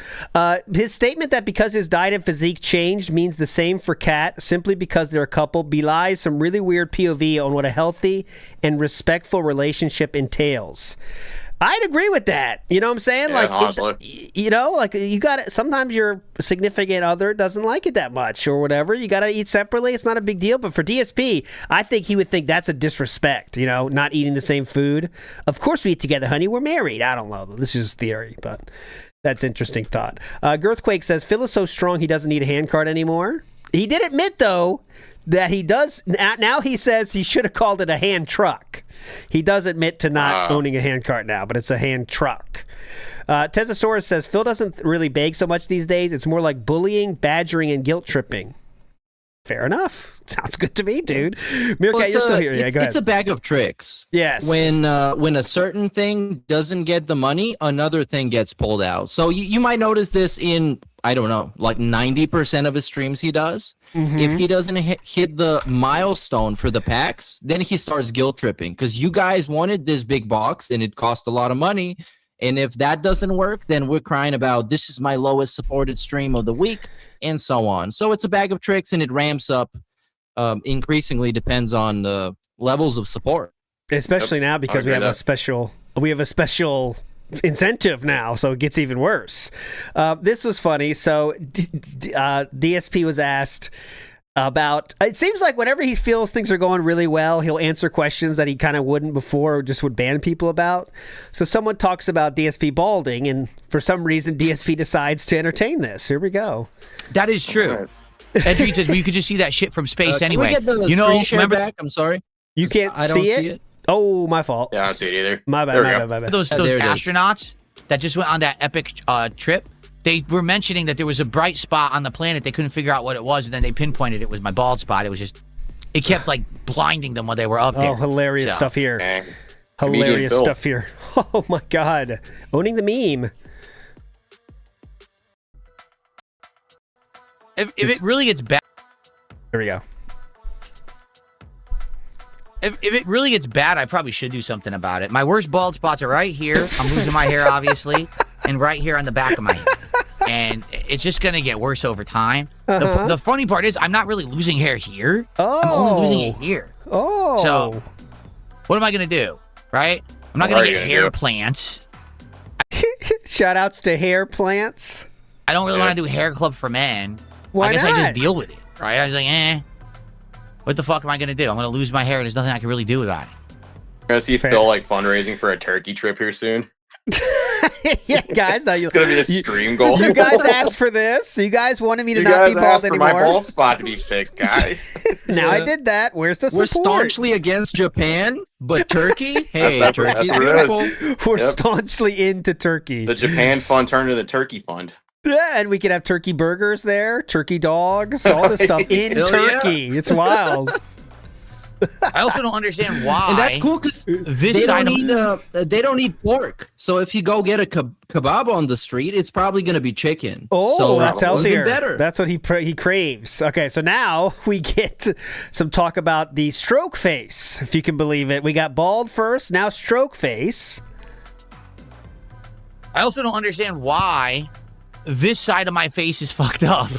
his statement that because his diet and physique changed means the same for Kat simply because they're a couple belies some really weird POV on what a healthy and respectful relationship entails. I'd agree with that. You know what I'm saying? Yeah, you got to, sometimes your significant other doesn't like it that much or whatever. You got to eat separately. It's not a big deal. But for DSP, I think he would think that's a disrespect, not eating the same food. Of course we eat together, honey. We're married. I don't know. This is theory, but that's interesting thought. Girthquake says, Phil is so strong he doesn't need a hand card anymore. He did admit, though, that he does now. He says he should have called it a hand truck. He does admit to not owning a hand cart now, but it's a hand truck. Tezosaurus says Phil doesn't really beg so much these days. It's more like bullying, badgering, and guilt tripping. Fair enough. Sounds good to me, dude. Meerkat, you're still here. Yeah, go ahead. It's a bag of tricks. Yes. When a certain thing doesn't get the money, another thing gets pulled out. So you might notice this in, I don't know, like 90% of his streams he does. Mm-hmm. If he doesn't hit the milestone for the packs, then he starts guilt tripping because you guys wanted this big box and it cost a lot of money. And if that doesn't work, then we're crying about this is my lowest supported stream of the week and so on. So it's a bag of tricks and it ramps up increasingly, depends on the levels of support. Especially now because we have a special incentive now, so it gets even worse. This was funny. So DSP was asked about, it seems like whenever he feels things are going really well, he'll answer questions that he kind of wouldn't before or just would ban people about. So someone talks about DSP balding, and for some reason DSP decides to entertain this. Here we go. That is true. Ed Reed says, well, you could just see that shit from space anyway. Can we get the screen share back? I'm sorry. You can't I don't see it? Oh, my fault. Yeah, I don't see it either. My bad. Those astronauts that just went on that epic trip, they were mentioning that there was a bright spot on the planet. They couldn't figure out what it was, and then they pinpointed it was my bald spot. It was just, it kept like blinding them while they were up there. Oh, hilarious stuff here. Hilarious stuff here. Oh my God. Owning the meme. If it really gets bad. Here we go. If it really gets bad, I probably should do something about it. My worst bald spots are right here. I'm losing my hair, obviously, and right here on the back of my head. And it's just going to get worse over time. The funny part is I'm not really losing hair here. I'm only losing it here. So what am I going to do, right? I'm not going to get hair plants. Shout outs to hair plants. I don't really want to do hair club for men. Why I guess not? I just deal with it, right? I was like, what the fuck am I going to do? I'm going to lose my hair. There's nothing I can really do about it. You're going to see Phil like fundraising for a turkey trip here soon. Yeah, guys. It's going to be the stream goal. You guys asked for this. You guys wanted me to not be bald anymore. My bald spot to be fixed, guys. Now I did that. Where's the support? We're staunchly against Japan, but Turkey? Hey, Turkey's beautiful. We're staunchly into Turkey. The Japan fund turned into the Turkey fund. Yeah, and we could have turkey burgers there, turkey dogs, all this stuff in Turkey. Yeah. It's wild. I also don't understand why. And that's cool because they don't eat pork. So if you go get a kebab on the street, it's probably going to be chicken. Oh, so that's healthier. Better. That's what he craves. Okay, so now we get some talk about the stroke face, if you can believe it. We got bald first, now stroke face. I also don't understand why this side of my face is fucked up.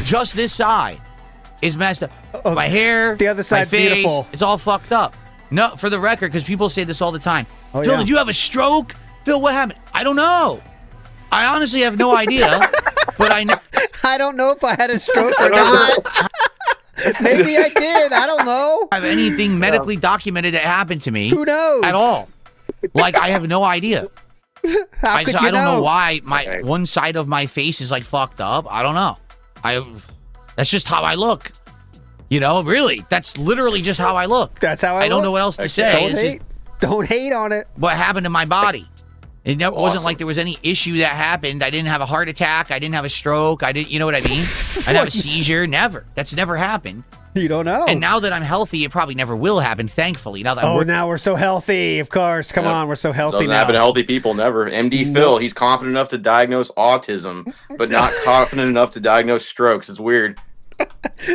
Just this side is messed up. My hair, the other side, my face, beautiful. It's all fucked up. No, for the record, because people say this all the time. Oh, Phil, yeah. did you have a stroke? Phil, what happened? I don't know. I honestly have no idea. But I don't know if I had a stroke or not. Maybe I did. I don't know. Have anything medically documented that happened to me? Who knows? At all. Like, I have no idea. How could you I don't know? know why my one side of my face is like fucked up. I don't know. That's just how I look. You know, really. That's literally just how I look. That's how I don't look. know what else to say. Don't hate on it. What happened to my body? It wasn't like there was any issue that happened. I didn't have a heart attack. I didn't have a stroke. You know what I mean? I didn't have a seizure. Never. That's never happened. You don't know. And now that I'm healthy, it probably never will happen, thankfully. Now that now we're so healthy, of course. Come on, we're so healthy Doesn't now. happen to healthy people, never. MD Phil, he's confident enough to diagnose autism, but not confident enough to diagnose strokes. It's weird.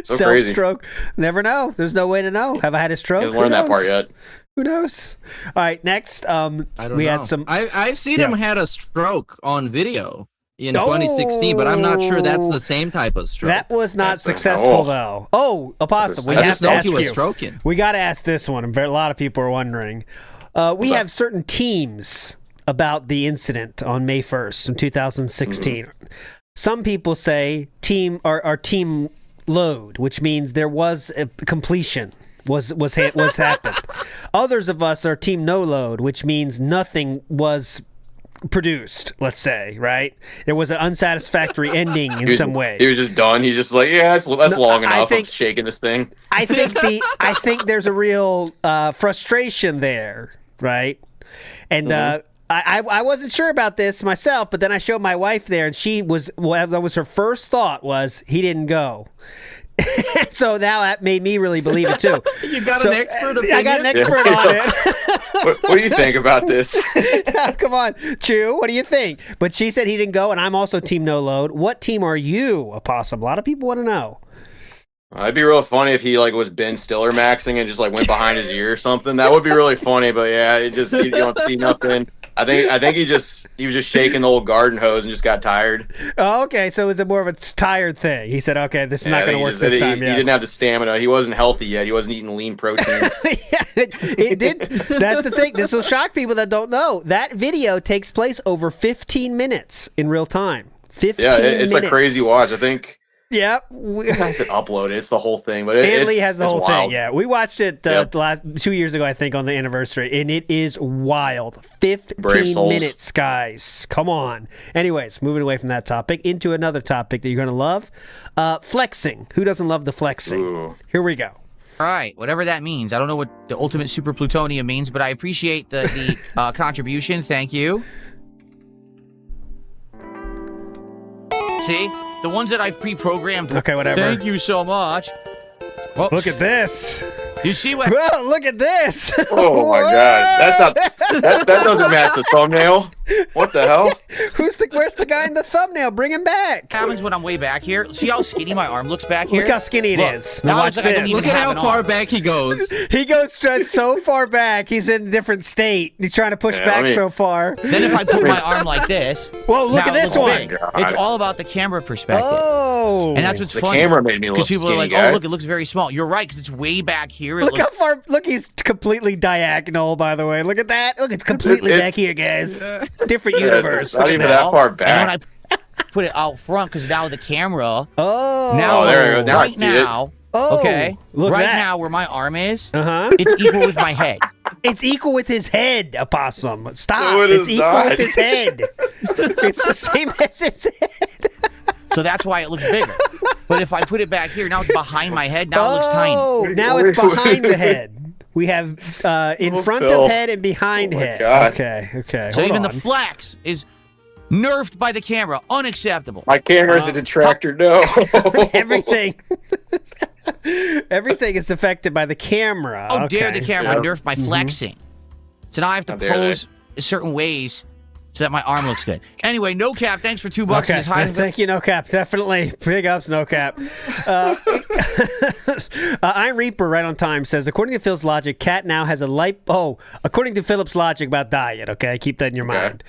So crazy. Self-stroke. Never know. There's no way to know. Have I had a stroke? He hasn't learned that part yet. Who knows? All right, next. I don't know. Had some. I've seen him had a stroke on video in 2016, but I'm not sure that's the same type of stroke. That was not successful, though. Oh, Opossum, we have to ask he was you. Stroking. We got to ask this one. A lot of people are wondering. We have certain teams about the incident on May 1st in 2016. Some people say our team load, which means there was a completion. Was happened. Others of us are team no load, which means nothing was produced, let's say, right? There was an unsatisfactory ending in some way. He was just done. He's just like, yeah, that's long enough. I'm shaking this thing. I think there's a real frustration there, right? And I wasn't sure about this myself, but then I showed my wife there, and that was her first thought was he didn't go. So now that made me really believe it too. You got an expert opinion? I got an expert on it. What do you think about this? Come on, Chew. What do you think? But she said he didn't go, and I'm also team no load. What team are you, Opossum? A lot of people want to know. It'd be real funny if he was Ben Stiller maxing and just went behind his ear or something. That would be really funny. But yeah, you don't see nothing. I think he was just shaking the old garden hose and just got tired. Oh, okay. So it's more of a tired thing. He said, "Okay, this is not going to work this time." He didn't have the stamina. He wasn't healthy yet. He wasn't eating lean proteins. It did. That's the thing. This will shock people that don't know. That video takes place over 15 minutes in real time. 15 it's minutes. a crazy watch. I think. Yeah, I said upload it. It's the whole thing, but Lee has the whole wild. thing. Yeah, we watched it last 2 years ago, I think, on the anniversary, and it is wild. 15 minutes, guys. Come on. Anyways, moving away from that topic into another topic that you're gonna love, flexing. Who doesn't love the flexing? Ooh. Here we go. All right, whatever that means. I don't know what the ultimate super plutonium means, but I appreciate the contribution. Thank you. See? The ones that I've pre-programmed. Okay, whatever. Thank you so much. Whoops. Look at this. You see what? Well, look at this. Oh my God, that doesn't match the thumbnail. What the hell? Where's the guy in the thumbnail? Bring him back. What happens when I'm way back here? See how skinny my arm looks back here? Look how skinny it is. Now watch this. Look at how far back he goes. He goes so far back. He's in a different state. He's trying to push back so far. Then if I put my arm like this. Whoa, look at this one. It's all about the camera perspective. Oh. And that's what's funny. The camera made me look because people skinny, are like, guys. oh, look, it looks very small. You're right, because it's way back here. Look how far. Look, he's completely diagonal, by the way. Look at that. Look, it's completely back here, guys. Different universe. It's not even that far back. And when I put it out front, because now the camera. Oh. Now, there you go. Now I right see it. now. Oh, okay. Look right that. now, where my arm is, Uh-huh. it's equal with my head. It's equal with his head, Opossum. Stop. No, it It's is equal not. with his head. It's the same as his head. So that's why it looks bigger. But if I put it back here, now it's behind my head. Now it looks tiny. Oh, now it's behind the head. We have in front of head and behind head. God. Okay. So hold even on. the flex is nerfed by the camera. Unacceptable. My camera's a detractor. No. Everything. Everything is affected by the camera. How dare Okay. the camera nerf my flexing? So now I have to How dare pose certain ways so that my arm looks good. Anyway, No Cap, thanks for $2. Okay. It's high. Thank you, No Cap. Definitely. Big ups, No Cap. Iron Reaper, right on time, says, according to Phil's logic, Cat now has a light... Oh, according to Philip's logic about diet, okay? Keep that in your mind.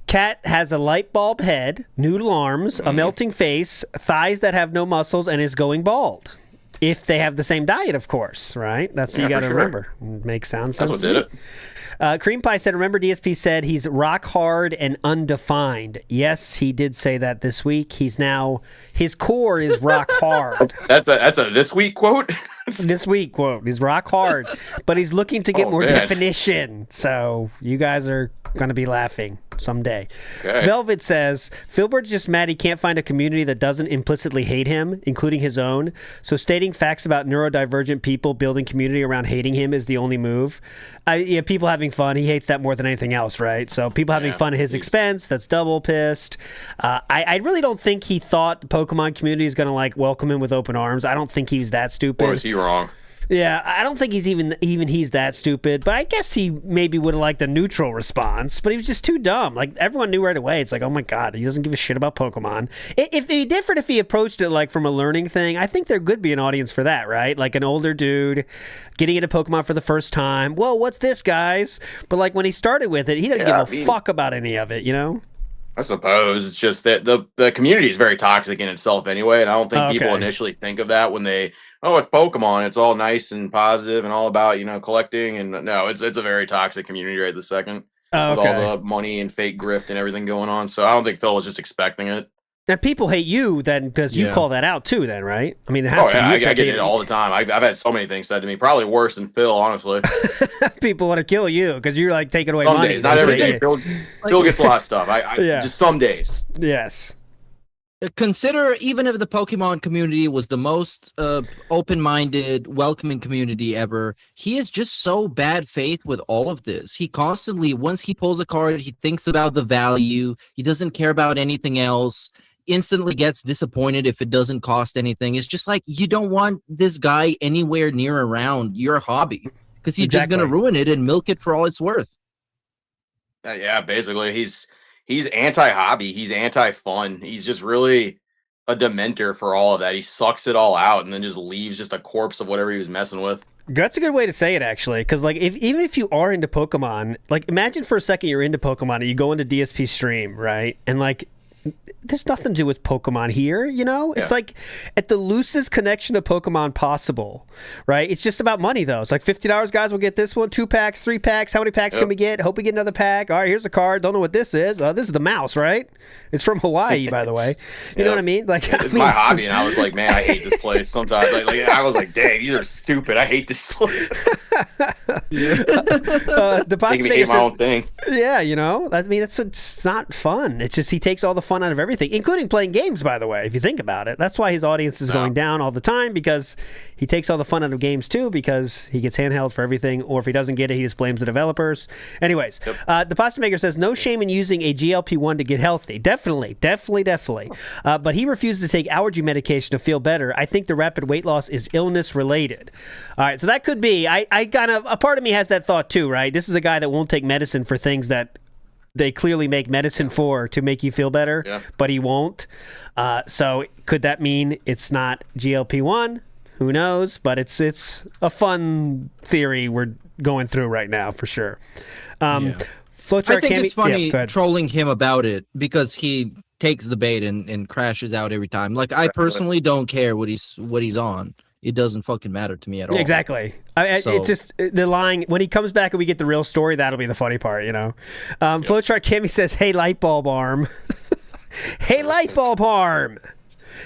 Cat has a light bulb head, noodle arms, a melting face, thighs that have no muscles, and is going bald. If they have the same diet, of course, right? That's what you got to remember. Makes sense. That's what did it. Cream Pie said, remember DSP said he's rock hard and undefined. Yes, he did say that this week. He's now, his core is rock hard. That's a this week quote. This week quote. He's rock hard, but he's looking to get more man. definition. So you guys are going to be laughing someday. Okay. Velvet says, Philbert's just mad he can't find a community that doesn't implicitly hate him, including his own. So stating facts about neurodivergent people building community around hating him is the only move. Yeah, people having fun. He hates that more than anything else, right? So people having fun at his expense, that's double pissed. I really don't think he thought the Pokemon community is going to welcome him with open arms. I don't think he was that stupid. Or is he wrong? Yeah, I don't think he's even he's that stupid, but I guess he maybe would have liked a neutral response, but he was just too dumb. Everyone knew right away. It's oh my God, he doesn't give a shit about Pokemon. It'd be different if he approached it from a learning thing. I think there could be an audience for that, right? Like an older dude getting into Pokemon for the first time. Whoa, what's this, guys? But when he started with it, he didn't give a fuck about any of it, you know? I suppose it's just that the community is very toxic in itself anyway, and I don't think people initially think of that when they, it's Pokemon, it's all nice and positive and all about collecting, and no, it's a very toxic community right this second with all the money and fake grift and everything going on. So I don't think Phil was just expecting it. And people hate you then because you call that out too, then, right? I mean, it has to. Yeah, I get it all the time. I've had so many things said to me, probably worse than Phil, honestly. People want to kill you because you're like taking away Some money. days, not every day. Phil gets a lot of stuff. Just some days. Yes. Consider, even if the Pokemon community was the most open-minded, welcoming community ever, he is just so bad faith with all of this. He constantly, once he pulls a card, he thinks about the value. He doesn't care about anything else. Instantly gets disappointed if it doesn't cost anything. It's just like, you don't want this guy anywhere near around your hobby because he's just going to ruin it and milk it for all it's worth. Yeah, basically, he's anti-hobby. He's anti-fun. He's just really a dementor for all of that. He sucks it all out and then just leaves just a corpse of whatever he was messing with. That's a good way to say it, actually, because like even if you are into Pokemon, like imagine for a second you're into Pokemon and you go into DSP stream, right? And like there's nothing to do with Pokemon here, you know? It's like at the loosest connection to Pokemon possible, right? It's just about money, though. It's like $50, guys, we'll get this one, 2 packs, 3 packs. How many packs can we get? Hope we get another pack. All right, here's a card. Don't know what this is. This is the mouse, right? It's from Hawaii, by the way. You know what I mean? Like, it's my hobby, and I was like, man, I hate this place sometimes. Like I was like, dang, these are stupid. I hate this place. The Making me hate my own thing. Yeah, you know? I mean, it's not fun. It's just he takes all the fun out of everything, including playing games, by the way, if you think about it. That's why his audience is going down all the time, because he takes all the fun out of games, too, because he gets handhelds for everything, or if he doesn't get it, he just blames the developers. Anyways, the Pasta Maker says, no shame in using a GLP-1 to get healthy. Definitely. But he refused to take allergy medication to feel better. I think the rapid weight loss is illness-related. All right, so that could be. I kind of, a part of me has that thought, too, right? This is a guy that won't take medicine for things that they clearly make medicine for to make you feel better, but he won't. So could that mean it's not GLP-1? Who knows? But it's a fun theory we're going through right now for sure. I think it's funny trolling him about it because he takes the bait and crashes out every time. Like I personally don't care what he's on. It doesn't fucking matter to me at all. Exactly. It's just the lying. When he comes back and we get the real story, that'll be the funny part, you know. Flowchart Kimmy says, hey, light bulb arm. Hey, light bulb arm.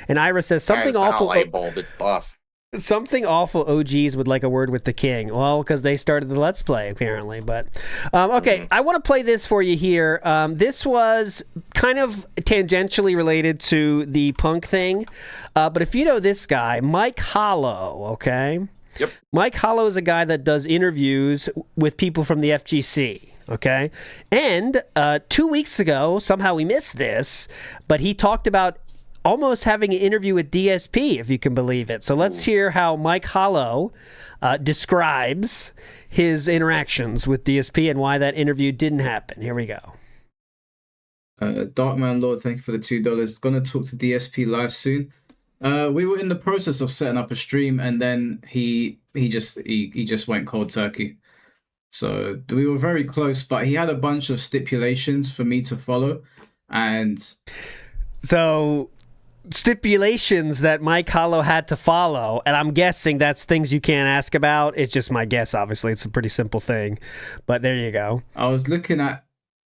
And Ira says, something awful. Not a light bulb, it's buff. Something awful OGs would like a word with the king. Well, because they started the Let's Play, apparently. But, okay, I want to play this for you here. This was kind of tangentially related to the punk thing. But if you know this guy, Mike Hollow, okay? Yep. Mike Hollow is a guy that does interviews with people from the FGC. Okay? And 2 weeks ago, somehow we missed this, but he talked about almost having an interview with DSP, if you can believe it. So let's hear how Mike Hollow describes his interactions with DSP and why that interview didn't happen. Here we go. Darkman Lord, thank you for the $2. Gonna talk to DSP live soon. We were in the process of setting up a stream, and then he just went cold turkey. So we were very close, but he had a bunch of stipulations for me to follow, and so stipulations that Mike Hollow had to follow, and I'm guessing that's things you can't ask about. It's just my guess, obviously. It's a pretty simple thing, but there you go. I was looking at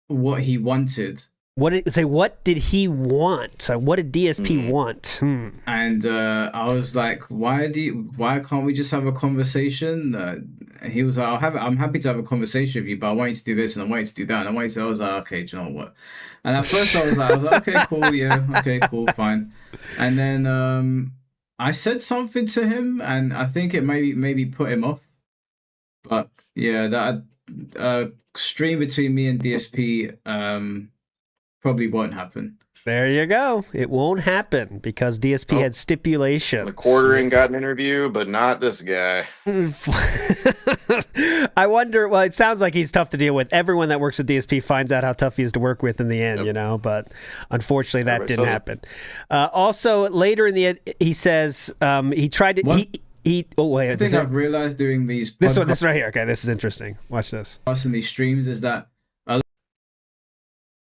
what he wanted. What did he want? So what did DSP want? And I was like, why can't we just have a conversation? He was like, I'm happy to have a conversation with you, but I want you to do this and I want you to do that. And I was like, okay, do you know what? And at first I was like, okay, cool, yeah, okay, cool, fine. And then I said something to him, and I think it maybe put him off. But yeah, that stream between me and DSP probably won't happen. There you go. It won't happen because DSP had stipulations. The quartering got an interview, but not this guy. I wonder, well, it sounds like he's tough to deal with. Everyone that works with DSP finds out how tough he is to work with in the end, you know, but unfortunately that didn't happen. Also, later in the he says he tried to... One thing I've realized doing these... This right here. Okay, this is interesting. Watch this. ...in these streams is that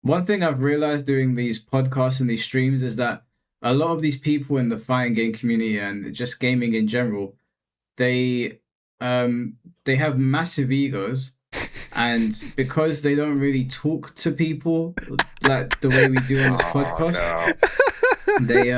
one thing I've realized doing these podcasts and these streams is that a lot of these people in the fighting game community and just gaming in general, they have massive egos, and because they don't really talk to people like the way we do on this podcast, they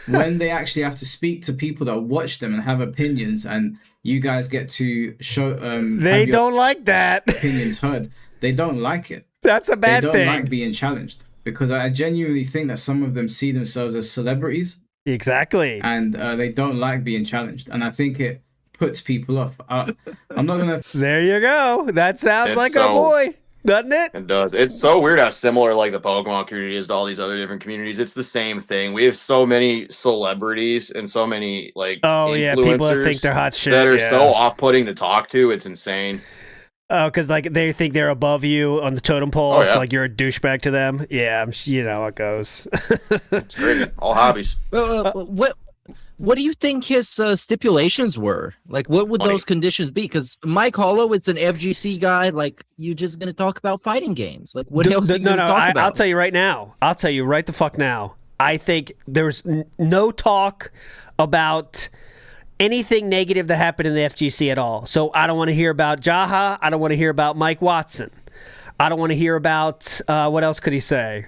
when they actually have to speak to people that watch them and have opinions, and you guys get to show they don't like that opinions heard. They don't like it. That's a bad thing. They don't like being challenged, because I genuinely think that some of them see themselves as celebrities. Exactly. And they don't like being challenged, and I think it puts people off. I'm not gonna. There you go. That sounds like a boy, doesn't it? It does. It's so weird how similar like the Pokemon community is to all these other different communities. It's the same thing. We have so many celebrities and so many like people that think they're hot shit that are so off-putting to talk to. It's insane. Oh, because like they think they're above you on the totem pole, so like you're a douchebag to them. Yeah, you know how it goes. It's crazy. All hobbies. What do you think his stipulations were? Like, what would those conditions be? Because Mike Hollow is an FGC guy. Like, you just gonna talk about fighting games? Like, what else are you gonna talk about? I'll tell you right now. I'll tell you right the fuck now. I think there's no talk about anything negative that happened in the FGC at all. So I don't want to hear about Jaha. I don't want to hear about Mike Watson. I don't want to hear about what else could he say?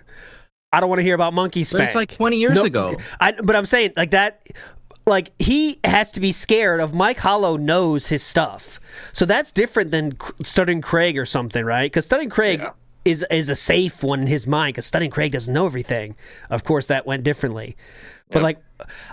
I don't want to hear about Monkey Spank. But it's like 20 years ago. But I'm saying like that. Like, he has to be scared of Mike Hollow knows his stuff. So that's different than studying Craig or something, right? Because studying Craig is a safe one in his mind, because studying Craig doesn't know everything. Of course, that went differently. But, like,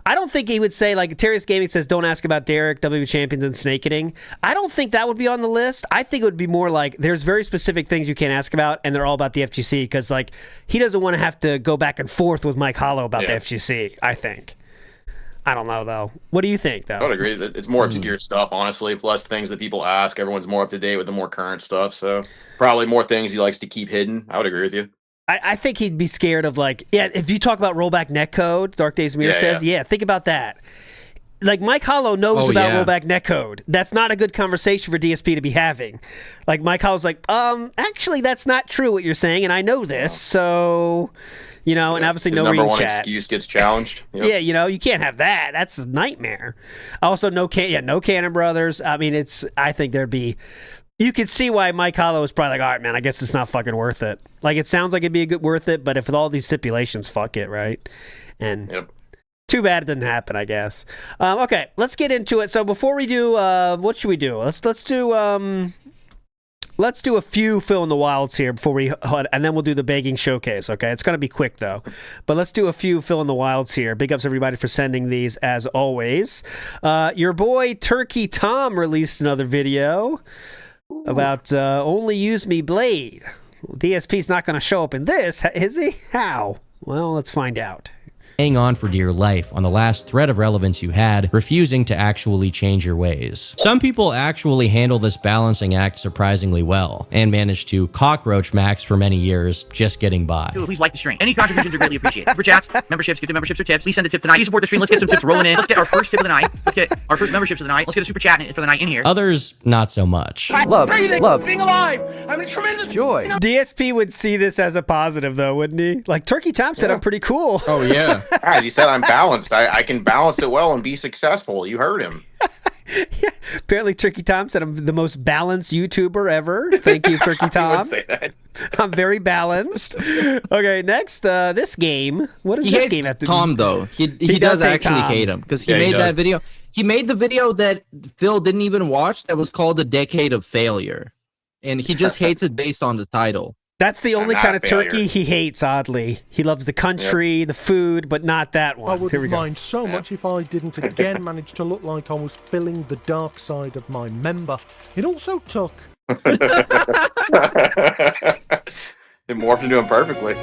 I don't think he would say, like, Terrius Gaming says, don't ask about Derek, WWE Champions, and snake eating. I don't think that would be on the list. I think it would be more like, there's very specific things you can't ask about, and they're all about the FGC, because, like, he doesn't want to have to go back and forth with Mike Hollow about the FGC, I think. I don't know, though. What do you think, though? I would agree. It's more obscure stuff, honestly. Plus things that people ask. Everyone's more up to date with the more current stuff. So probably more things he likes to keep hidden. I would agree with you. I think he'd be scared of, like, if you talk about rollback netcode, Dark Days Mirror says, think about that. Like, Mike Hollow knows about rollback netcode. That's not a good conversation for DSP to be having. Like, Mike Hollow's like, actually, that's not true what you're saying, and I know this, so... You know, and obviously no number read one chat. Excuse gets challenged. Yep. Yeah, you know, you can't have that. That's a nightmare. Also, no Cannon Brothers. I mean, I think there'd be. You could see why Mike Hollow was probably like, all right, man, I guess it's not fucking worth it. Like, it sounds like it'd be worth it, but if with all these stipulations, fuck it, right? And too bad it didn't happen, I guess. Okay, let's get into it. So before we do, what should we do? Let's do a few fill in the wilds here before and then we'll do the begging showcase, okay? It's going to be quick, though. But let's do a few fill in the wilds here. Big ups, everybody, for sending these, as always. Your boy, Turkey Tom, released another video about Only Use Me Blade. DSP's not going to show up in this, is he? How? Well, let's find out. Hang on for dear life on the last thread of relevance you had, refusing to actually change your ways. Some people actually handle this balancing act surprisingly well, and manage to cockroach max for many years, just getting by. Please like the stream. Any contributions are greatly appreciated. Super chats, memberships, get the memberships or tips. Please send a tip tonight. Please support the stream. Let's get some tips rolling in. Let's get our first tip of the night. Let's get our first memberships of the night. Let's get a super chat for the night in here. Others, not so much. Love being alive. I'm in tremendous joy. DSP would see this as a positive, though, wouldn't he? Like, Turkey Tom said, I'm pretty cool. Oh, yeah. As he said, I'm balanced. I can balance it well and be successful. You heard him. Yeah. Apparently, Turkey Tom said I'm the most balanced YouTuber ever. Thank you, Turkey Tom. Would say that. I'm very balanced. Okay, next, this game. What does this game have to do? Tom, though. He does actually hate him, because he made that video. He made the video that Phil didn't even watch that was called A Decade of Failure. And he just hates it based on the title. That's the only kind of turkey he hates, oddly. He loves the country, the food, but not that one. I wouldn't mind so much if I didn't again manage to look like I was filling the dark side of my member. It also took... It morphed into him perfectly.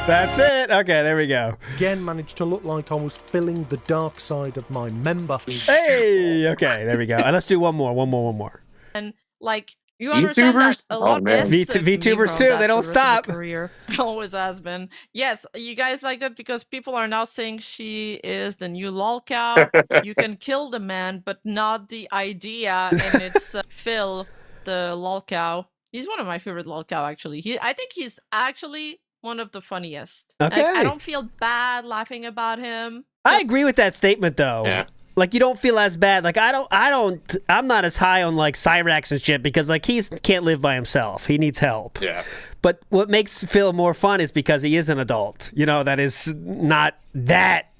That's it. Okay, there we go. Again managed to look like I was filling the dark side of my member. Hey! Okay, there we go. And let's do one more. And, like... You understand VTubers? that a lot man. VTubers too, they don't stop. Career always has been. Yes, you guys like that because people are now saying she is the new lol cow. You can kill the man, but not the idea. And it's Phil, the lol cow. He's one of my favorite lol cow, actually. I think he's actually one of the funniest. Okay. I don't feel bad laughing about him. I agree with that statement, though. Yeah. Like, you don't feel as bad. Like, I'm not as high on, like, Cyrax and shit because, like, he can't live by himself. He needs help. Yeah. But what makes Phil more fun is because he is an adult, you know, that is not that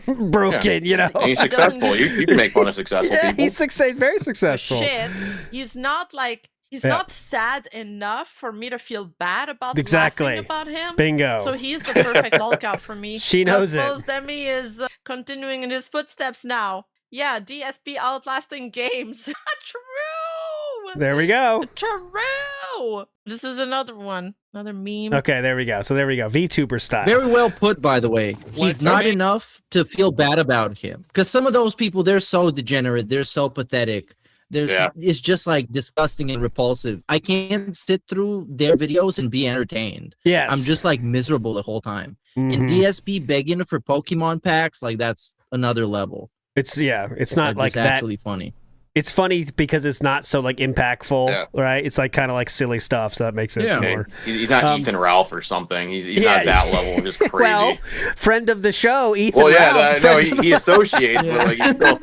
broken, you know. And he's successful. You can make fun of successful people. He's very successful. Shit, he's not like he's not sad enough for me to feel bad about Exactly. laughing about him. Bingo. So he's the perfect lolcow for me. She knows it. I suppose Demi is continuing in his footsteps now. Yeah, DSP outlasting games. True. There we go. True. This is another one. Another meme. Okay, there we go. So there we go. VTuber style. Very well put, by the way. He's not enough to feel bad about him. Because some of those people, they're so degenerate. They're so pathetic. It's just like disgusting and repulsive. I can't sit through their videos and be entertained. Yes. I'm just like miserable the whole time. And DSP begging for Pokemon packs, like that's another level. It's not like it's that. actually funny. It's funny because it's not so like impactful, right? It's like kind of like silly stuff, so that makes it more. He's not Ethan Ralph or something. He's not that level, just crazy. Well, friend of the show, Ethan. Well, Ralph, no, he associates, but like he's still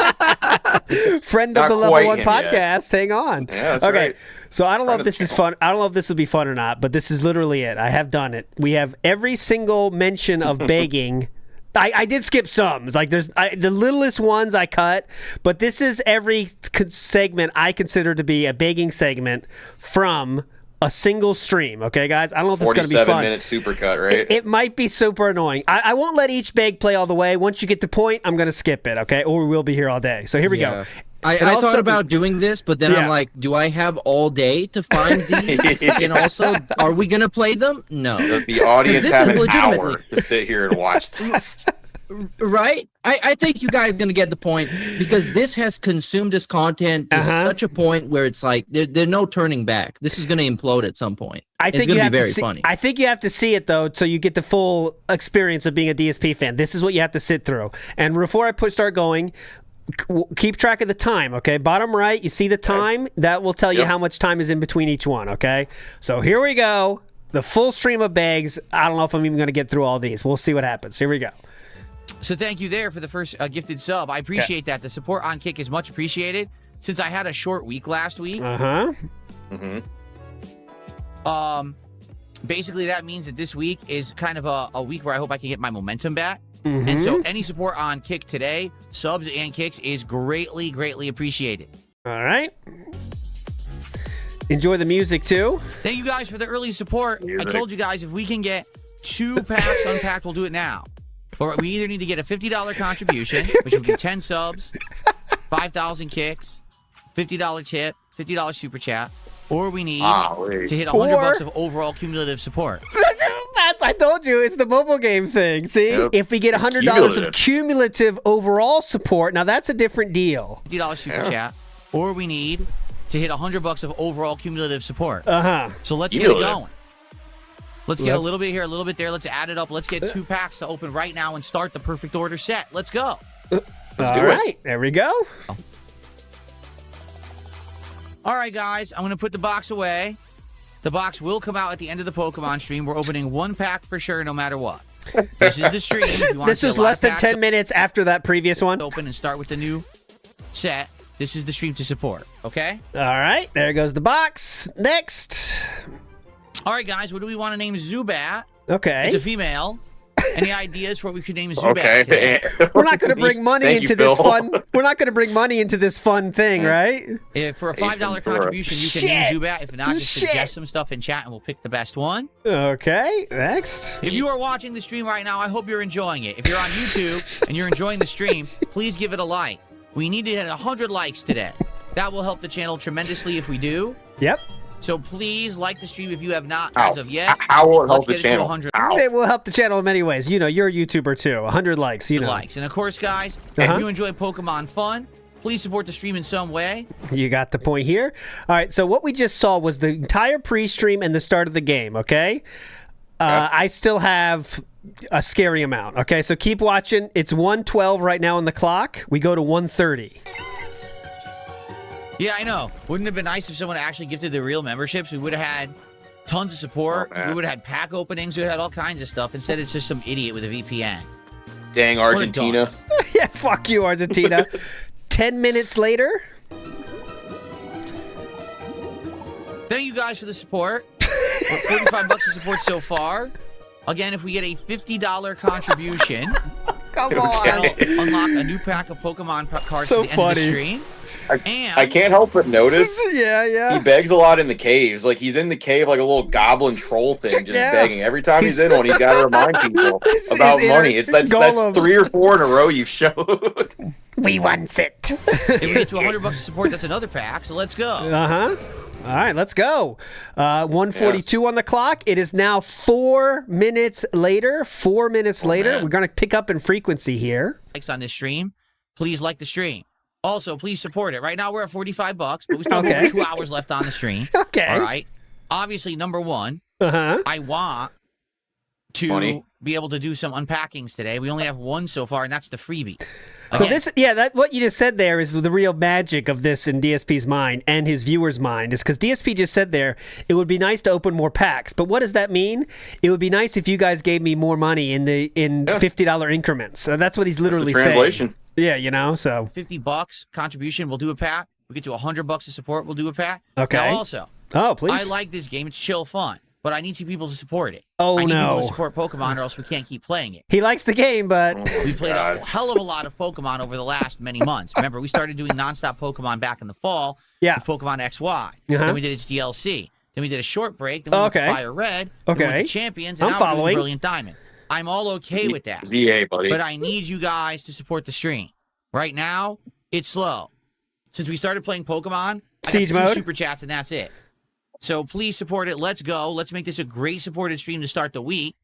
friend of the Level 1 podcast. Hang on. Yeah, that's okay. right. So I don't know if this is fun. I don't know if this would be fun or not, but this is literally it. I have done it. We have every single mention of begging. I did skip some. It's like there's the littlest ones I cut, but this is every segment I consider to be a begging segment from a single stream. Okay, guys? I don't know if this is going to be fun. 47-minute supercut, right? It might be super annoying. I won't let each beg play all the way. Once you get the point, I'm going to skip it, okay? Or we will be here all day. So here we go. I thought about doing this, but then I'm like, do I have all day to find these? And also, are we going to play them? No. Does the audience have an hour to sit here and watch this? Right? I think you guys are going to get the point because this has consumed this content to such a point where it's like there's no turning back. This is going to implode at some point. It's going to be very funny. I think you have to see it, though, so you get the full experience of being a DSP fan. This is what you have to sit through. And before I start going, keep track of the time, okay? Bottom right, you see the time? That will tell you how much time is in between each one, okay? So here we go. The full stream of bags. I don't know if I'm even going to get through all these. We'll see what happens. Here we go. So thank you there for the first gifted sub. I appreciate that. The support on Kick is much appreciated. Since I had a short week last week. Basically, that means that this week is kind of a week where I hope I can get my momentum back. And so any support on Kick today, subs and kicks, is greatly, greatly appreciated. All right. Enjoy the music, too. Thank you guys for the early support. I told you guys if we can get 2 packs unpacked, we'll do it now. Or we either need to get a $50 contribution, which would be 10 subs, 5,000 kicks, $50 tip, $50 super chat, or we need to hit $100 of overall cumulative support. I told you, it's the mobile game thing. See? If we get $100 of cumulative overall support, now that's a different deal. $50 super chat, or we need to hit $100 of overall cumulative support. So let's get it going. Let's get a little bit here, a little bit there. Let's add it up. Let's get 2 packs to open right now and start the perfect order set. Let's go. All right, there we go. All right, guys, I'm going to put the box away. The box will come out at the end of the Pokemon stream. We're opening 1 pack for sure, no matter what. This is the stream. This is less than 10 minutes after that previous one. Open and start with the new set. This is the stream to support, okay? All right, there goes the box. Next. All right, guys, what do we want to name Zubat? Okay. It's a female. Any ideas for what we could name Zubat today? We're not going to bring money into this fun. We're not going to bring money into this fun thing, right? If for a $5 contribution, you can name Zubat. If not, just suggest some stuff in chat, and we'll pick the best one. Okay, next. If you are watching the stream right now, I hope you're enjoying it. If you're on YouTube and you're enjoying the stream, please give it a like. We need to hit 100 likes today. That will help the channel tremendously if we do. Yep. So please like the stream if you have not as of yet. How will it help the channel? It will help the channel in many ways. You know, you're a YouTuber too. 100 likes, you know. Likes. And of course, guys, if you enjoy Pokemon Fun, please support the stream in some way. You got the point here. All right, so what we just saw was the entire pre-stream and the start of the game, okay? I still have a scary amount, okay? So keep watching. It's 1:12 right now on the clock. We go to 1:30. Yeah, I know. Wouldn't it have been nice if someone actually gifted the real memberships? We would have had tons of support. We would have had pack openings. We would have had all kinds of stuff. Instead, it's just some idiot with a VPN. Dang, Argentina. Yeah, fuck you, Argentina. 10 minutes later. Thank you guys for the support. $45 of support so far. Again, if we get a $50 contribution, come on, that'll unlock a new pack of Pokemon cards So at the end of the funny. stream. I can't help but notice. Yeah. He begs a lot in the caves. Like he's in the cave like a little goblin troll thing, just begging. Every time he's in one, he's got to remind people about money. That's 3 or 4 in a row you've showed. We want it. If we get to $100 of support, that's another pack. So let's go. All right, let's go. 1:42 on the clock. It is now 4 minutes later. 4 minutes later. man. We're going to pick up in frequency here. Likes on this stream. Please like the stream. Also, please support it. Right now, we're at $45, but we still have Okay. over 2 hours left on the stream. Okay. All right. Obviously, number one, I want to Money. be able to do some unpackings today. We only have one so far, and that's the freebie. So that what you just said there is the real magic of this in DSP's mind and his viewers' mind is because DSP just said there it would be nice to open more packs. But what does that mean? It would be nice if you guys gave me more money in $50 increments. So that's what he's literally translation. saying. Yeah, so $50 contribution, we'll do a pack. We get to $100 of support, we'll do a pack. Okay. Now also, please. I like this game. It's chill fun, but I need some people to support it. Oh, I need people no. to support Pokemon, or else we can't keep playing it. He likes the game, but We played a hell of a lot of Pokemon over the last many months. Remember, we started doing nonstop Pokemon back in the fall. Yeah. With Pokemon XY. Uh-huh. Then we did its DLC. Then we did a short break. Then we went to Fire Red. Then we went Okay. to Champions. And I'm now we're doing following. Brilliant Diamond. I'm all okay with that. ZA, buddy. But I need you guys to support the stream. Right now, it's slow. Since we started playing Pokemon, I Siege got 2 mode? super chats and that's it. So please support it. Let's go. Let's make this a great supported stream to start the week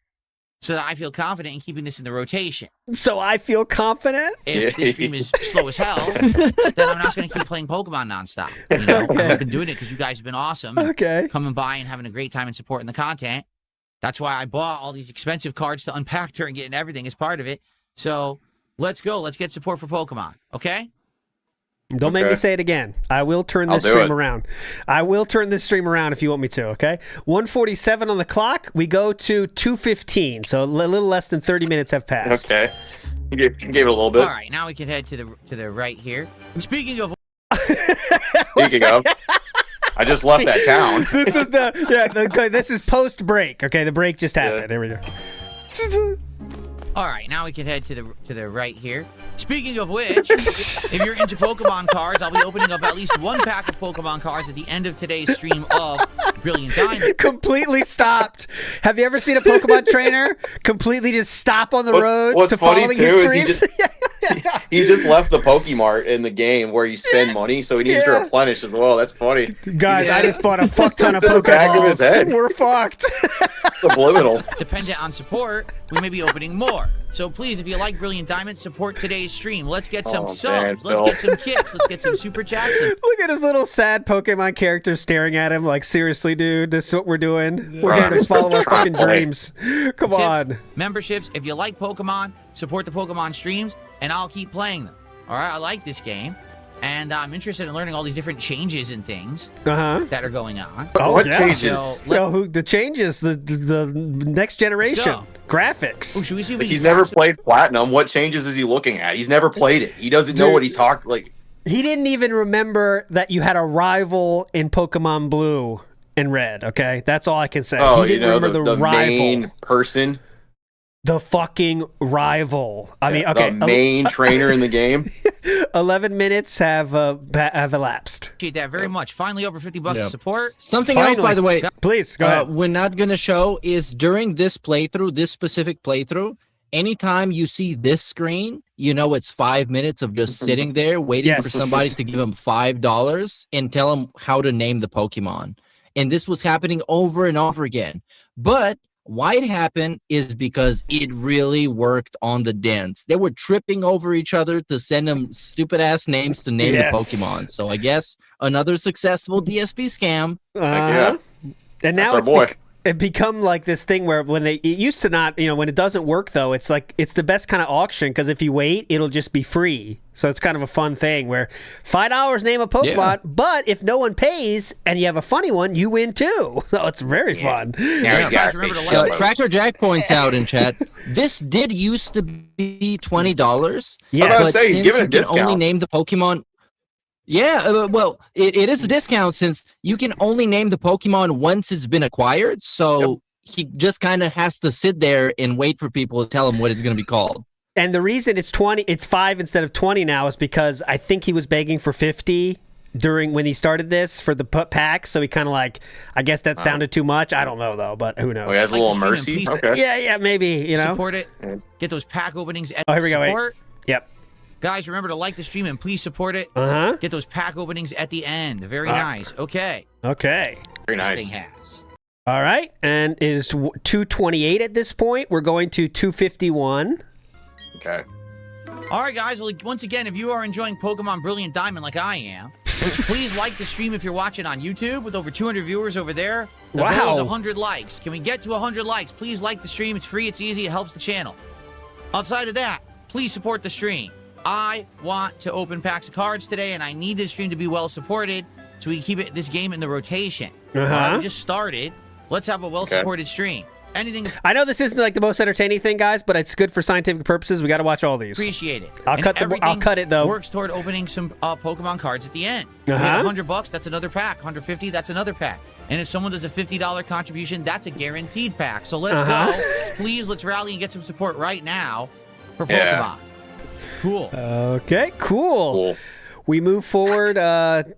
so that I feel confident in keeping this in the rotation. So I feel confident? If this stream is slow as hell, then I'm not going to keep playing Pokemon nonstop. You know? I've been doing it because you guys have been awesome. and coming by and having a great time and supporting the content. That's why I bought all these expensive cards to unpack during getting everything as part of it. So let's go. Let's get support for Pokemon. Okay? Don't make me say it again. I will turn this stream around. I will turn this stream around if you want me to, okay? 1:47 on the clock. We go to 2:15. So a little less than 30 minutes have passed. Okay. You gave it a little bit. All right. Now we can head to the right here. Speaking of... I just left that town. This is this is post break. Okay, the break just happened. There we go. All right, now we can head to the right here. Speaking of which, if you're into Pokemon cards, I'll be opening up at least 1 pack of Pokemon cards at the end of today's stream of Brilliant Diamond. Completely stopped. Have you ever seen a Pokemon trainer completely just stop on the road What's to funny following too his is streams? he just left the Pokemart in the game where you spend money, so he needs to replenish as well. That's funny. Guys, I just bought a fuck ton of It's in the back of his Pokeballs. head. We're fucked. Subliminal. Dependent on support, we may be opening more. So please, if you like Brilliant Diamond, support today's stream. Let's get some subs. man, Let's Phil. get some kicks. Let's get some super chats. Look at his little sad Pokemon character staring at him like, seriously, dude, this is what we're doing? We're here to follow our fucking dreams. Come on. Memberships, if you like Pokemon, support the Pokemon streams, and I'll keep playing them. All right, I like this game, and I'm interested in learning all these different changes and things that are going on. Oh, What yeah. changes? So, the changes, the next generation, go. graphics. Ooh, should we see what He's never played Platinum. What changes is he looking at? He's never played it. He doesn't know what he's talking like. He didn't even remember that you had a rival in Pokemon Blue and Red, okay? That's all I can say. Oh, he you didn't know, remember the rival. main person. The fucking rival. I mean, okay. The main trainer in the game. 11 minutes have elapsed. Appreciate that very much. Finally, over $50 of support. Something else, by the way. Please, go ahead. We're not going to show is during this playthrough, this specific playthrough, anytime you see this screen, you know it's 5 minutes of just sitting there waiting for somebody to give him $5 and tell him how to name the Pokemon. And this was happening over and over again. But why it happened is because it really worked on the dens. They were tripping over each other to send them stupid-ass names to name the Pokemon. So I guess another successful DSP scam. And now it become like this thing where it used to not, when it doesn't work though, it's like it's the best kind of auction because if you wait, it'll just be free. So it's kind of a fun thing where $5 name a Pokemon, but if no one pays and you have a funny one, you win too. So it's very fun. Cracker Jack points out in chat, this did used to be $20. Yeah, but since you can only name the Pokemon. Yeah, well, it is a discount since you can only name the Pokemon once it's been acquired. So he just kind of has to sit there and wait for people to tell him what it's going to be called. And the reason it's 5 instead of 20 now is because I think he was begging for 50 when he started this for the pack. So he kind of I guess that sounded too much. I don't know though, but who knows? Oh, he has a little mercy. Okay. Yeah, maybe, Support it. Get those pack openings at here we go. support. Yep. Guys, remember to like the stream and please support it. Get those pack openings at the end. Very nice. Okay. Okay. Very nice. This thing has. All right, and it is 228 at this point. We're going to 251. Okay. All right, guys. Well, once again, if you are enjoying Pokemon Brilliant Diamond like I am, please like the stream if you're watching on YouTube with over 200 viewers over there. The goal is 100 likes. Can we get to 100 likes? Please like the stream. It's free. It's easy. It helps the channel. Outside of that, please support the stream. I want to open packs of cards today, and I need this stream to be well supported so we can keep this game in the rotation. We just started. Let's have a well-supported stream. Anything. I know this isn't the most entertaining thing, guys, but it's good for scientific purposes. We got to watch all these. Appreciate it. I'll cut it though. Works toward opening some Pokemon cards at the end. $100, that's another pack. 150, that's another pack. And if someone does a $50 contribution, that's a guaranteed pack. So let's go. Please, let's rally and get some support right now for Pokemon. Cool. Okay, cool. We move forward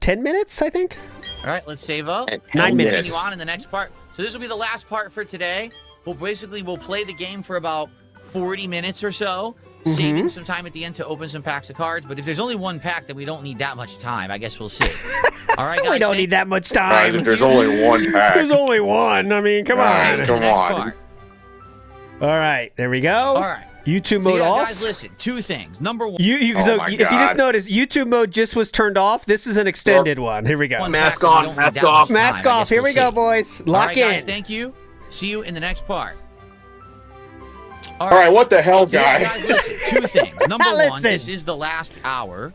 10 minutes, I think. All right, let's save up. 9 minutes. Continue on in the next part. So this will be the last part for today. We'll play the game for about 40 minutes or so, saving some time at the end to open some packs of cards. But if there's only one pack, then we don't need that much time. I guess we'll see. All right, guys. We don't need that much time. Guys, if there's only one pack. There's only one. I mean, come on. Come on. All right, there we go. All right. YouTube mode off. Guys, listen. Two things. Number one. If you just notice, YouTube mode just was turned off. This is an extended one. Here we go. Mask on. Mask off. Mask off. Here we go, boys. Lock in. Guys, thank you. See you in the next part. All right, what the hell, guys? Guys, listen. Two things. Number one, this is the last hour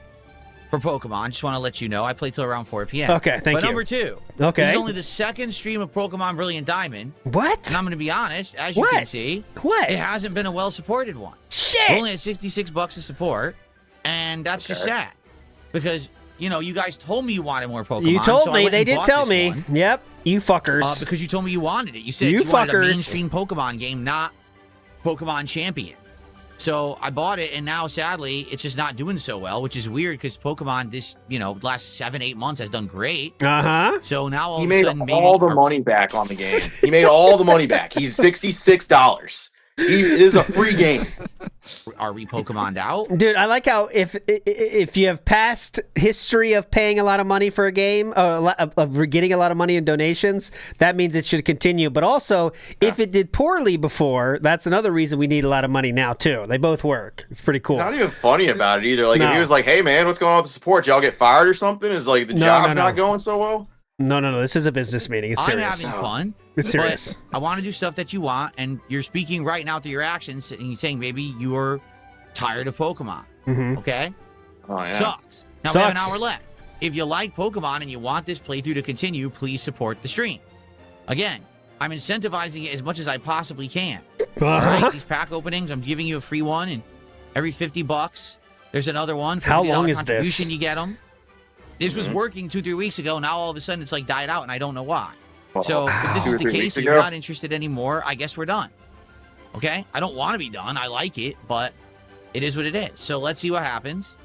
for Pokemon. Just want to let you know. I play till around 4 p.m. Okay, thank you. But number two, this is only the second stream of Pokemon Brilliant Diamond. What? And I'm going to be honest, as you can see, it hasn't been a well-supported one. Shit! We're only at $66 of support, and that's just sad. Because, you guys told me you wanted more Pokemon. You told me. They did tell me. Yep. You fuckers. Because you told me you wanted it. You said you wanted a mainstream Pokemon game, not Pokemon Champions. So I bought it, and now, sadly, it's just not doing so well, which is weird because Pokemon this, last 7-8 months has done great. So now all of a sudden, all the money back on the game. He made all the money back. He's $66. It is a free game. Are we Pokemon'd out? Dude, I like how if you have past history of paying a lot of money for a game, of getting a lot of money in donations, that means it should continue. But also, if it did poorly before, that's another reason we need a lot of money now, too. They both work. It's pretty cool. He's not even funny about it either. Like, if he was like, hey, man, what's going on with the support? Y'all get fired or something? Is like the job's not going so well? No. This is a business meeting. It's serious. I'm having fun. It's serious. But I want to do stuff that you want, and you're speaking right now through your actions, and you're saying maybe you're tired of Pokemon. Okay? Oh, yeah. Sucks. Now we have an hour left. If you like Pokemon and you want this playthrough to continue, please support the stream. Again, I'm incentivizing it as much as I possibly can. All right? These pack openings, I'm giving you a free one, and every $50, there's another one. For How long is contribution, this? You get them. This was working 2-3 weeks ago. Now all of a sudden it's died out, and I don't know why. So if this is the case and you're not interested anymore, I guess we're done. Okay? I don't want to be done. I like it, but it is what it is. So let's see what happens.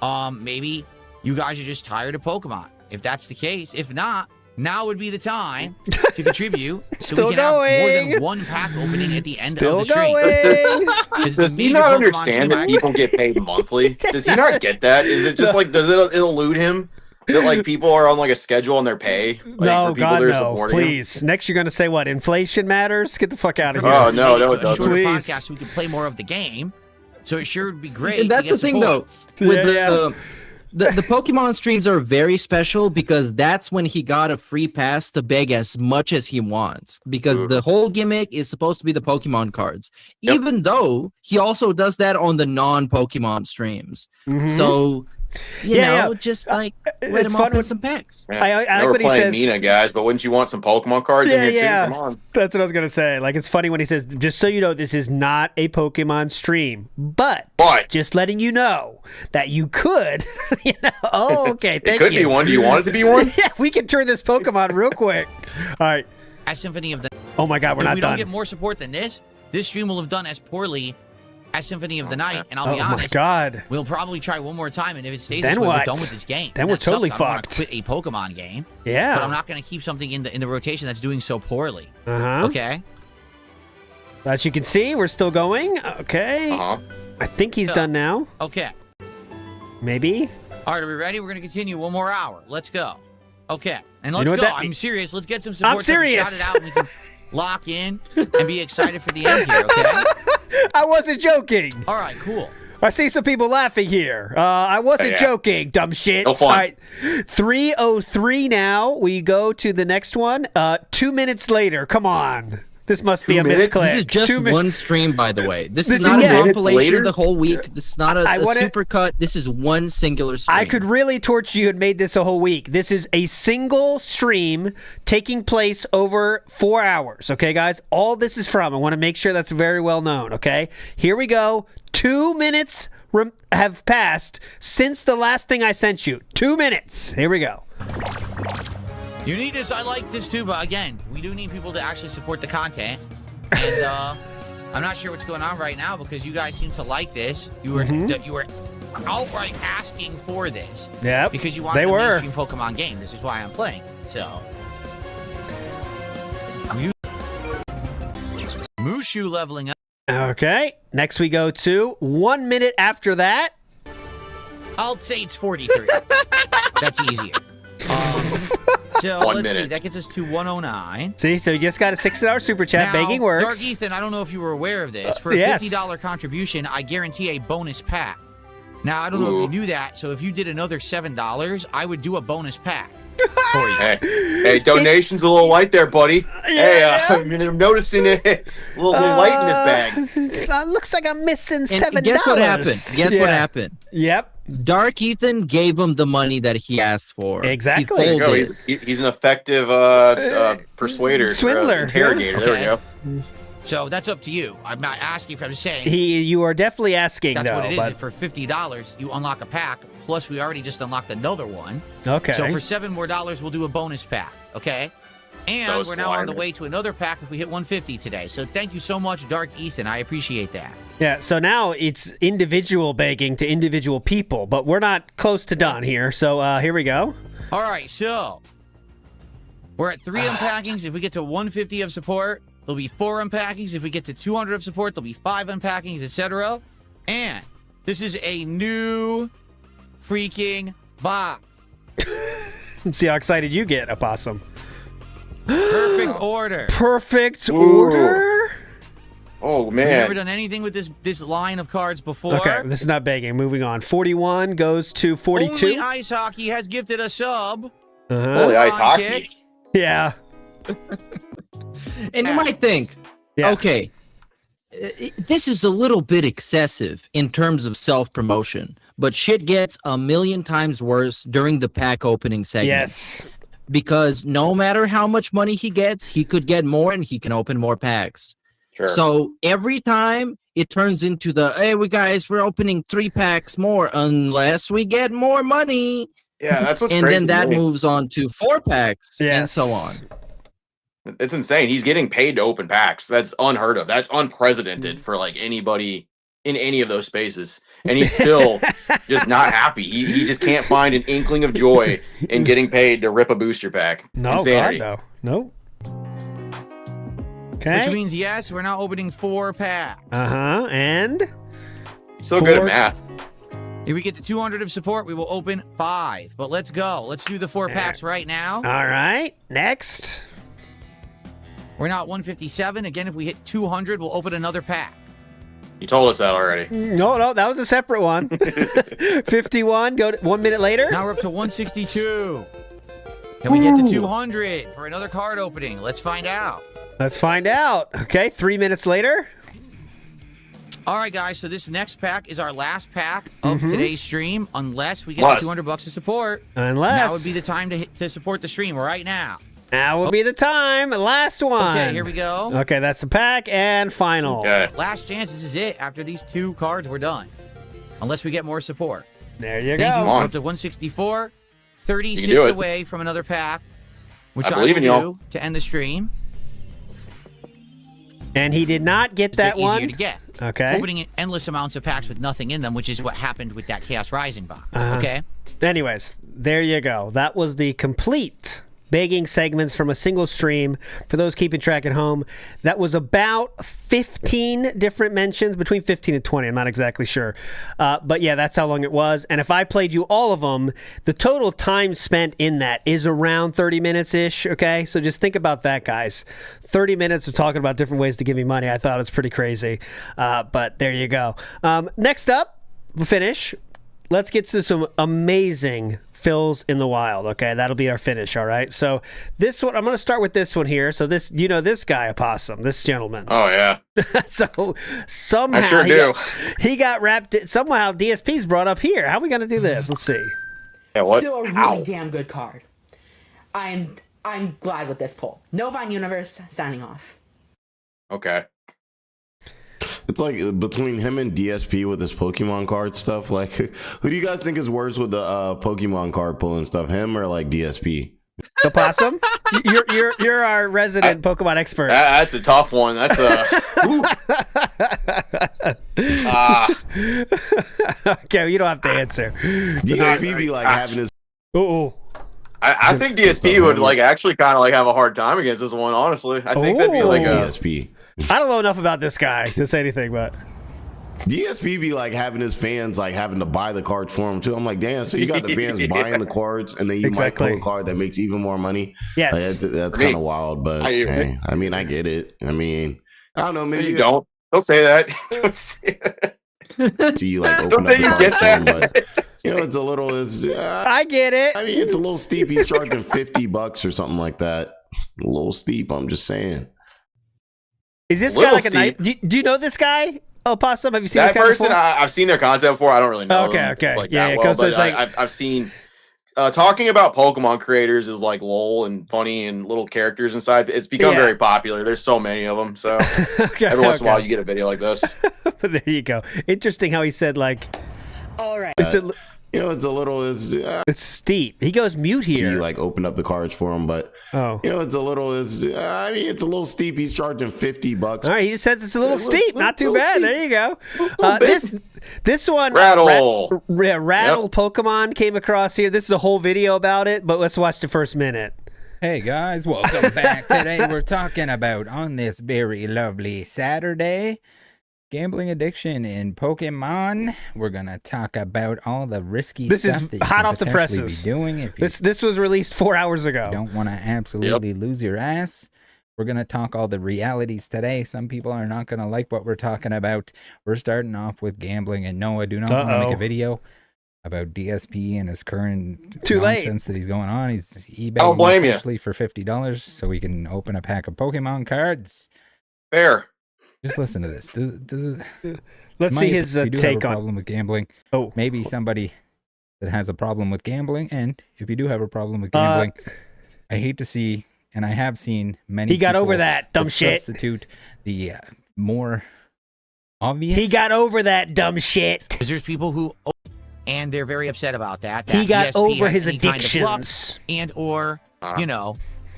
Maybe you guys are just tired of Pokemon. If that's the case, if not, now would be the time to contribute so we can have more than one pack opening at the end of the stream. Does he not understand that people get paid monthly? Does he not get that? Is it just does it elude him? That people are on a schedule on their pay? No, God, no. Please. Next, you're going to say what? Inflation matters? Get the fuck out of here. Oh, no, it doesn't. Shorter podcast so we can play more of the game. So it sure would be great. And that's the thing, though. With the Pokemon streams are very special because that's when he got a free pass to beg as much as he wants. Because the whole gimmick is supposed to be the Pokemon cards. Even though he also does that on the non-Pokemon streams. So You know, just like let him open some packs. Yeah. I know like we're what he playing says. Mina, guys, but wouldn't you want some Pokemon cards in here too? Come on. That's what I was gonna say. Like, it's funny when he says, "Just so you know, this is not a Pokemon stream, but just letting you know that you could." You know? Oh, okay. Thank It could you. be one. Do you want it to be one? Yeah, we can turn this Pokemon real quick. All right. As Symphony of the. Oh my God, we're if not we done. don't get more support than this stream will have done as poorly as Symphony of the Night. And I'll be Oh my honest, God. we'll probably try one more time, and if it stays Then this way, what? we're done with this game. Then we're That totally sucks. I don't wanna fucked. quit a Pokemon game. Yeah. But I'm not going to keep something in the rotation that's doing so poorly. Uh-huh. Okay. As you can see, we're still going. Okay. I think he's done now. Okay. Maybe. All right, are we ready? We're going to continue one more hour. Let's go. Okay. And You let's know what go. that I'm mean- serious. Let's get some support. I'm so we can serious. shout it out and we can lock in and be excited for the end here, okay? I wasn't joking. All right, cool. I see some people laughing here. I wasn't joking, dumb shit. No fun. All right. 3:03 now. We go to the next one. 2 minutes later. Come on. This must be a misclick. This is just 2 minutes. one stream, by the way. This This is not is- a yeah. compilation of the whole week. This is not a I wanna- super cut. This is one singular stream. I could really torture you and made this a whole week. This is a single stream taking place over 4 hours. Okay, guys? All this is from. I want to make sure that's very well known. Okay? Here we go. 2 minutes have passed since the last thing I sent you. 2 minutes. Here we go. You need this. I like this too, but again, we do need people to actually support the content. And I'm not sure what's going on right now because you guys seem to like this. You were outright asking for this. Yep, Because you wanted they a were. mainstream Pokemon game. This is why I'm playing. So. Mushu leveling up. Okay. Next we go to 1 minute after that. I'll say it's 43. That's easier. So 1 let's see. minute. That gets us to 109. See, so you just got a $6 super chat. Now, Begging works. Dark Ethan, I don't know if you were aware of this. For a Yes. $50 contribution, I guarantee a bonus pack. Now, I don't know if you knew that, so if you did another $7, I would do a bonus pack for you. Hey, donation's a little light there, buddy. I'm noticing a little light in this bag. Looks like I'm missing And $7. guess what happened? Guess what happened? Yep. Dark Ethan gave him the money that he asked for. Exactly. There you go. folded. He's an effective persuader, Swindler. interrogator. There we go. So that's up to you. I'm not asking for. I'm just saying. You are definitely asking, That's though. what it is. but- For $50, you unlock a pack. Plus, we already just unlocked another one. Okay. So for $7 more, we'll do a bonus pack. Okay. And So we're now on the slimy. way to another pack if we hit 150 today. So thank you so much, Dark Ethan. I appreciate that. Yeah, so now it's individual begging to individual people, but we're not close to done here. So here we go. All right, so we're at 3 unpackings. If we get to 150 of support, there'll be 4 unpackings. If we get to 200 of support, there'll be 5 unpackings, etc. And this is a new freaking box. See how excited you get, Opossum. Perfect order. Perfect Ooh. order? Oh We've never man. done anything with this line of cards before. Okay, this is not begging. Moving on. 41 goes to 42. Only Ice Hockey has gifted a sub. Uh-huh. Holy ice On hockey. kick. Yeah. And you might think, Yeah. okay, this is a little bit excessive in terms of self-promotion, but shit gets a million times worse during the pack opening segment. Yes. Because no matter how much money he gets, he could get more and he can open more packs. Sure. So every time it turns into the, hey, we're opening 3 packs more unless we get more money. Yeah, that's what's And crazy then to that me. moves on to 4 packs and Yes. so on. It's insane. He's getting paid to open packs. That's unheard of. That's unprecedented for like anybody in any of those spaces. And he's still just not happy. He just can't find an inkling of joy in getting paid to rip a booster pack. No, Insanity. God, no. Okay. Which means, yes, we're now opening 4 packs. Uh-huh. And? Still good at 4. math. If we get to 200 of support, we will open 5. But let's go. Let's do the 4 packs right now. All right. Next. We're now at 157. Again, if we hit 200, we'll open another pack. You told us that already. No, that was a separate one. 51. Go to 1 minute later. Now we're up to 162. Can we get to 200 for another card opening? Let's find out. Let's find out. Okay, 3 minutes later. All right, guys. So this next pack is our last pack of today's stream, unless we get $200 to support. Unless now would be the time to support the stream right now. Now would be the time. Last one. Okay, here we go. Okay, that's the pack and final. Okay. Last chance. This is it. After these 2 cards, we're done. Unless we get more support. There you Thank go. you. We're up to 164. 36 do it. away from another pack, which I I believe will in y'all. do to end the stream. And he did not get that They're one. easier to get. Okay. Opening endless amounts of packs with nothing in them, which is what happened with that Chaos Rising box. Okay. Anyways, there you go. That was the complete begging segments from a single stream. For those keeping track at home, that was about 15 different mentions, between 15 and 20. I'm not exactly sure. But yeah, that's how long it was. And if I played you all of them, the total time spent in that is around 30 minutes-ish, okay? So just think about that, guys. 30 minutes of talking about different ways to give me money. I thought it was pretty crazy. But there you go. Next up, we'll finish. Let's get to some amazing fills in the wild. Okay, that'll be our finish. All right. So this one, I'm going to start with this one here. So this, you know, this guy, Opossum, this gentleman. Oh yeah. So somehow I sure do. he got wrapped. Somehow DSP's brought up here. How are we going to do this? Let's see. Yeah, what? Still a really damn good card. I'm glad with this pull. Novine Universe signing off. Okay. It's like between him and DSP with his Pokemon card stuff. Like, who do you guys think is worse with the Pokemon card pulling stuff? Him or like DSP? The Possum? You're our resident Pokemon expert. That's a tough one. That's Okay, you don't have to answer. DSP be like having his. Oh. I think DSP would like actually kind of like have a hard time against this one. Honestly, I think that'd be like a DSP. I don't know enough about this guy to say anything, but DSP be like having his fans like having to buy the cards for him too. I'm like, damn. So you got the fans buying the cards, and then you might pull a card that makes even more money. Yes, like, that's kind of wild. But hey, I mean, I get it. I mean, I don't know. Maybe you don't say that. So you like open Don't up say the you cards get for him, that. but you know, it's a little. I get it. I mean, it's a little steep. He's charging $50 or something like that. A little steep. I'm just saying. Is this guy like a night? Do you know this guy? Opossum, have you seen that this guy person? before? I've seen their content before. I don't really know. Okay, them, okay, like, yeah, that yeah. well, So but it's like I've seen talking about Pokemon creators is like lol and funny and little characters inside. It's become very popular. There's so many of them. So every once in a while you get a video like this. There you go. Interesting how he said like. All right. It's a, you know, it's a little. It's steep. He goes mute here. So you like open up the cards for him, but you know, it's a little. I mean, it's a little steep. He's charging $50. All right, he says it's a little steep. Not too bad. steep. There you go. This one, Rattle. Rattle Pokemon came across here. This is a whole video about it, but let's watch the first minute. Hey guys, welcome back. Today we're talking about, on this very lovely Saturday, gambling addiction in Pokemon. We're gonna talk about all the risky stuff that you hot can off the potentially presses. be doing if you This was released 4 hours ago. don't want to absolutely lose your ass. We're gonna talk all the realities today. Some people are not gonna like what we're talking about. We're starting off with gambling, and no, I do not want to make a video about DSP and his current nonsense that he's going on. He's eBaying essentially for $50 so we can open a pack of Pokemon cards. Fair. Just listen to this. Let's see his you do take have a on. problem with gambling. Oh, maybe somebody that has a problem with gambling. And if you do have a problem with gambling, I hate to see, and I have seen many. He got over people that dumb shit. Substitute the more obvious. He got over that dumb shit. Because there's people who, and they're very upset about that. He got DSP over has his any kind of luck addictions. and or you know,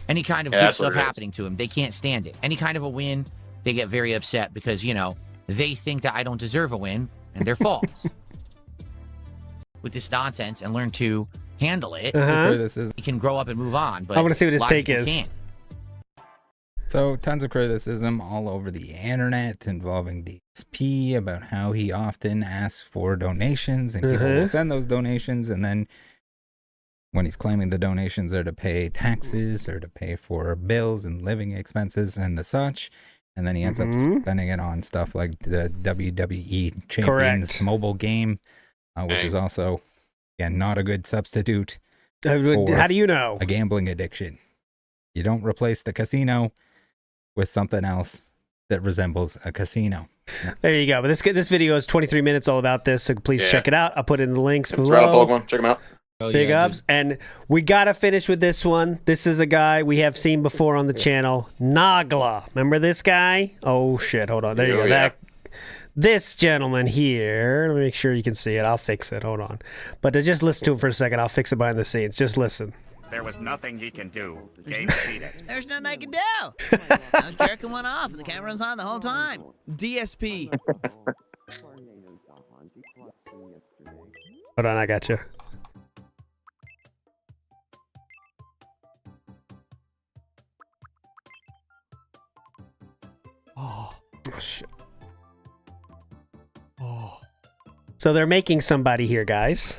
any kind of Yeah, good that's what stuff it is. happening to him. They can't stand it. Any kind of a win, they get very upset because you know they think that I don't deserve a win, and they're false. With this nonsense and learn to handle it, he can grow up and move on. But I wanna see what his a lot of take people is. can't. So tons of criticism all over the internet involving DSP about how he often asks for donations and people will send those donations, and then when he's claiming the donations are to pay taxes or to pay for bills and living expenses and the such, and then he ends up spending it on stuff like the WWE Champions mobile game, which is also, again, not a good substitute. How do you know? A gambling addiction. You don't replace the casino with something else that resembles a casino. There you go. But this video is 23 minutes all about this, so please check it out. I'll put it in the links below. Right up Pokemon. Check them out. Big ups. And we got to finish with this one. This is a guy we have seen before on the channel. Nagla. Remember this guy? Oh, shit. Hold on. There you go. Yeah. This gentleman here. Let me make sure you can see it. I'll fix it. Hold on. But to just listen to him for a second, I'll fix it behind the scenes. Just listen. There was nothing he can do. Game cheated. There's nothing I can do. I was jerking one off, and the camera was on the whole time. DSP. Hold on, I got you. Oh shit. Oh. So they're making somebody here, guys.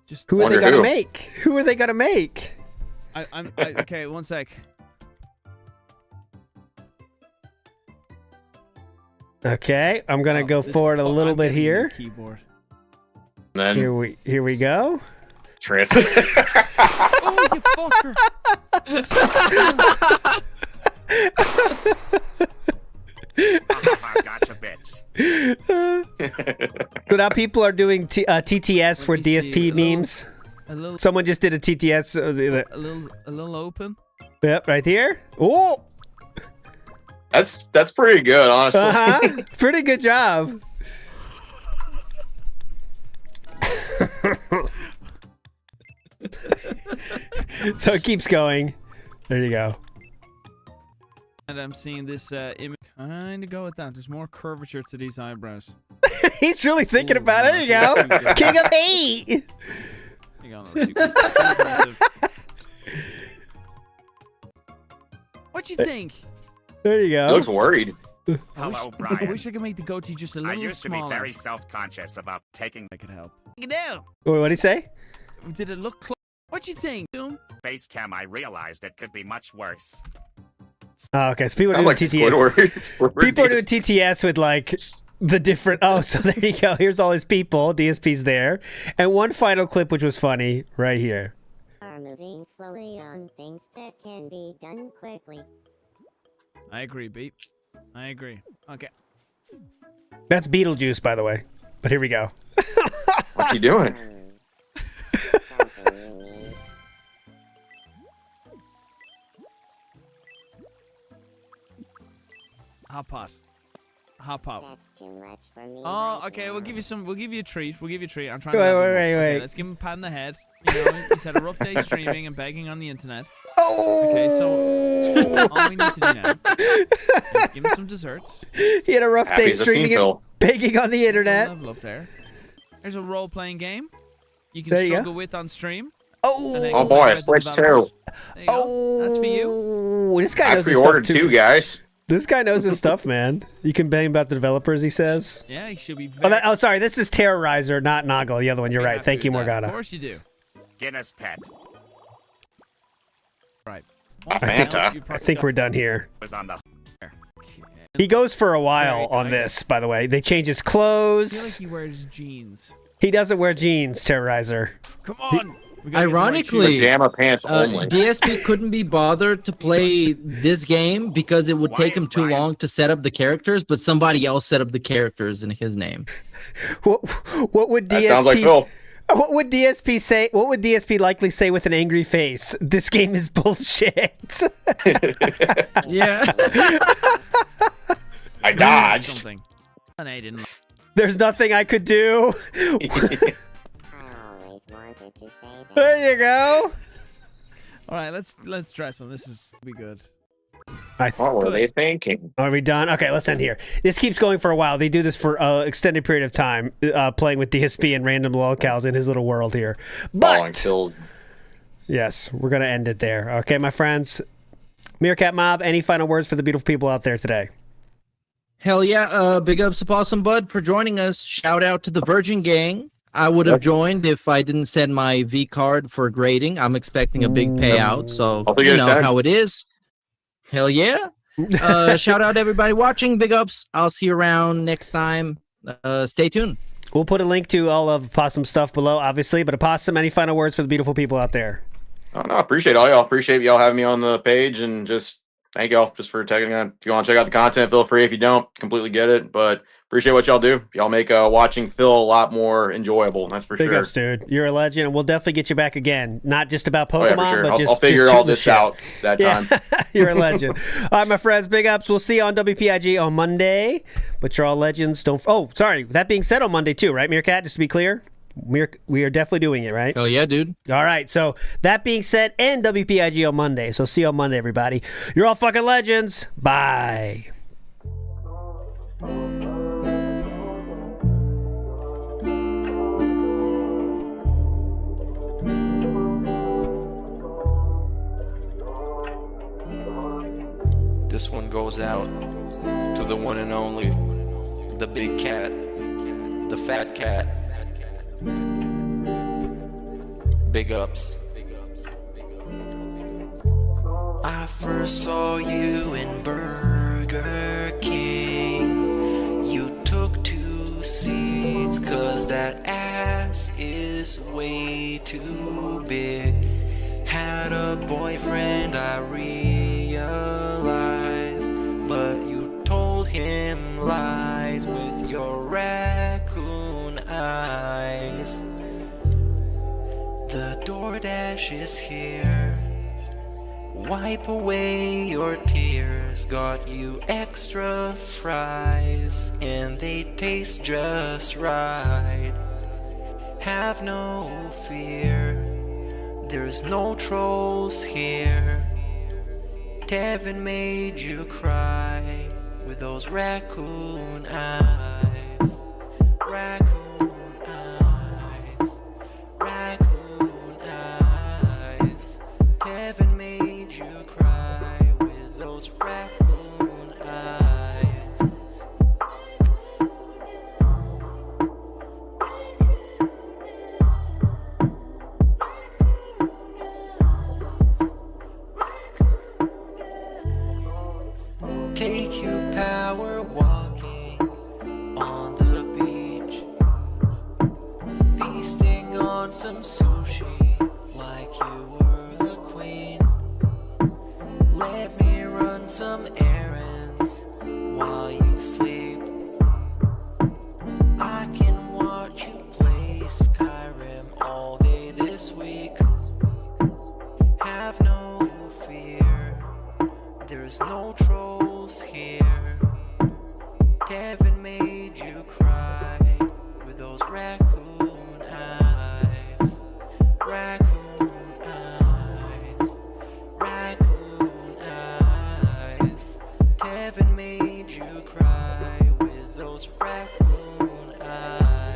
Just who are they gonna make? Who are they gonna make? Okay, one sec. Okay, I'm gonna go forward a little bit here. Keyboard. Then Here we go. Tris. Oh, you fucker! Gotcha, bitch. So now people are doing TTS for DSP memes. Someone just did a TTS. A little open. Yep, right here. Oh, That's pretty good, honestly. Pretty good job. So it keeps going. There you go. And I'm seeing this image. Kind of go with that. There's more curvature to these eyebrows. He's really thinking about it. There you go. King of Hate. Hang on, let's see. What you think? There you go. He looks worried. Hello, I Brian. wish I could make the goatee just a little I smaller. used to be very self-conscious about taking. I could help. You can do. Wait, what'd he say? Did it look close? What you think? Face cam. I realized it could be much worse. Oh, okay, so people are doing Like TTS. People are doing TTS with like the different. Oh, so there you go. Here's all his people. DSP's there, and one final clip which was funny right here. Are moving slowly on things that can be done quickly. I agree, Beep. I agree. Okay. That's Beetlejuice, by the way. But here we go. What's he doing? Hot pot. Hot pot. That's too much for me. Oh, right okay. now. We'll give you some. We'll give you a treat. We'll give you a treat. I'm trying to. Wait, level him up. wait. Okay, let's give him a pat on the head. You know, he's had a rough day streaming and begging on the internet. Oh. Okay, so all we need to do now is give him some desserts. He had a rough day streaming and begging on the internet. Level up there. There's a role-playing game you can There you go. struggle with on stream. Oh boy, I switched too. Oh, that's for you. This guy I knows his stuff pre-ordered too. two, guys. This guy knows his stuff, man. You can bang about the developers, he says. Yeah, he should be. Oh, sorry. This is Terrorizer, not Noggle. The other one. You're right. Thank you, Of Morgana. course you do. Guinness pet. Right. I think we're done here. Was on the. He goes for a while on this, by the way. They change his I feel like clothes. he wears jeans. He doesn't wear jeans, Terrorizer. Come on. Ironically, Pajama pants only. DSP couldn't be bothered to play this game because it would take him too long to set up the characters, but somebody else set up the characters in his name. What would DSP? That sounds like Phil. What would DSP say? What would DSP likely say with an angry face? This game is bullshit. Yeah. I dodged. Something. And I didn't. There's nothing I could do. I always wanted to say that. There you go. All right, let's dress him. This is be good. What were they thinking? Are we done? Okay, let's end here. This keeps going for a while. They do this for an extended period of time, playing with DSP and random locales in his little world here. Balling But kills. yes, we're gonna end it there. Okay, my friends. Meerkat Mob, any final words for the beautiful people out there today? Hell yeah, big ups to Possum Bud for joining us. Shout out to the Virgin Gang. I would have joined if I didn't send my V card for grading. I'm expecting a big payout, so you know how it is. Hell yeah. Shout out to everybody watching. Big ups. I'll see you around next time. Stay tuned. We'll put a link to all of Possum stuff below, obviously. But Possum, any final words for the beautiful people out there? Oh, no, I appreciate all y'all. Appreciate y'all having me on the page and just thank y'all just for taking on. If you want to check out the content, feel free. If you don't, completely get it. But appreciate what y'all do. Y'all make watching Phil a lot more enjoyable. That's for Big sure. ups, dude. You're a legend, and we'll definitely get you back again. Not just about Pokemon, for sure. but I'll figure just all this out that time. You're a legend. All right, my friends, big ups. We'll see you on WPIG on Monday. But you're all legends. Oh, sorry. That being said, on Monday too, right, Meerkat? Just to be clear. We are definitely doing it, right? Oh, yeah, dude. All right. So that being said, and WPIG on Monday. So see you on Monday, everybody. You're all fucking legends. Bye. This one goes out to the one and only, the big cat, the fat cat. Big ups. I first saw you in Burger King. You took 2 seats 'cause that ass is way too big. Had a boyfriend, I realized, but you told him lies with your raccoon eyes. The DoorDash is here. Wipe away your tears. Got you extra fries, and they taste just right. Have no fear, there's no trolls here. Tevin made you cry with those raccoon eyes. Raccoon eyes. Raccoon eyes. Tevin made you cry with those raccoon eyes. Take you power walking on the beach, feasting on some sushi like you were a queen. Let me run some errands while you sleep. I can watch you play Skyrim all day this week. Have no fear, there's no trolls here. Kevin made you cry with those raccoon eyes. Raccoon eyes. Raccoon eyes. Kevin made you cry with those raccoon eyes.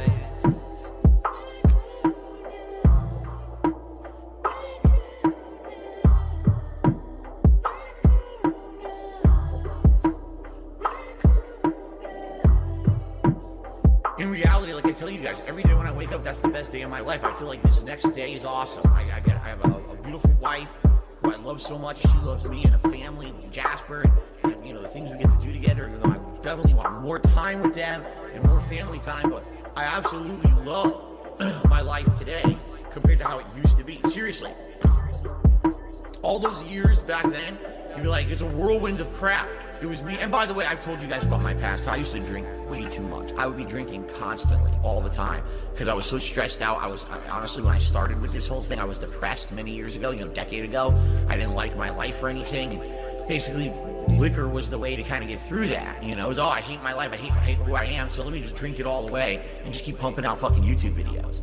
In reality, like I tell you guys, every day when I wake up, that's the best day of my life. I feel like this next day is awesome. I have a beautiful wife who I love so much. She loves me and a family, Jasper, and you know the things we get to do together. You know, I definitely want more time with them and more family time. But I absolutely love my life today compared to how it used to be. Seriously, all those years back then, you'd be like, it's a whirlwind of crap. It was me. And by the way, I've told you guys about my past. I used to drink way too much. I would be drinking constantly, all the time, because I was so stressed out. Honestly, when I started with this whole thing, I was depressed many years ago, a decade ago. I didn't like my life or anything. And basically, liquor was the way to kind of get through that. It was, I hate my life. I hate who I am. So let me just drink it all away and just keep pumping out fucking YouTube videos.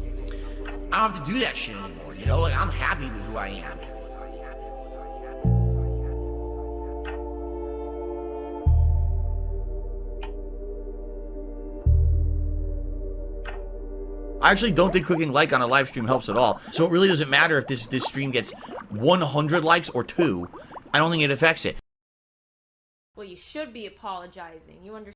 I don't have to do that shit anymore. Like I'm happy with who I am. I actually don't think clicking like on a live stream helps at all. So it really doesn't matter if this stream gets 100 likes or 2. I don't think it affects it. Well, you should be apologizing. You understand?